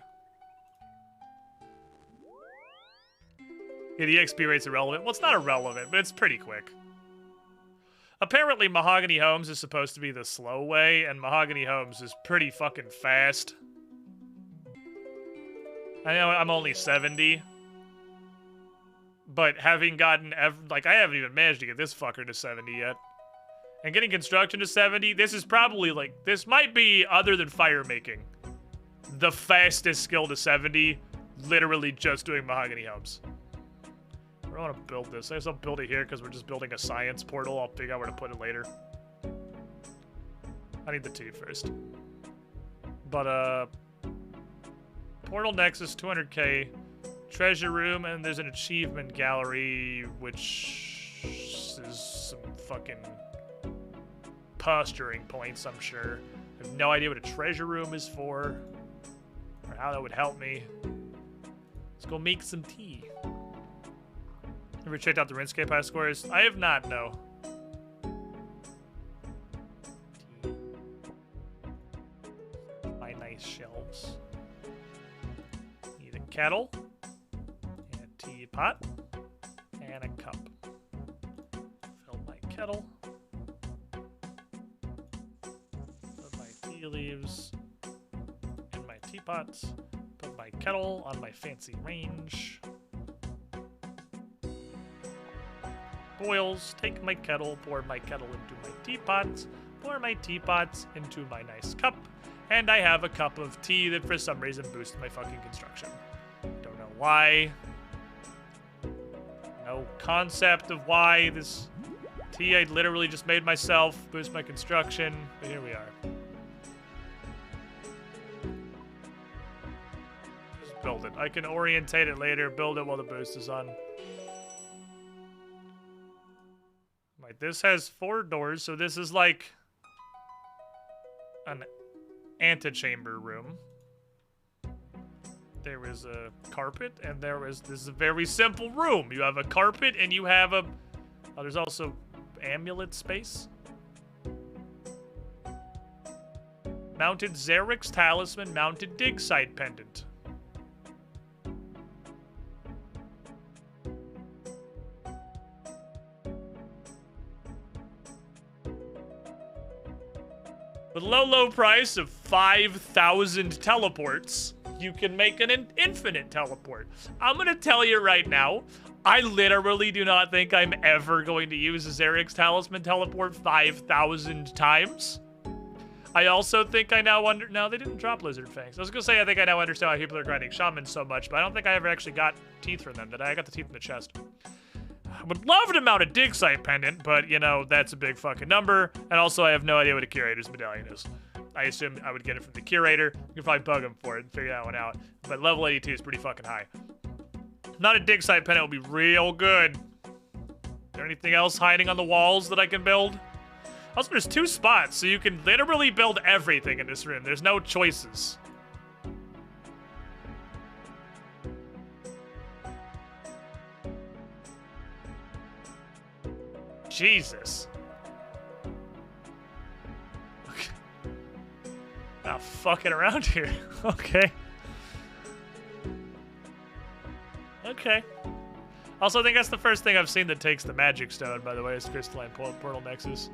Yeah, the XP rate's irrelevant. Well, it's not irrelevant, but it's pretty quick. Apparently, Mahogany Homes is supposed to be the slow way, and Mahogany Homes is pretty fucking fast. I know I'm only 70. But having gotten... Like, I haven't even managed to get this fucker to 70 yet. And getting construction to 70, this is probably, like... This might be, other than fire making, the fastest skill to 70, literally just doing Mahogany Homes. I don't want to build this. I guess I'll build it here because we're just building a science portal. I'll figure out where to put it later. I need the tea first. But, Portal Nexus, 200k. Treasure room, and there's an achievement gallery, which is some fucking posturing points, I'm sure. I have no idea what a treasure room is for, or how that would help me. Let's go make some tea. Ever checked out the RuneScape high scores? I have not, no. My nice shelves. Need a kettle. Teapot and a cup. Fill my kettle. Put my tea leaves in my teapots. Put my kettle on my fancy range. Boils. Take my kettle. Pour my kettle into my teapots. Pour my teapots into my nice cup. And I have a cup of tea that for some reason boosts my fucking construction. Don't know why. No concept of why this tea I literally just made myself boost my construction, but here we are. build it. I can orientate it later, build it while the boost is on. Right, this has 4 doors, so this is like an antechamber room. There is a carpet, and this is a very simple room. You have a carpet, and you have a... Oh, there's also amulet space. Mounted Xerix Talisman, mounted Dig Site Pendant. With low price of 5,000 teleports, you can make an infinite teleport. I'm gonna tell you right now, I literally do not think I'm ever going to use a Xerix Talisman teleport 5,000 times. I also think I now no, they didn't drop Lizard Fangs. I was gonna say I think I now understand why people are grinding Shamans so much, but I don't think I ever actually got teeth from them, did I? I got the teeth in the chest. I would love to mount a Dig Site Pendant, but, you know, that's a big fucking number. And also, I have no idea what a Curator's Medallion is. I assume I would get it from the Curator. You can probably bug him for it and figure that one out. But level 82 is pretty fucking high. Not a Dig Site Pendant would be real good. Is there anything else hiding on the walls that I can build? Also, there's 2 spots, so you can literally build everything in this room. There's no choices. Jesus. Okay. Not fucking around here. Okay. Okay. Also, I think that's the first thing I've seen that takes the Magic Stone, by the way, is Crystalline Portal Nexus.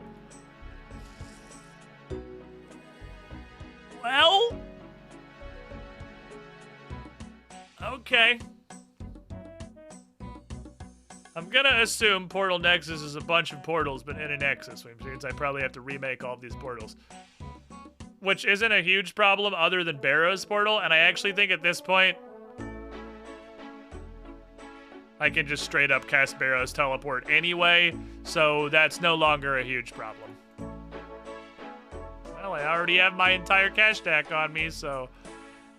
Well... Okay. I'm gonna assume Portal Nexus is a bunch of portals, but in a Nexus, which means I probably have to remake all of these portals. Which isn't a huge problem other than Barrow's portal, and I actually think at this point, I can just straight up cast Barrow's teleport anyway, so that's no longer a huge problem. Well, I already have my entire cash stack on me, so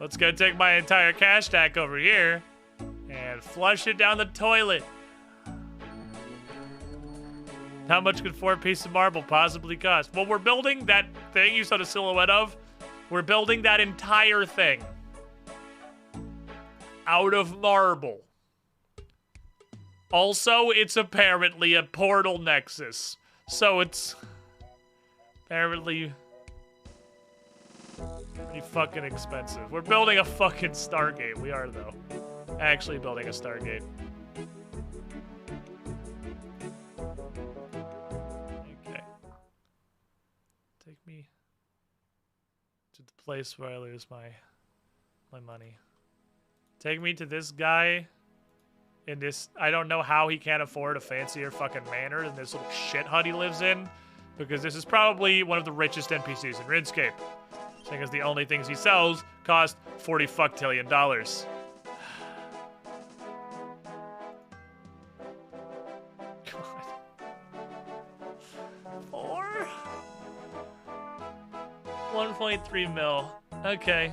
let's go take my entire cash stack over here and flush it down the toilet. How much could 4 pieces of marble possibly cost? Well, we're building that thing you saw the silhouette of. We're building that entire thing out of marble. Also, it's apparently a portal nexus. So it's apparently pretty fucking expensive. We're building a fucking Stargate. We are, though. Actually building a Stargate. Take me to the place where I lose my money. Take me to this guy in this... I don't know how he can't afford a fancier fucking manor than this little shit hut he lives in, because this is probably one of the richest NPCs in RuneScape, seeing as the only things he sells cost $40 fucktillion. Come on. 4? 1.3 mil. Okay.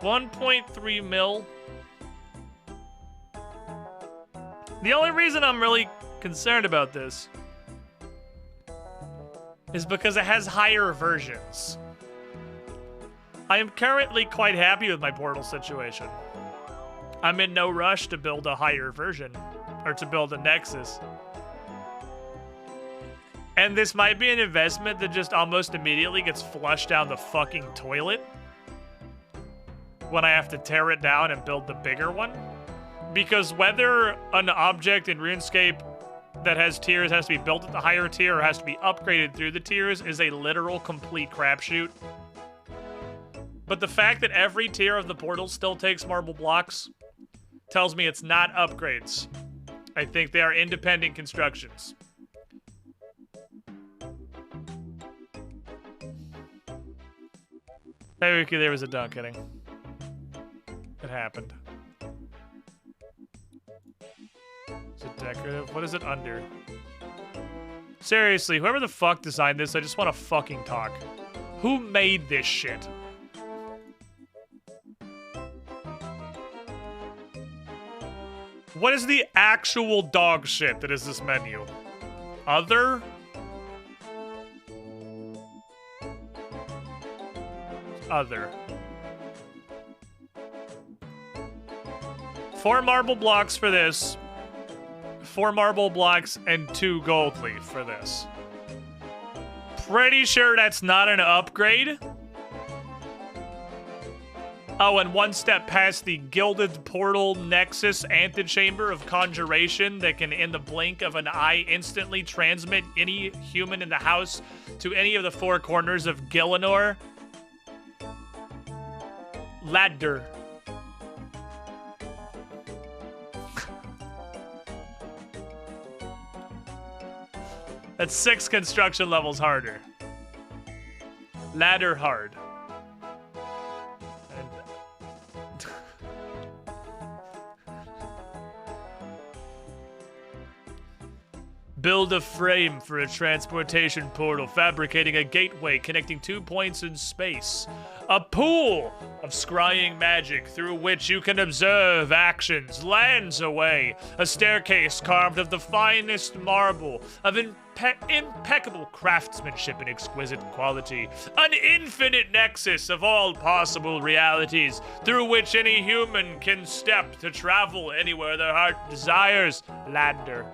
$1.3 mil. The only reason I'm really concerned about this is because it has higher versions. I am currently quite happy with my portal situation. I'm in no rush to build a higher version, or to build a Nexus. And this might be an investment that just almost immediately gets flushed down the fucking toilet when I have to tear it down and build the bigger one. Because whether an object in RuneScape that has tiers has to be built at the higher tier or has to be upgraded through the tiers is a literal complete crapshoot. But the fact that every tier of the portal still takes marble blocks tells me it's not upgrades. I think they are independent constructions. Hey, Wiki, there was a dunk kidding. It happened. Is it decorative? What is it under? Seriously, whoever the fuck designed this, I just want to fucking talk. Who made this shit? What is the actual dog shit that is this menu? Other? Other. 4 marble blocks for this. 4 marble blocks and 2 gold leaf for this. Pretty sure that's not an upgrade. Oh, and 1 step past the Gilded Portal Nexus Antechamber of Conjuration that can, in the blink of an eye, instantly transmit any human in the house to any of the 4 corners of Gillinor. Ladder. That's 6 construction levels harder. Ladder hard. Build a frame for a transportation portal, fabricating a gateway connecting 2 points in space. A pool of scrying magic through which you can observe actions lands away. A staircase carved of the finest marble, of impeccable craftsmanship and exquisite quality. An infinite nexus of all possible realities through which any human can step to travel anywhere their heart desires. Ladder.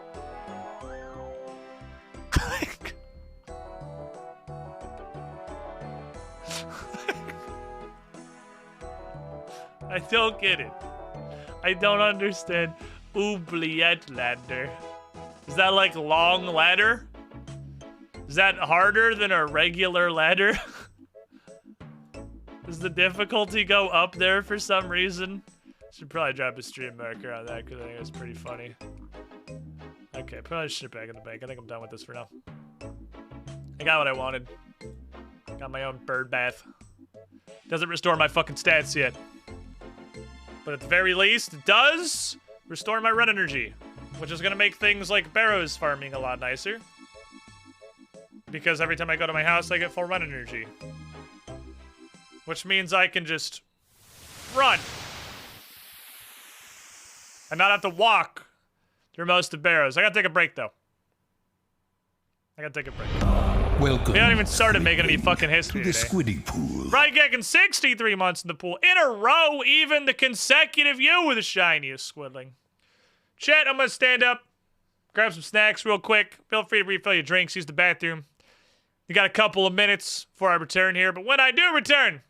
I don't get it. I don't understand. Oubliette ladder. Is that like long ladder? Is that harder than a regular ladder? Does the difficulty go up there for some reason? Should probably drop a stream marker on that because I think it's pretty funny. Okay, probably shit back in the bank. I think I'm done with this for now. I got what I wanted. Got my own bird bath. Doesn't restore my fucking stats yet. But at the very least, it does restore my run energy. Which is gonna make things like Barrows farming a lot nicer. Because every time I go to my house, I get full run energy. Which means I can just run. And not have to walk through most of Barrows. I gotta take a break, though. I gotta take a break. Welcome. We haven't even started making any fucking history to the today. Squiddy Pool. Right, getting 63 months in the pool. In a row, even the consecutive you with the shiniest squiddling. Chat, I'm gonna stand up, grab some snacks real quick. Feel free to refill your drinks, use the bathroom. You got a couple of minutes before I return here, but when I do return,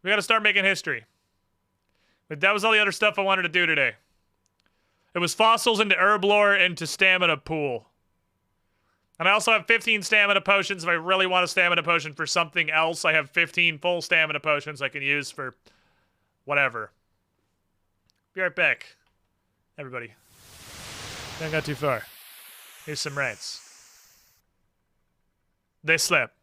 we gotta start making history. But that was all the other stuff I wanted to do today. It was fossils into herb lore into stamina pool. And I also have 15 stamina potions. If I really want a stamina potion for something else, I have 15 full stamina potions I can use for whatever. Be right back, everybody. Don't go too far. Here's some rants. They slept.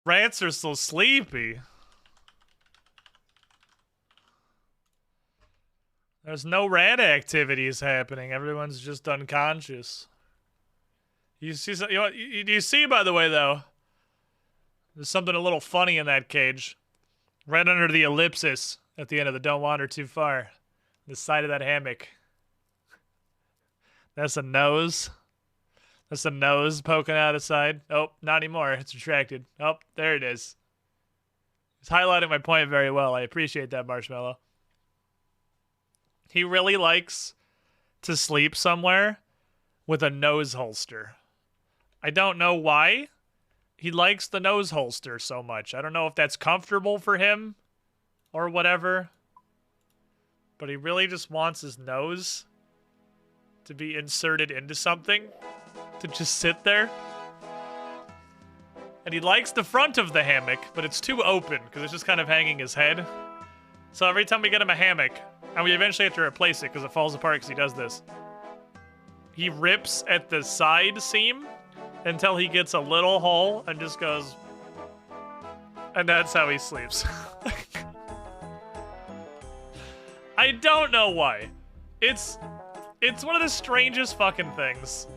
Rats are so sleepy. There's no rat activities happening. Everyone's just unconscious. You see, you know what? You see, by the way, though, there's something a little funny in that cage. Right under the ellipsis at the end of the don't wander too far. The side of that hammock. That's a nose. That's a nose poking out of the side. Oh, not anymore. It's retracted. Oh, there it is. It's highlighting my point very well. I appreciate that, Marshmallow. He really likes to sleep somewhere with a nose holster. I don't know why he likes the nose holster so much. I don't know if that's comfortable for him or whatever. But he really just wants his nose to be inserted into something. To just sit there. And he likes the front of the hammock, but it's too open because it's just kind of hanging his head. So every time we get him a hammock, and we eventually have to replace it because it falls apart because he does this, he rips at the side seam until he gets a little hole and just goes, and that's how he sleeps. I don't know why. It's one of the strangest fucking things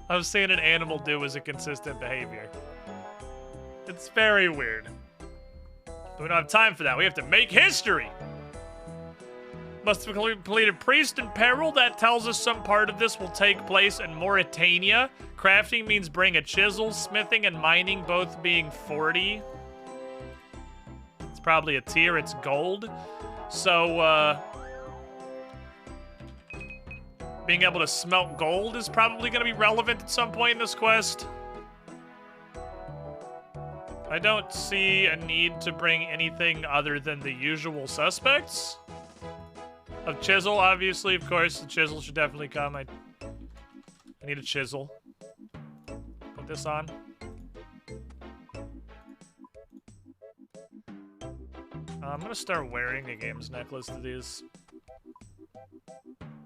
I've seen an animal do as a consistent behavior. It's very weird. But we don't have time for that. We have to make history. Must have completed Priest in Peril. That tells us some part of this will take place in Mauritania. Crafting means bring a chisel. Smithing and mining both being 40. It's probably a tier. It's gold. So, being able to smelt gold is probably going to be relevant at some point in this quest. I don't see a need to bring anything other than the usual suspects. A chisel, obviously, of course. The chisel should definitely come. I need a chisel. Put this on. I'm going to start wearing a games necklace to these.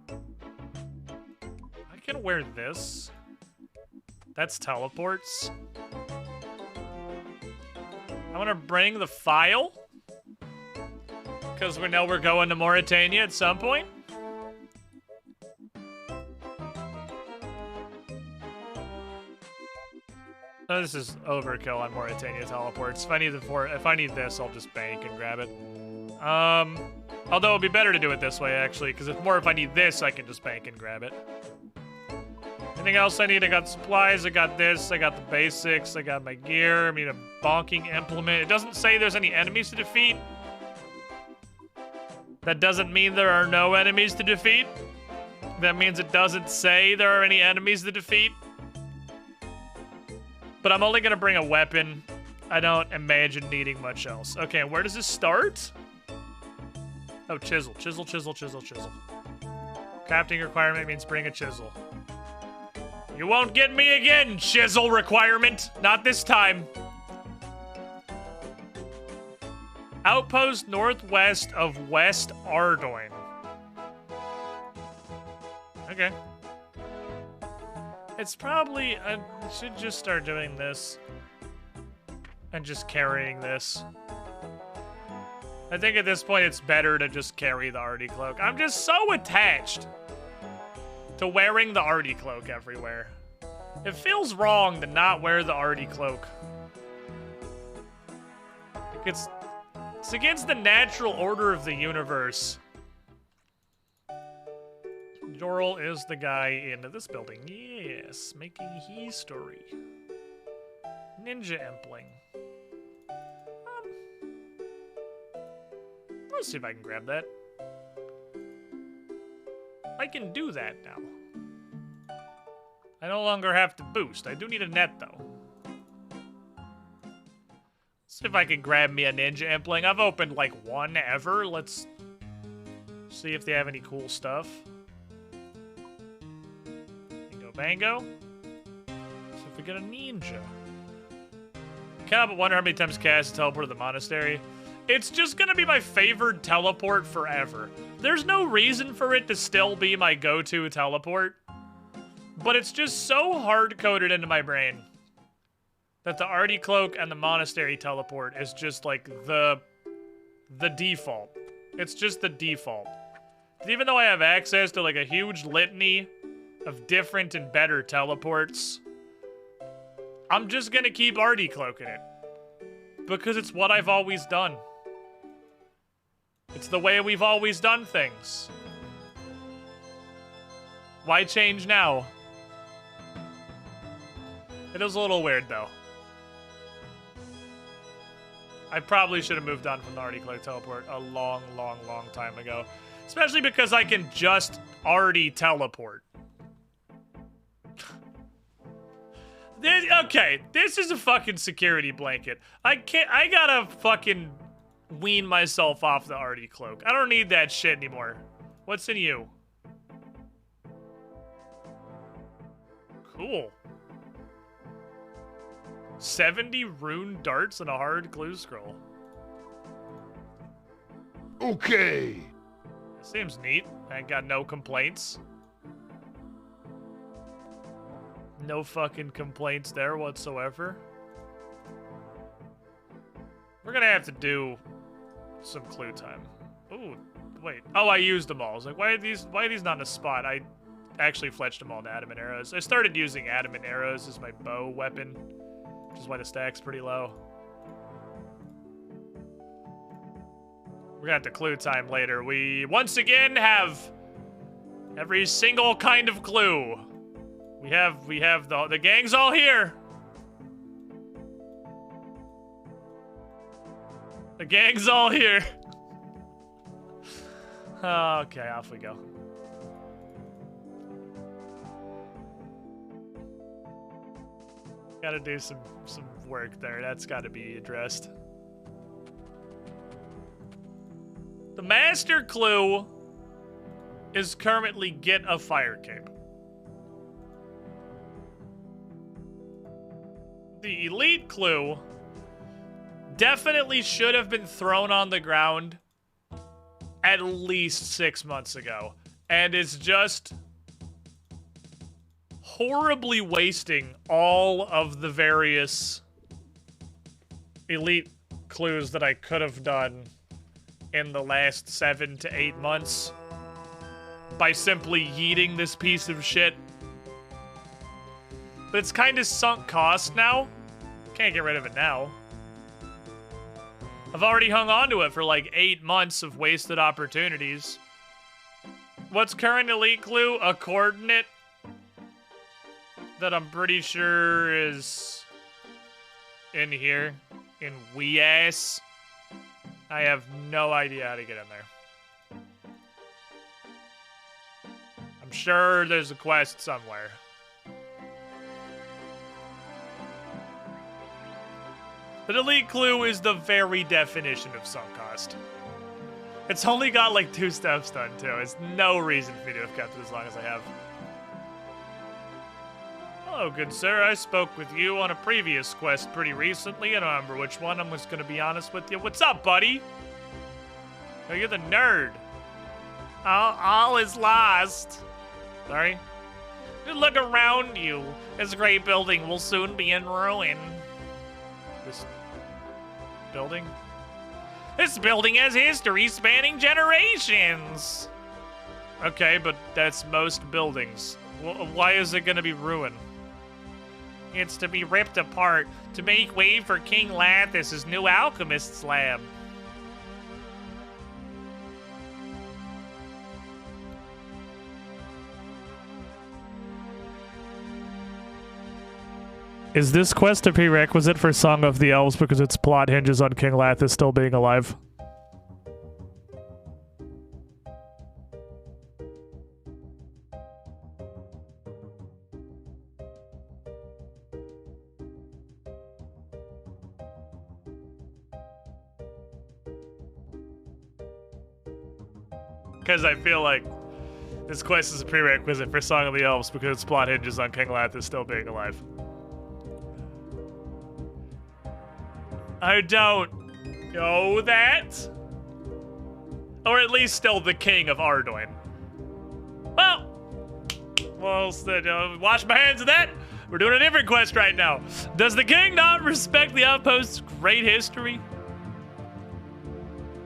I can wear this. That's teleports. I'm gonna bring the file. Because we know we're going to Mauritania at some point. Oh, this is overkill on Mauritania teleports. If I need this, I'll just bank and grab it. Although it'd be better to do it this way, actually, because if I need this, I can just bank and grab it. Anything else I need? I got supplies, I got this, I got the basics, I got my gear, I need a bonking implement. It doesn't say there's any enemies to defeat. That doesn't mean there are no enemies to defeat. That means it doesn't say there are any enemies to defeat. But I'm only gonna bring a weapon. I don't imagine needing much else. Okay, where does this start? Oh, chisel, chisel, chisel, chisel, chisel. Crafting requirement means bring a chisel. You won't get me again, chisel requirement. Not this time. Outpost northwest of West Ardoin. Okay. It's probably... I should just start doing this. And just carrying this. I think at this point it's better to just carry the Artie Cloak. I'm just so attached to wearing the Artie Cloak everywhere. It feels wrong to not wear the Artie Cloak. It's against the natural order of the universe. Doral is the guy in this building. Yes, making history. Ninja Impling. Let's see if I can grab that. I can do that now. I no longer have to boost. I do need a net, though. Let's see if I can grab me a Ninja Impling. I've opened, like, one ever. Let's see if they have any cool stuff. Bingo bango. See if we get a Ninja. Can't help but wonder how many times Cass teleported to the monastery. It's just gonna be my favored teleport forever. There's no reason for it to still be my go-to teleport. But it's just so hard-coded into my brain. that the Artie Cloak and the Monastery Teleport is just like the default. It's just the default. Even though I have access to like a huge litany of different and better teleports, I'm just gonna keep Artie Cloaking it. Because it's what I've always done. It's the way we've always done things. Why change now? It is a little weird though. I probably should have moved on from the Artie Cloak teleport a long time ago. Especially because I can just Artie teleport. Okay, this is a fucking security blanket. I gotta fucking wean myself off the Artie Cloak. I don't need that shit anymore. What's in you? Cool. 70 rune darts and a hard clue scroll. Okay. Seems neat. I ain't got no complaints. No fucking complaints there whatsoever. We're gonna have to do some clue time. Ooh, wait. Oh, I used them all. I was like, why are these not in a spot? I actually fletched them all into adamant arrows. I started using adamant arrows as my bow weapon, which is why the stack's pretty low. We're gonna have to clue time later. We once again have every single kind of clue. We have the gang's all here. The gang's all here. Okay, off we go. Gotta do some work there. That's gotta be addressed. The master clue is currently get a fire cape. The elite clue definitely should have been thrown on the ground at least 6 months ago. And it's just horribly wasting all of the various elite clues that I could have done in the last 7 to 8 months by simply yeeting this piece of shit. But it's kind of sunk cost now. Can't get rid of it now. I've already hung on to it for like 8 months of wasted opportunities. What's current elite clue? A coordinate that I'm pretty sure is in here. In wee ass. I have no idea how to get in there. I'm sure there's a quest somewhere. The elite clue is the very definition of sunk cost. It's only got like 2 steps done too. It's no reason for me to have kept it as long as I have. Hello, good sir. I spoke with you on a previous quest pretty recently. I don't remember which one. I'm just gonna be honest with you. What's up, buddy? Oh, you're the nerd. All is lost. Sorry. Just look around you. This great building will soon be in ruin. This building? This building has history spanning generations. Okay, but that's most buildings. Why is it gonna be ruined? It's to be ripped apart to make way for King Lathis' new alchemist's lab. Is this quest a prerequisite for Song of the Elves because its plot hinges on King Lathis still being alive? Because I feel like this quest is a prerequisite for Song of the Elves because its plot hinges on King Lathis still being alive. I don't know that. Or at least still the king of Ardoin. Well, wash my hands of that. We're doing a different quest right now. Does the king not respect the outpost's great history?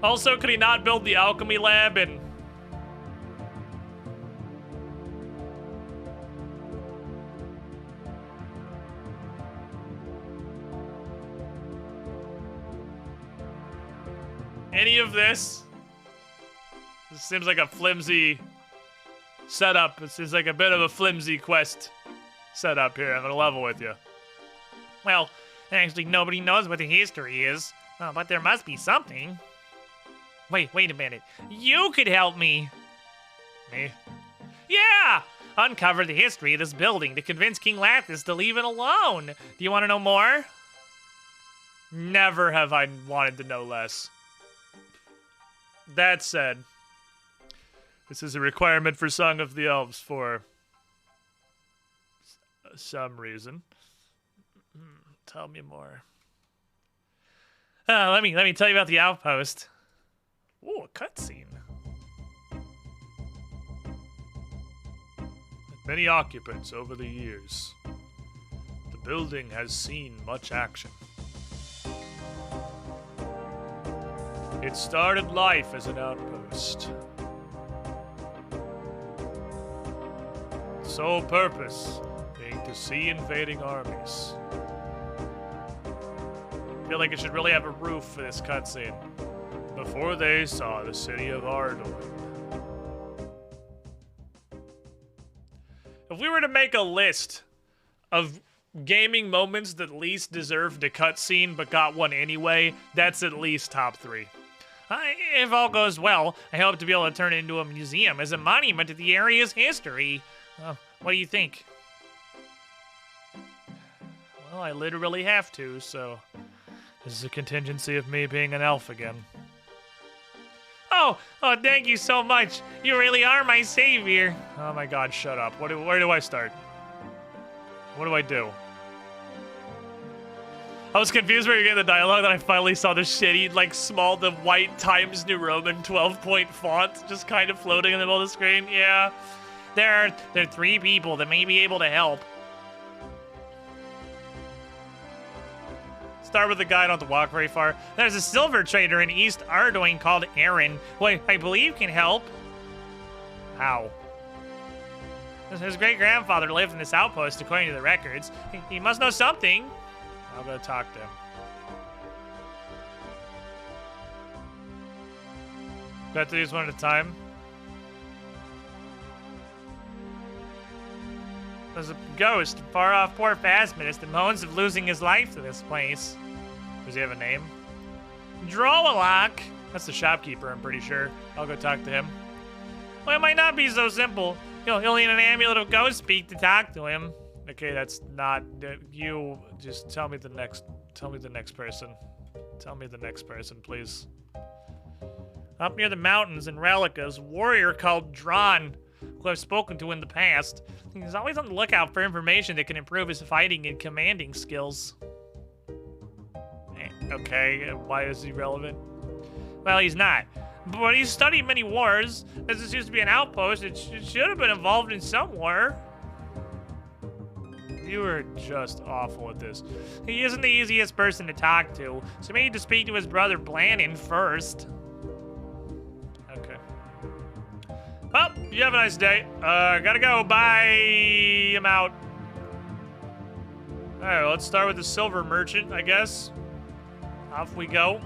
Also, could he not build the alchemy lab and... any of this? This seems like a flimsy setup. It seems like a bit of a flimsy quest setup here. I'm gonna level with you. Well, actually nobody knows what the history is. Oh, but there must be something. Wait a minute. You could help me. Me? Yeah! Uncover the history of this building to convince King Lathis to leave it alone. Do you want to know more? Never have I wanted to know less. That said, this is a requirement for Song of the Elves for some reason. Tell me more. Let me tell you about the outpost. Ooh, a cutscene. With many occupants over the years, the building has seen much action. It started life as an outpost. Sole purpose being to see invading armies. I feel like it should really have a roof for this cutscene. Before they saw the city of Ardoin. If we were to make a list of gaming moments that least deserved a cutscene but got one anyway, that's at least top 3. If all goes well, I hope to be able to turn it into a museum as a monument to the area's history. What do you think? Well, I literally have to, so this is a contingency of me being an elf again. Oh, thank you so much. You really are my savior. Oh my god, shut up. Where do I start? What do I do? I was confused where you're getting the dialogue, then I finally saw the shitty, like, small, the white Times New Roman 12-point font just kind of floating in the middle of the screen. Yeah. There are 3 people that may be able to help. Start with the guy, don't have to walk very far. There's a silver trader in East Ardoin called Aaron, who I believe can help. How? His great-grandfather lived in this outpost, according to the records. He must know something. I'll go talk to him. Do I have to do these one at a time? There's a ghost far off Port Phasminus that moans of losing his life to this place. Does he have a name? Drolalock. That's the shopkeeper, I'm pretty sure. I'll go talk to him. Well, it might not be so simple. He'll need an amulet of ghost speak to talk to him. Okay, that's not you. Just tell me the next person. Tell me the next person, please. Up near the mountains in Relicas, a warrior called Dron, who I've spoken to in the past. He's always on the lookout for information that can improve his fighting and commanding skills. Okay, why is he relevant? Well, he's not. But he's studied many wars. As this used to be an outpost, it should have been involved in some war. You are just awful at this. He isn't the easiest person to talk to, so we need to speak to his brother Blannon first. Okay. Well, you have a nice day. Gotta go. Bye. I'm out. Alright, let's start with the silver merchant, I guess. Off we go.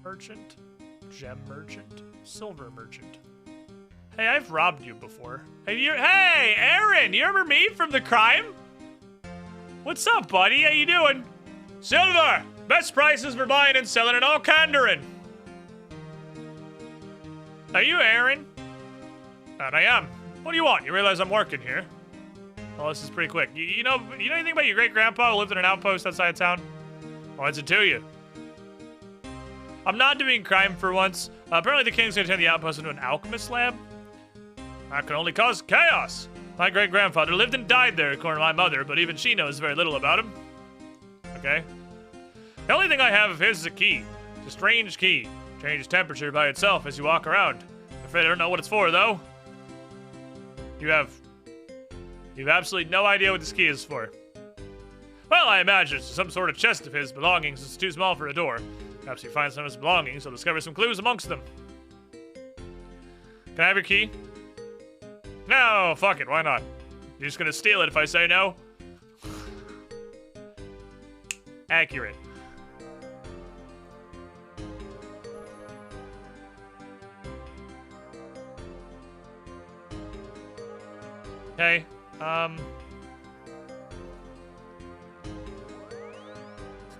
Merchant, gem merchant, silver merchant. Hey, I've robbed you before. Hey, Aaron, you remember me from the crime? What's up, buddy? How you doing? Silver! Best prices for buying and selling in all Kandarin. Are you Aaron? And I am. What do you want? You realize I'm working here? Well, this is pretty quick. You know anything about your great-grandpa who lived in an outpost outside of town? What's it to you? I'm not doing crime for once. Apparently the king's gonna turn the outpost into an alchemist lab. That can only cause chaos. My great-grandfather lived and died there, according to my mother, but even she knows very little about him. Okay. The only thing I have of his is a key. It's a strange key. Changes temperature by itself as you walk around. I'm afraid I don't know what it's for, though. You have absolutely no idea what this key is for. Well, I imagine it's some sort of chest of his belongings. It's too small for a door. Perhaps he finds some of his belongings, he'll discover some clues amongst them. Can I have your key? No, fuck it, why not? You're just gonna steal it if I say no? Accurate. Okay,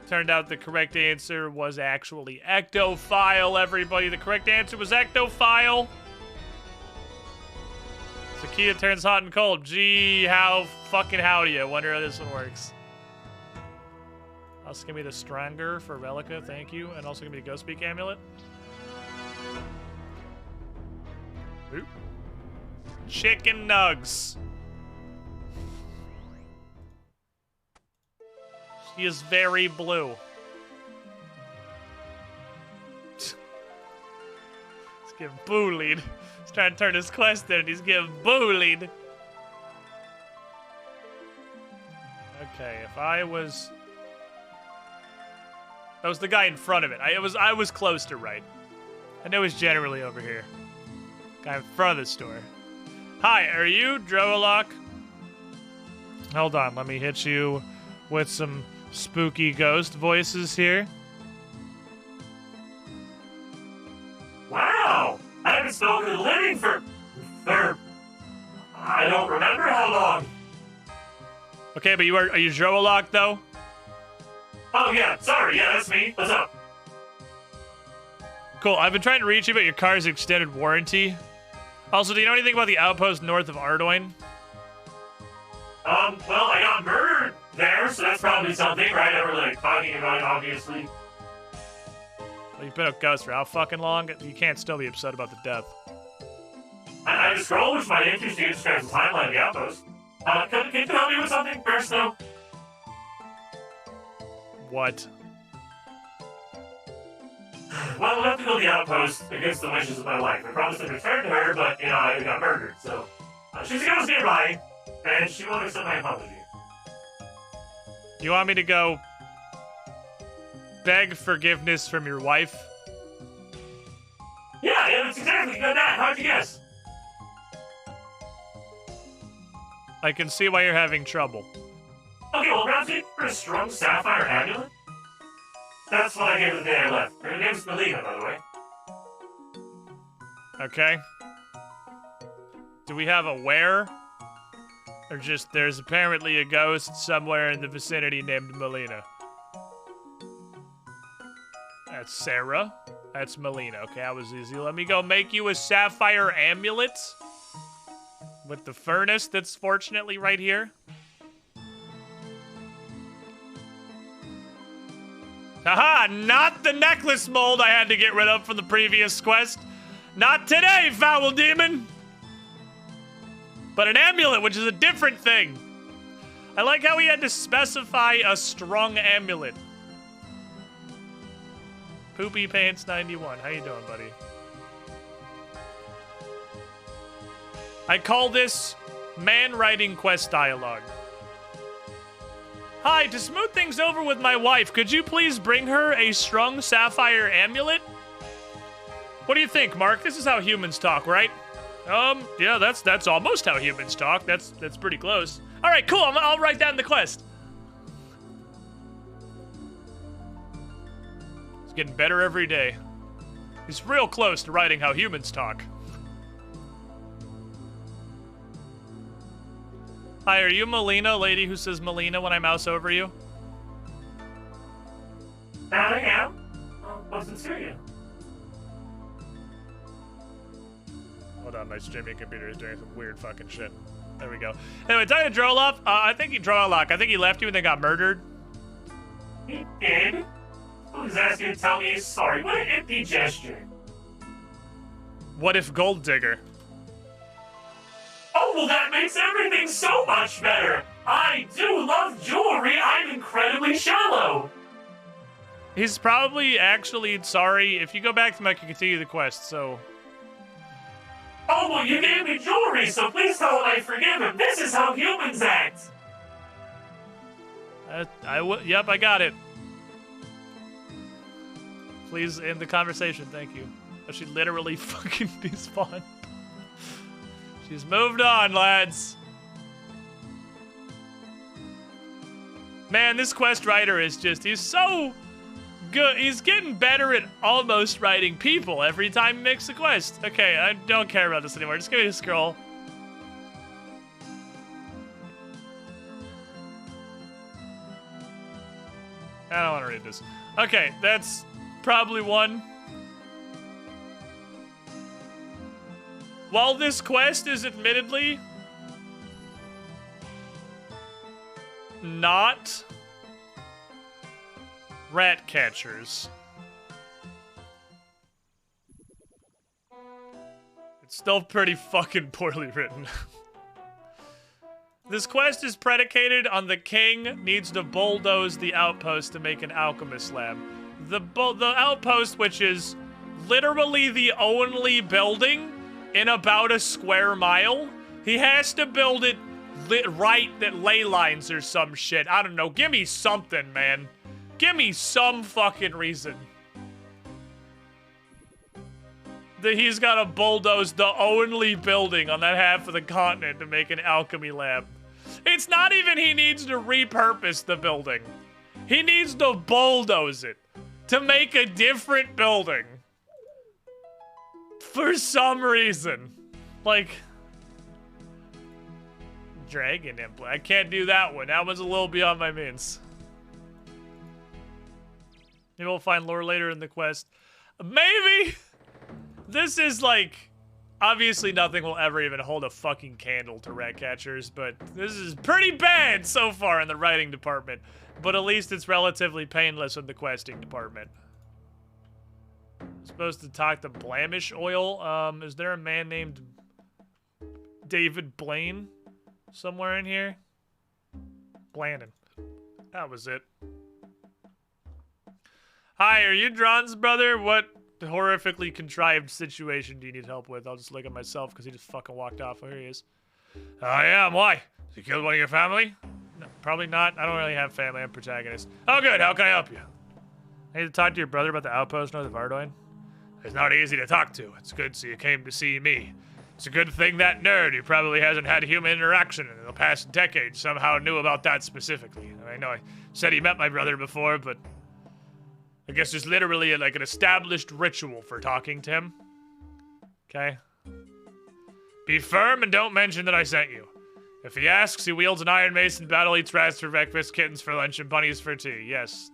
turned out the correct answer was actually ectophile, everybody. The correct answer was ectophile. It's a key that turns hot and cold. Gee, how fucking howdy. I wonder how this one works. Also give me the Stronger for Relica, thank you. And also give me the Ghost Speak Amulet. Ooh. Chicken nugs. She is very blue. He's getting bullied. He's trying to turn his quest in and he's getting bullied. Okay, if I was... That was the guy in front of it. I was close to right. I know he's generally over here. Guy in front of the store. Hi, are you Droalock? Hold on, let me hit you with some spooky ghost voices here. Wow! I haven't spoken to the living for I don't remember how long. Okay, but are you Droalock though? Oh yeah, sorry, yeah, that's me. What's up? Cool, I've been trying to reach you about your car's extended warranty. Also, do you know anything about the outpost north of Ardoin? Well, I got murdered there, so that's probably something, right? Never like talking about it, obviously. Well, you've been a ghost for how fucking long? You can't still be upset about the death. I just scrolled with my interest to describe the timeline of the outpost. Can you help me with something first, though? What? Well, we'll have to go to the outpost against the wishes of my wife. I promised to return to her, but, you know, I got murdered, so... she's a ghost nearby, and she won't accept my apology. You want me to go beg forgiveness from your wife? Yeah, that's exactly that. How'd you guess? I can see why you're having trouble. Okay, well, round two for a strong sapphire amulet. That's what I gave her the day I left. Her name's Melina, by the way. Okay. Do we have a where? Or just there's apparently a ghost somewhere in the vicinity named Melina? That's Sarah. That's Melina. Okay, that was easy. Let me go make you a sapphire amulet. With the furnace that's fortunately right here. Haha, not the necklace mold I had to get rid of from the previous quest. Not today, foul demon! But an amulet, which is a different thing. I like how he had to specify a strong amulet. Poopy Pants 91, how you doing, buddy? I call this man writing quest dialogue. Hi, to smooth things over with my wife, could you please bring her a strong sapphire amulet? What do you think, Mark? This is how humans talk, right? Yeah, that's almost how humans talk. That's pretty close. All right, cool. I'll write that in the quest. It's getting better every day. He's real close to writing how humans talk. Hi, are you Melina, lady who says Melina when I mouse over you? That I am. What's in Syria? Hold on, my streaming computer is doing some weird fucking shit. There we go. Anyway, talking to Droloff, I think he left you and then got murdered. He did? Who's asking to tell me he's sorry? What an empty gesture. What if Gold Digger? Oh, well, that makes everything so much better. I do love jewelry. I'm incredibly shallow. He's probably actually sorry. If you go back to him, I can continue the quest, so... Oh, well, you gave me jewelry, so please tell him I forgive him. This is how humans act. Yep, I got it. Please end the conversation, thank you. Oh, she literally fucking despawned. She's moved on, lads. Man, this quest writer is just, he's so good. He's getting better at almost writing people every time he makes a quest. Okay, I don't care about this anymore. Just give me a scroll. I don't want to read this. Okay, that's probably one. While this quest is admittedly not rat catchers, it's still pretty fucking poorly written. This quest is predicated on the king needs to bulldoze the outpost to make an alchemist lab. The outpost, which is literally the only building in about a square mile, he has to build it right that ley lines or some shit. I don't know. Give me something, man. Give me some fucking reason. That he's got to bulldoze the only building on that half of the continent to make an alchemy lab. It's not even he needs to repurpose the building. He needs to bulldoze it to make a different building. For some reason. Like, Dragon Implant. I can't do that one. That one's a little beyond my means. Maybe we'll find lore later in the quest. Maybe! This is like... Obviously nothing will ever even hold a fucking candle to rat catchers, but this is pretty bad so far in the writing department. But at least it's relatively painless in the questing department. I'm supposed to talk to Blamish Oil. Is there a man named David Blaine somewhere in here? Blannon. That was it. Hi, are you Dron's brother? What horrifically contrived situation do you need help with? I'll just look at myself because he just fucking walked off. Oh, here he is. I am. Why? Did you kill one of your family? No, probably not. I don't really have family. I'm protagonist. Oh, good. How can I help you? I need to talk to your brother about the outpost north of Ardoin. It's not easy to talk to. It's good so you came to see me. It's a good thing that nerd who probably hasn't had human interaction in the past decade somehow knew about that specifically. I know I said he met my brother before, but I guess there's literally like an established ritual for talking to him. Okay? Be firm and don't mention that I sent you. If he asks, he wields an Iron Mason battle, eats rats for breakfast, kittens for lunch, and bunnies for tea. Yes.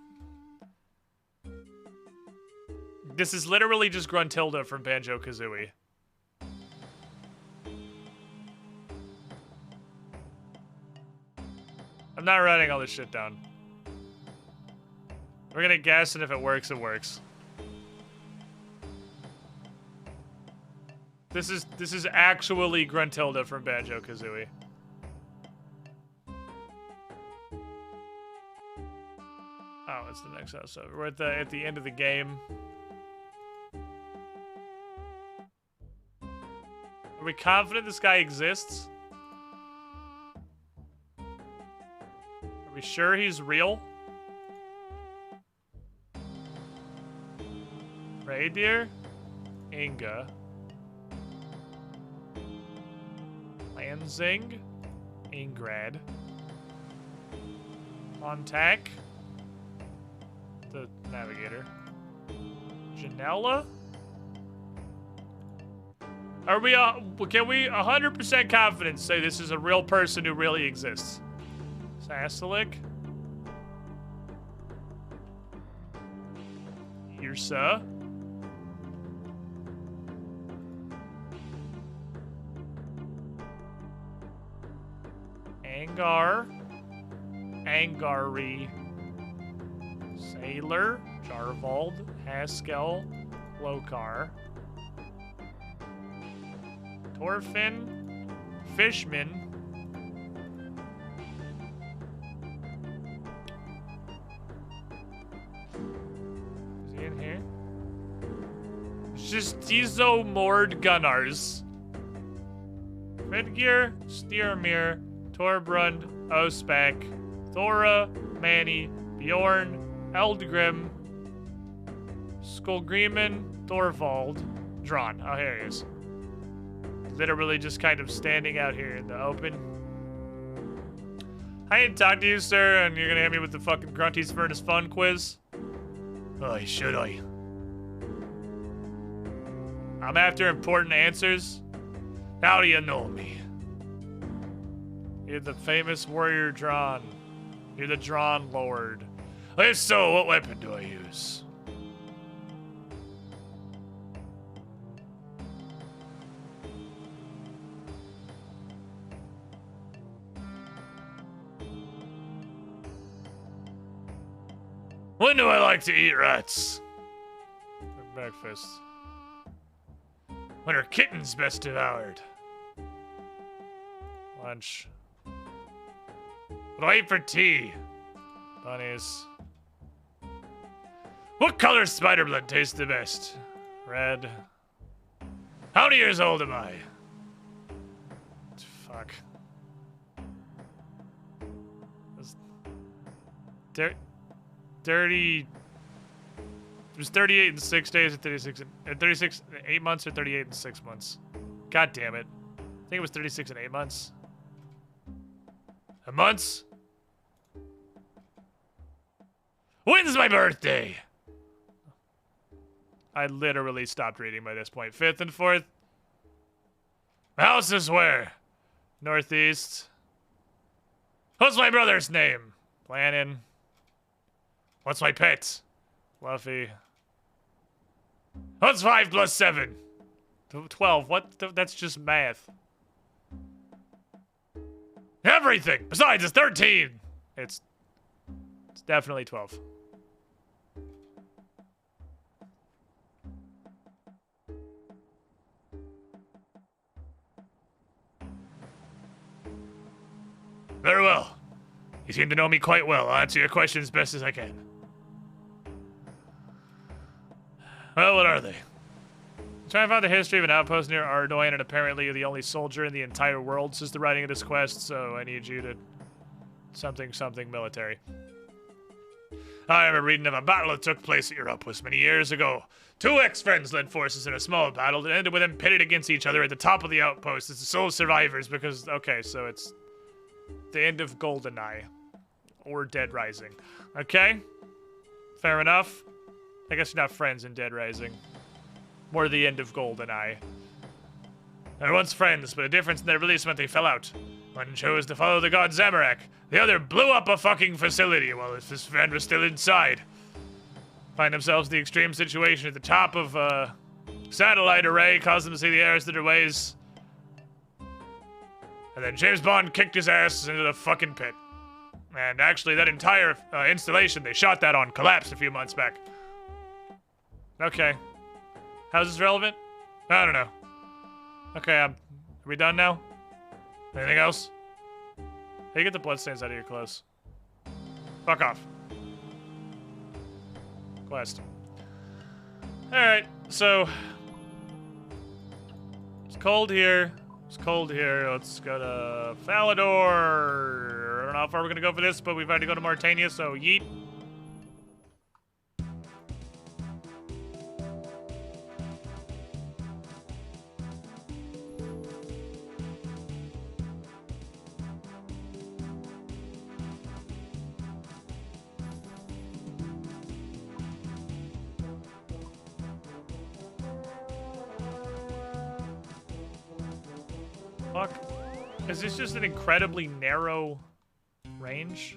This is literally just Gruntilda from Banjo-Kazooie. I'm not writing all this shit down. We're gonna guess, and if it works, it works. This is actually Gruntilda from Banjo-Kazooie. Oh, it's the next house over. We're at the end of the game. Are we confident this guy exists? Are we sure he's real? Reindeer? Inga. Lansing? Ingrad. Montauk? The navigator. Janella? Are we, can we 100% confidence say this is a real person who really exists? Sasalik? Irsa? Angar? Angari? Sailor? Jarvald? Haskell? Lokar? Torfin? Fishman? Is he in here? It's just Tizo Mord Gunnars. Vidgeir, Styrmir, Torbrund, Ospek, Thora, Manny, Bjorn, Eldgrim, Skullgriman, Thorvald, Drawn. Oh, here he is. Literally just kind of standing out here in the open. I didn't talk to you, sir, and you're gonna hit me with the fucking Grunty's Furnace Fun quiz? Oh, should I? I'm after important answers. How do you know me? You're the famous warrior Drawn. You're the Drawn Lord. If so, what weapon do I use? When do I like to eat rats? For breakfast. When are kittens best devoured? Lunch. What do I eat for tea? Bunnies. What color spider blood tastes the best? Red. How many years old am I? Fuck. It was 38 in 6 days, and 36 in 8 months, or 38 in 6 months. God damn it. I think it was 36 in 8 months. Months? When's my birthday? I literally stopped reading by this point. 5th and 4th? My house is where? Northeast. What's my brother's name? Planning. What's my pet? Fluffy. What's 5 plus 7? 12. What? That's just math. Everything! Besides, it's 13! It's definitely 12. Very well. You seem to know me quite well. I'll answer your questions best as I can. Well, what are they? I'm trying to find the history of an outpost near Ardoin, and apparently you're the only soldier in the entire world since the writing of this quest, so I need you to... something military. I remember reading of a battle that took place at your outpost many years ago. 2 ex-friends led forces in a small battle that ended with them pitted against each other at the top of the outpost as the sole survivors because... Okay, so it's... the end of GoldenEye. Or Dead Rising. Okay? Fair enough. I guess you're not friends in Dead Rising. More the end of GoldenEye. They were once friends, but a difference in their beliefs meant they fell out. One chose to follow the god Zamorak. The other blew up a fucking facility while his friend was still inside. Find themselves in the extreme situation at the top of a satellite array, caused them to see the errors of their ways. And then James Bond kicked his ass into the fucking pit. And actually, that entire installation they shot that on collapsed a few months back. Okay. How's this relevant? I don't know. Okay, are we done now? Anything else? Hey, get the bloodstains out of your clothes. Fuck off. Quest. Alright, so... it's cold here. It's cold here. Let's go to Falador. I don't know how far we're gonna go for this, but we've had to go to Martania, so yeet. Fuck. Is this just an incredibly narrow range?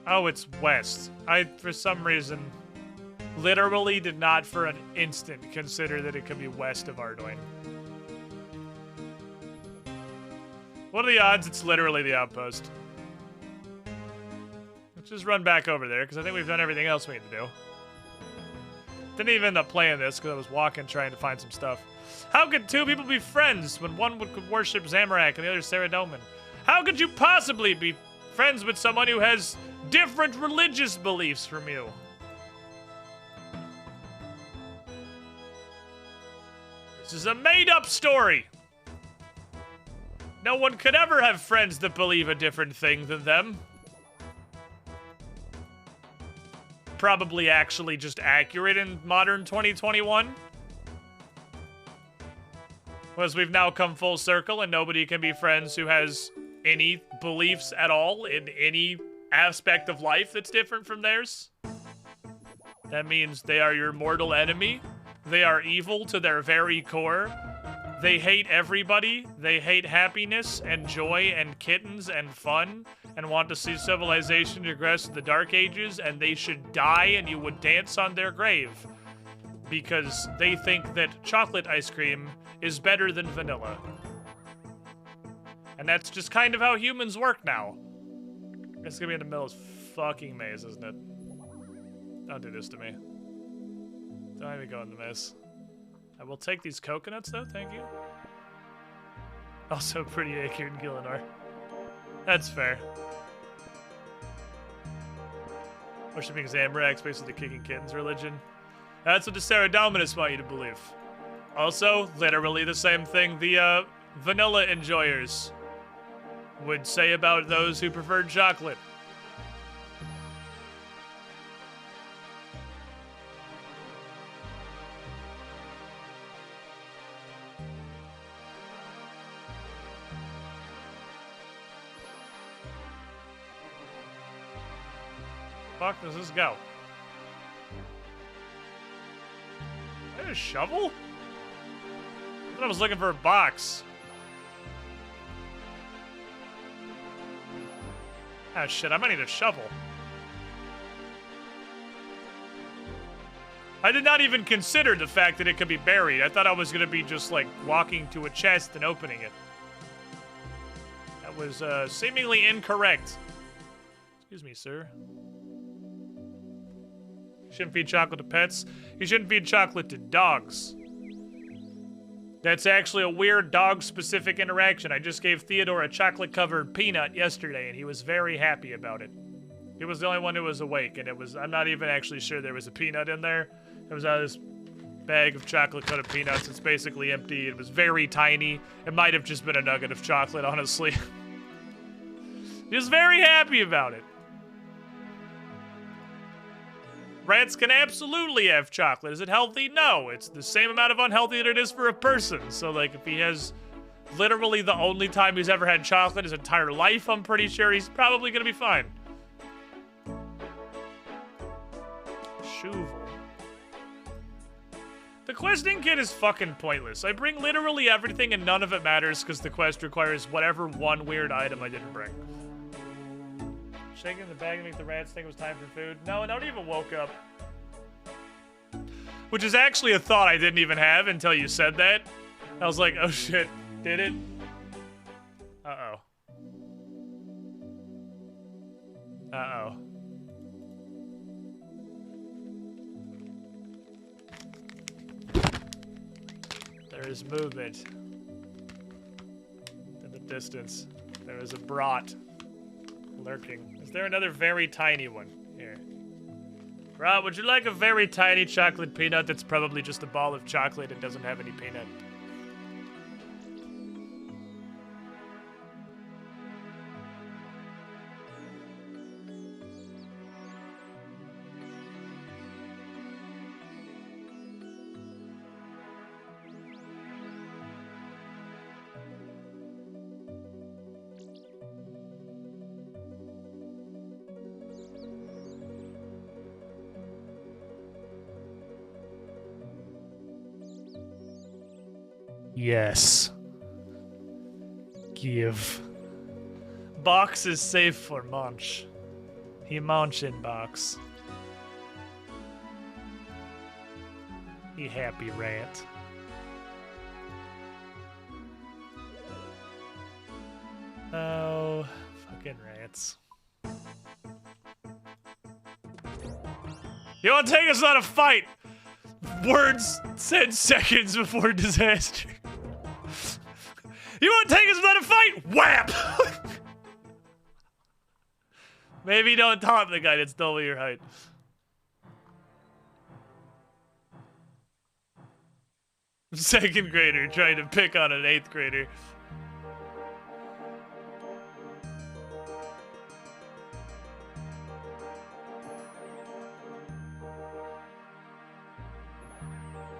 Oh, it's west. I, for some reason, literally did not for an instant consider that it could be west of Ardoin. What are the odds it's literally the outpost? Let's just run back over there, because I think we've done everything else we need to do. Didn't even end up playing this, because I was walking trying to find some stuff. How could 2 people be friends when one could worship Zamorak and the other Saradomin? How could you possibly be friends with someone who has different religious beliefs from you. This is a made-up story. No one could ever have friends that believe a different thing than them. Probably actually just accurate in modern 2021. Because we've now come full circle and nobody can be friends who has any beliefs at all in any aspect of life that's different from theirs. That means they are your mortal enemy. They are evil to their very core. They hate everybody. They hate happiness and joy and kittens and fun and want to see civilization regress to the Dark Ages, and they should die and you would dance on their grave because they think that chocolate ice cream is better than vanilla. And that's just kind of how humans work now. It's gonna be in the middle of fucking maze, isn't it? Don't do this to me. Don't even go in the maze. I will take these coconuts, though, thank you. Also pretty accurate in Gillinar. That's fair. Worshipping Zambrax, basically the kicking kittens religion. That's what the Saradominus want you to believe. Also, literally the same thing the vanilla enjoyers would say about those who preferred chocolate. Fuck does this go? Is that a shovel? I thought I was looking for a box. Ah, shit, I might need a shovel. I did not even consider the fact that it could be buried. I thought I was gonna be just, like, walking to a chest and opening it. That was, seemingly incorrect. Excuse me, sir. You shouldn't feed chocolate to pets. You shouldn't feed chocolate to dogs. That's actually a weird dog-specific interaction. I just gave Theodore a chocolate-covered peanut yesterday, and he was very happy about it. He was the only one who was awake, and I'm not even actually sure there was a peanut in there. It was out of this bag of chocolate-coated peanuts. It's basically empty. It was very tiny. It might have just been a nugget of chocolate, honestly. He was very happy about it. Rats can absolutely have chocolate. Is it healthy? No. It's the same amount of unhealthy that it is for a person. So, like, if he has literally the only time he's ever had chocolate his entire life, I'm pretty sure he's probably gonna be fine. Shuvel. The questing kit is fucking pointless. I bring literally everything and none of it matters because the quest requires whatever one weird item I didn't bring. Shaking the bag to make the rats think it was time for food. No, I don't even woke up. Which is actually a thought I didn't even have until you said that. I was like, oh shit, did it? Uh-oh. Uh-oh. There is movement. In the distance. There is a brat lurking. Is there another very tiny one? Here. Rob, would you like a very tiny chocolate peanut that's probably just a ball of chocolate and doesn't have any peanut? Yes. Give. Box is safe for munch. He munch in box. He happy rant. Oh, fucking rants. You wanna take us on a fight? Words said seconds before disaster. You want to take us on a fight? Whap! Maybe don't taunt the guy that's double your height. Second grader trying to pick on an 8th grader.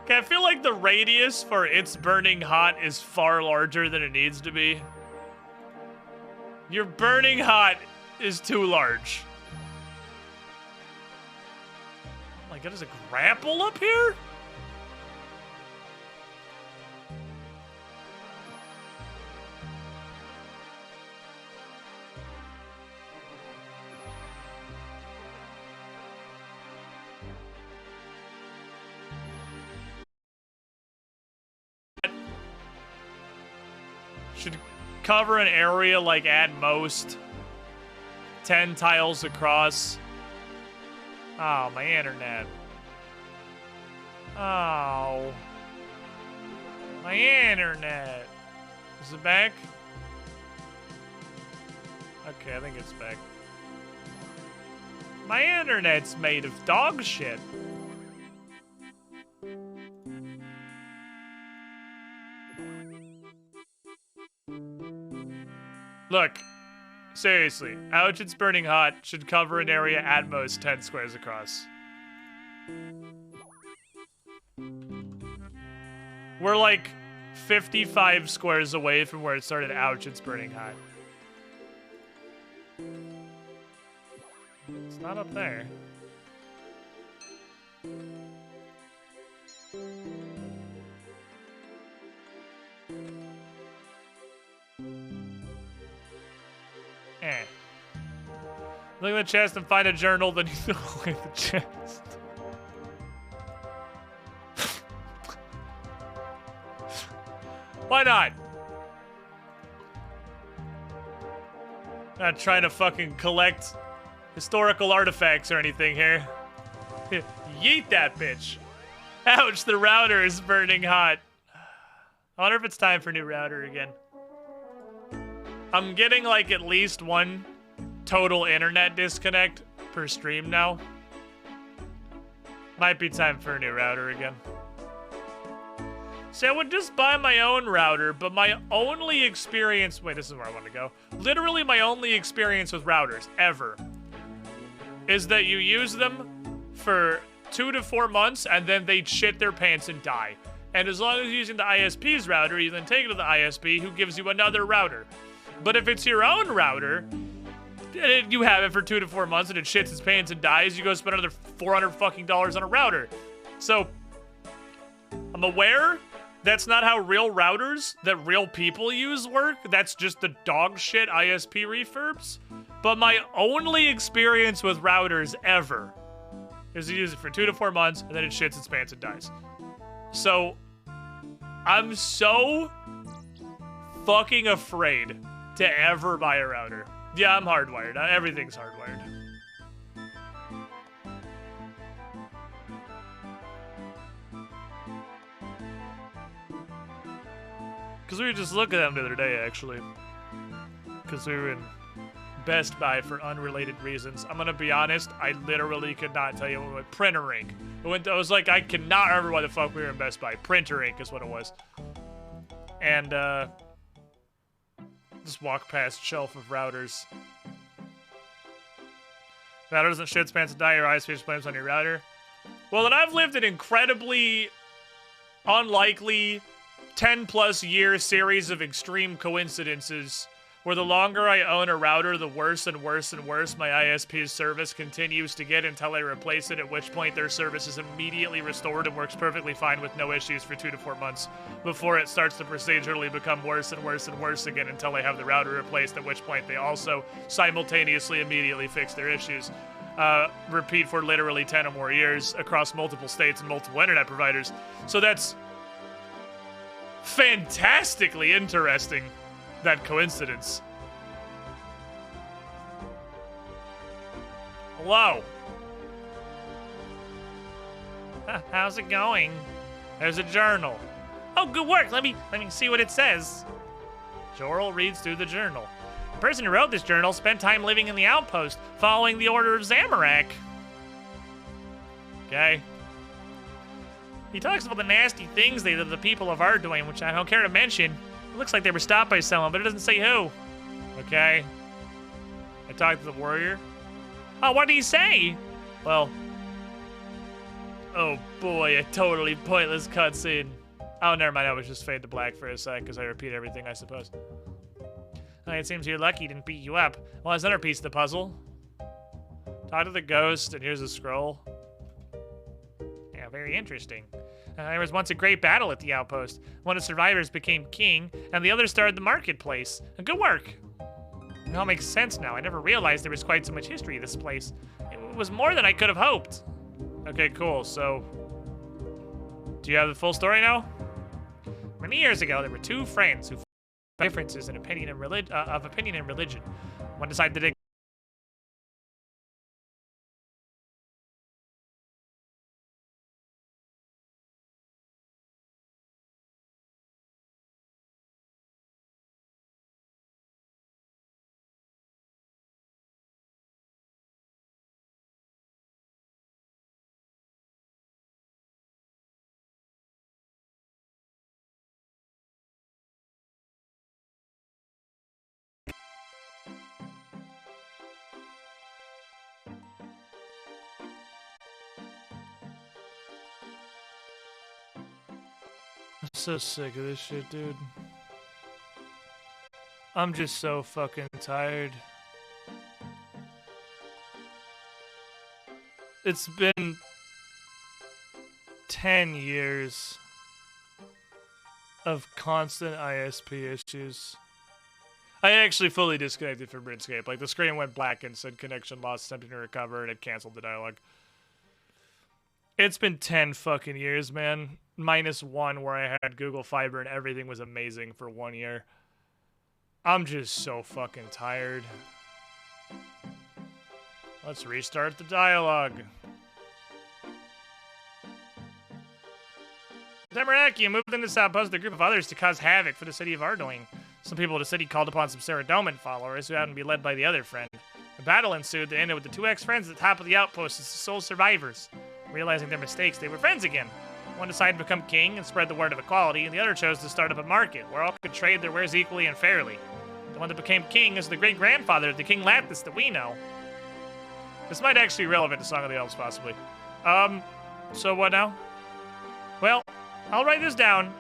Okay, I feel like the radius for It's Burning Hot is far larger than it needs to be. Your Burning Hot is too large. Oh my god, is a grapple up here? Should cover an area like at most 10 tiles across. Oh, my internet. Oh. My internet. Is it back? Okay, I think it's back. My internet's made of dog shit. Look, seriously, Ouch It's Burning Hot should cover an area at most 10 squares across. We're like 55 squares away from where it started. Ouch It's Burning Hot. It's not up there. Look at the chest and find a journal, then you throw away the chest. Why not? Not trying to fucking collect historical artifacts or anything here. Yeet that bitch. Ouch, the router is burning hot. I wonder if it's time for new router again. I'm getting like at least one total internet disconnect per stream now. Might be time for a new router again. See, I would just buy my own router, but my only experience... Wait, this is where I want to go. Literally my only experience with routers, ever, is that you use them for 2 to 4 months, and then they shit their pants and die. And as long as you're using the ISP's router, you then take it to the ISP, who gives you another router. But if it's your own router... you have it for 2 to 4 months and it shits its pants and dies, you go spend another $400 fucking dollars on a router. So, I'm aware that's not how real routers that real people use work. That's just the dog shit ISP refurbs. But my only experience with routers ever is to use it for 2 to 4 months and then it shits its pants and dies. So, I'm so fucking afraid to ever buy a router. Yeah, I'm hardwired. Everything's hardwired. Because we were just looking at them the other day, actually. Because we were in Best Buy for unrelated reasons. I'm going to be honest, I literally could not tell you what we went. Printer ink. I was like, I cannot remember why the fuck we were in Best Buy. Printer ink is what it was. And, just walk past shelf of routers. Router doesn't shit, pants and die, your ISP blames on your router. Well, then I've lived an incredibly unlikely 10+ year series of extreme coincidences where the longer I own a router, the worse and worse and worse my ISP's service continues to get until I replace it, at which point their service is immediately restored and works perfectly fine with no issues for 2 to 4 months before it starts to procedurally become worse and worse and worse again until I have the router replaced, at which point they also simultaneously immediately fix their issues. Repeat for literally 10 or more years across multiple states and multiple internet providers. So that's fantastically interesting. That coincidence. Hello. How's it going? There's a journal. Oh, good work. Let me see what it says. Jorel reads through the journal. The person who wrote this journal spent time living in the outpost, following the order of Zamorak. Okay. He talks about the nasty things that the people of are doing, which I don't care to mention. It looks like they were stopped by someone, but it doesn't say who. Okay. I talked to the warrior. Oh, what did he say? Well. Oh boy, a totally pointless cutscene. Oh, never mind. I was just fade to black for a sec because I repeat everything, I suppose. It seems you're lucky he didn't beat you up. Well, that's another piece of the puzzle. Talk to the ghost, and here's a scroll. Yeah, very interesting. There was once a great battle at the outpost. One of the survivors became king, and the other started the marketplace. Good work. It all makes sense now. I never realized there was quite so much history of this place. It was more than I could have hoped. Okay, cool. So, do you have the full story now? Many years ago, there were two friends who differences in opinion and religion. One decided to dig. I'm so sick of this shit, dude. I'm just so fucking tired. It's been 10 years of constant ISP issues. I actually fully disconnected from RuneScape. Like, the screen went black and said connection lost, attempting to recover, and it canceled the dialogue. It's been 10 fucking years, man. -1 where I had Google Fiber and everything was amazing for 1 year. I'm just so fucking tired. Let's restart the dialogue. Zamorak, you moved into this outpost with a group of others to cause havoc for the city of Ardoing. Some people of the city called upon some Saradomin followers who happened to be led by the other friend. A battle ensued that ended with the two ex-friends at the top of the outpost as the sole survivors. Realizing their mistakes, they were friends again. One decided to become king and spread the word of equality, and the other chose to start up a market where all could trade their wares equally and fairly. The one that became king is the great-grandfather of the King Lathis that we know. This might actually be relevant to Song of the Elves, possibly. So what now? Well, I'll write this down.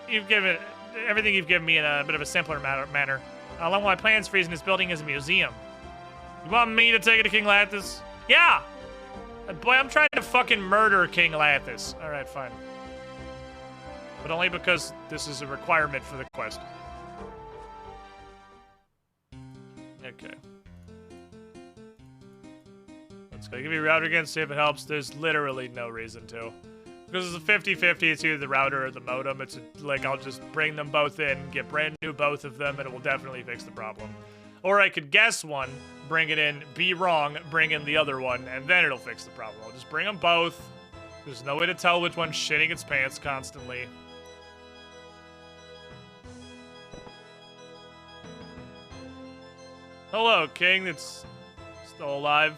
You've given everything you've given me in a bit of a simpler manner. Along with my plans for using this building as a museum. You want me to take it to King Lathis? Yeah! Boy, I'm trying to fucking murder King Lathis. Alright, fine. But only because this is a requirement for the quest. Okay. Let's go. Give me a router again, see if it helps. There's literally no reason to. Because it's a 50-50, it's either the router or the modem. It's like, I'll just bring them both in, get brand new both of them, and it will definitely fix the problem. Or I could guess one, bring it in, be wrong, bring in the other one, and then it'll fix the problem. I'll just bring them both. There's no way to tell which one's shitting its pants constantly. Hello, King that's still alive.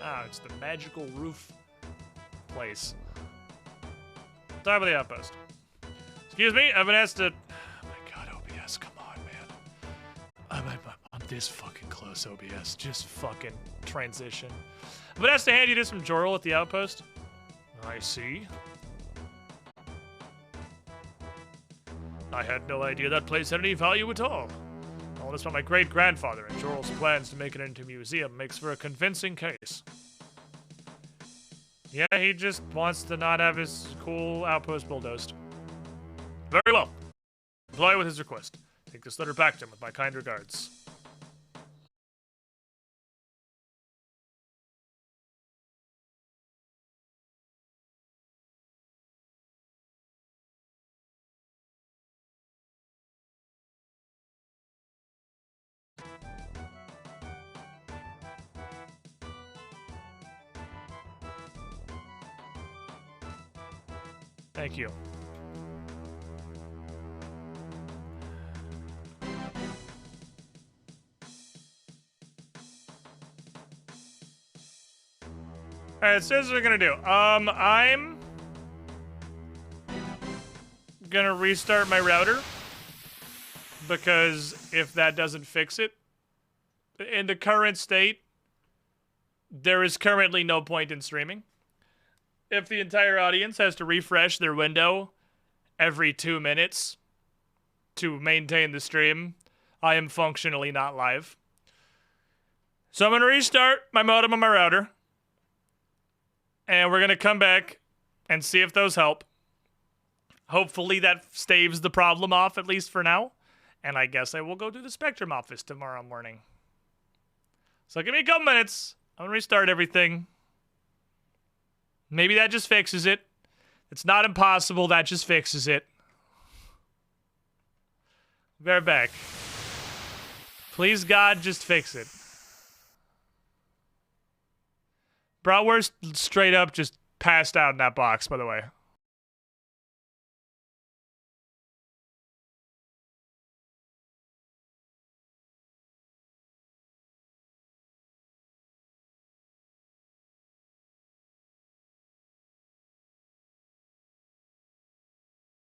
Ah, it's the magical roof place. Top of the outpost. Excuse me, I've been asked to... Oh my god, OBS, come on, man. I'm this fucking close, OBS. Just fucking transition. I've been asked to hand you this from Jorl at the outpost. I see. I had no idea that place had any value at all. All this about my great-grandfather and Jorl's plans to make it into a museum makes for a convincing case. Yeah, he just wants to not have his cool outpost bulldozed. Very well. Comply with his request. Take this letter back to him with my kind regards. Thank you. Alright, so here's what we're gonna do. I'm gonna restart my router. Because if that doesn't fix it, in the current state, there is currently no point in streaming. If the entire audience has to refresh their window every 2 minutes to maintain the stream, I am functionally not live. So I'm going to restart my modem on my router. And we're going to come back and see if those help. Hopefully that staves the problem off, at least for now. And I guess I will go to the Spectrum office tomorrow morning. So give me a couple minutes. I'm going to restart everything. Maybe that just fixes it. It's not impossible. That just fixes it. We're back. Please, God, just fix it. Bratwurst straight up just passed out in that box, by the way.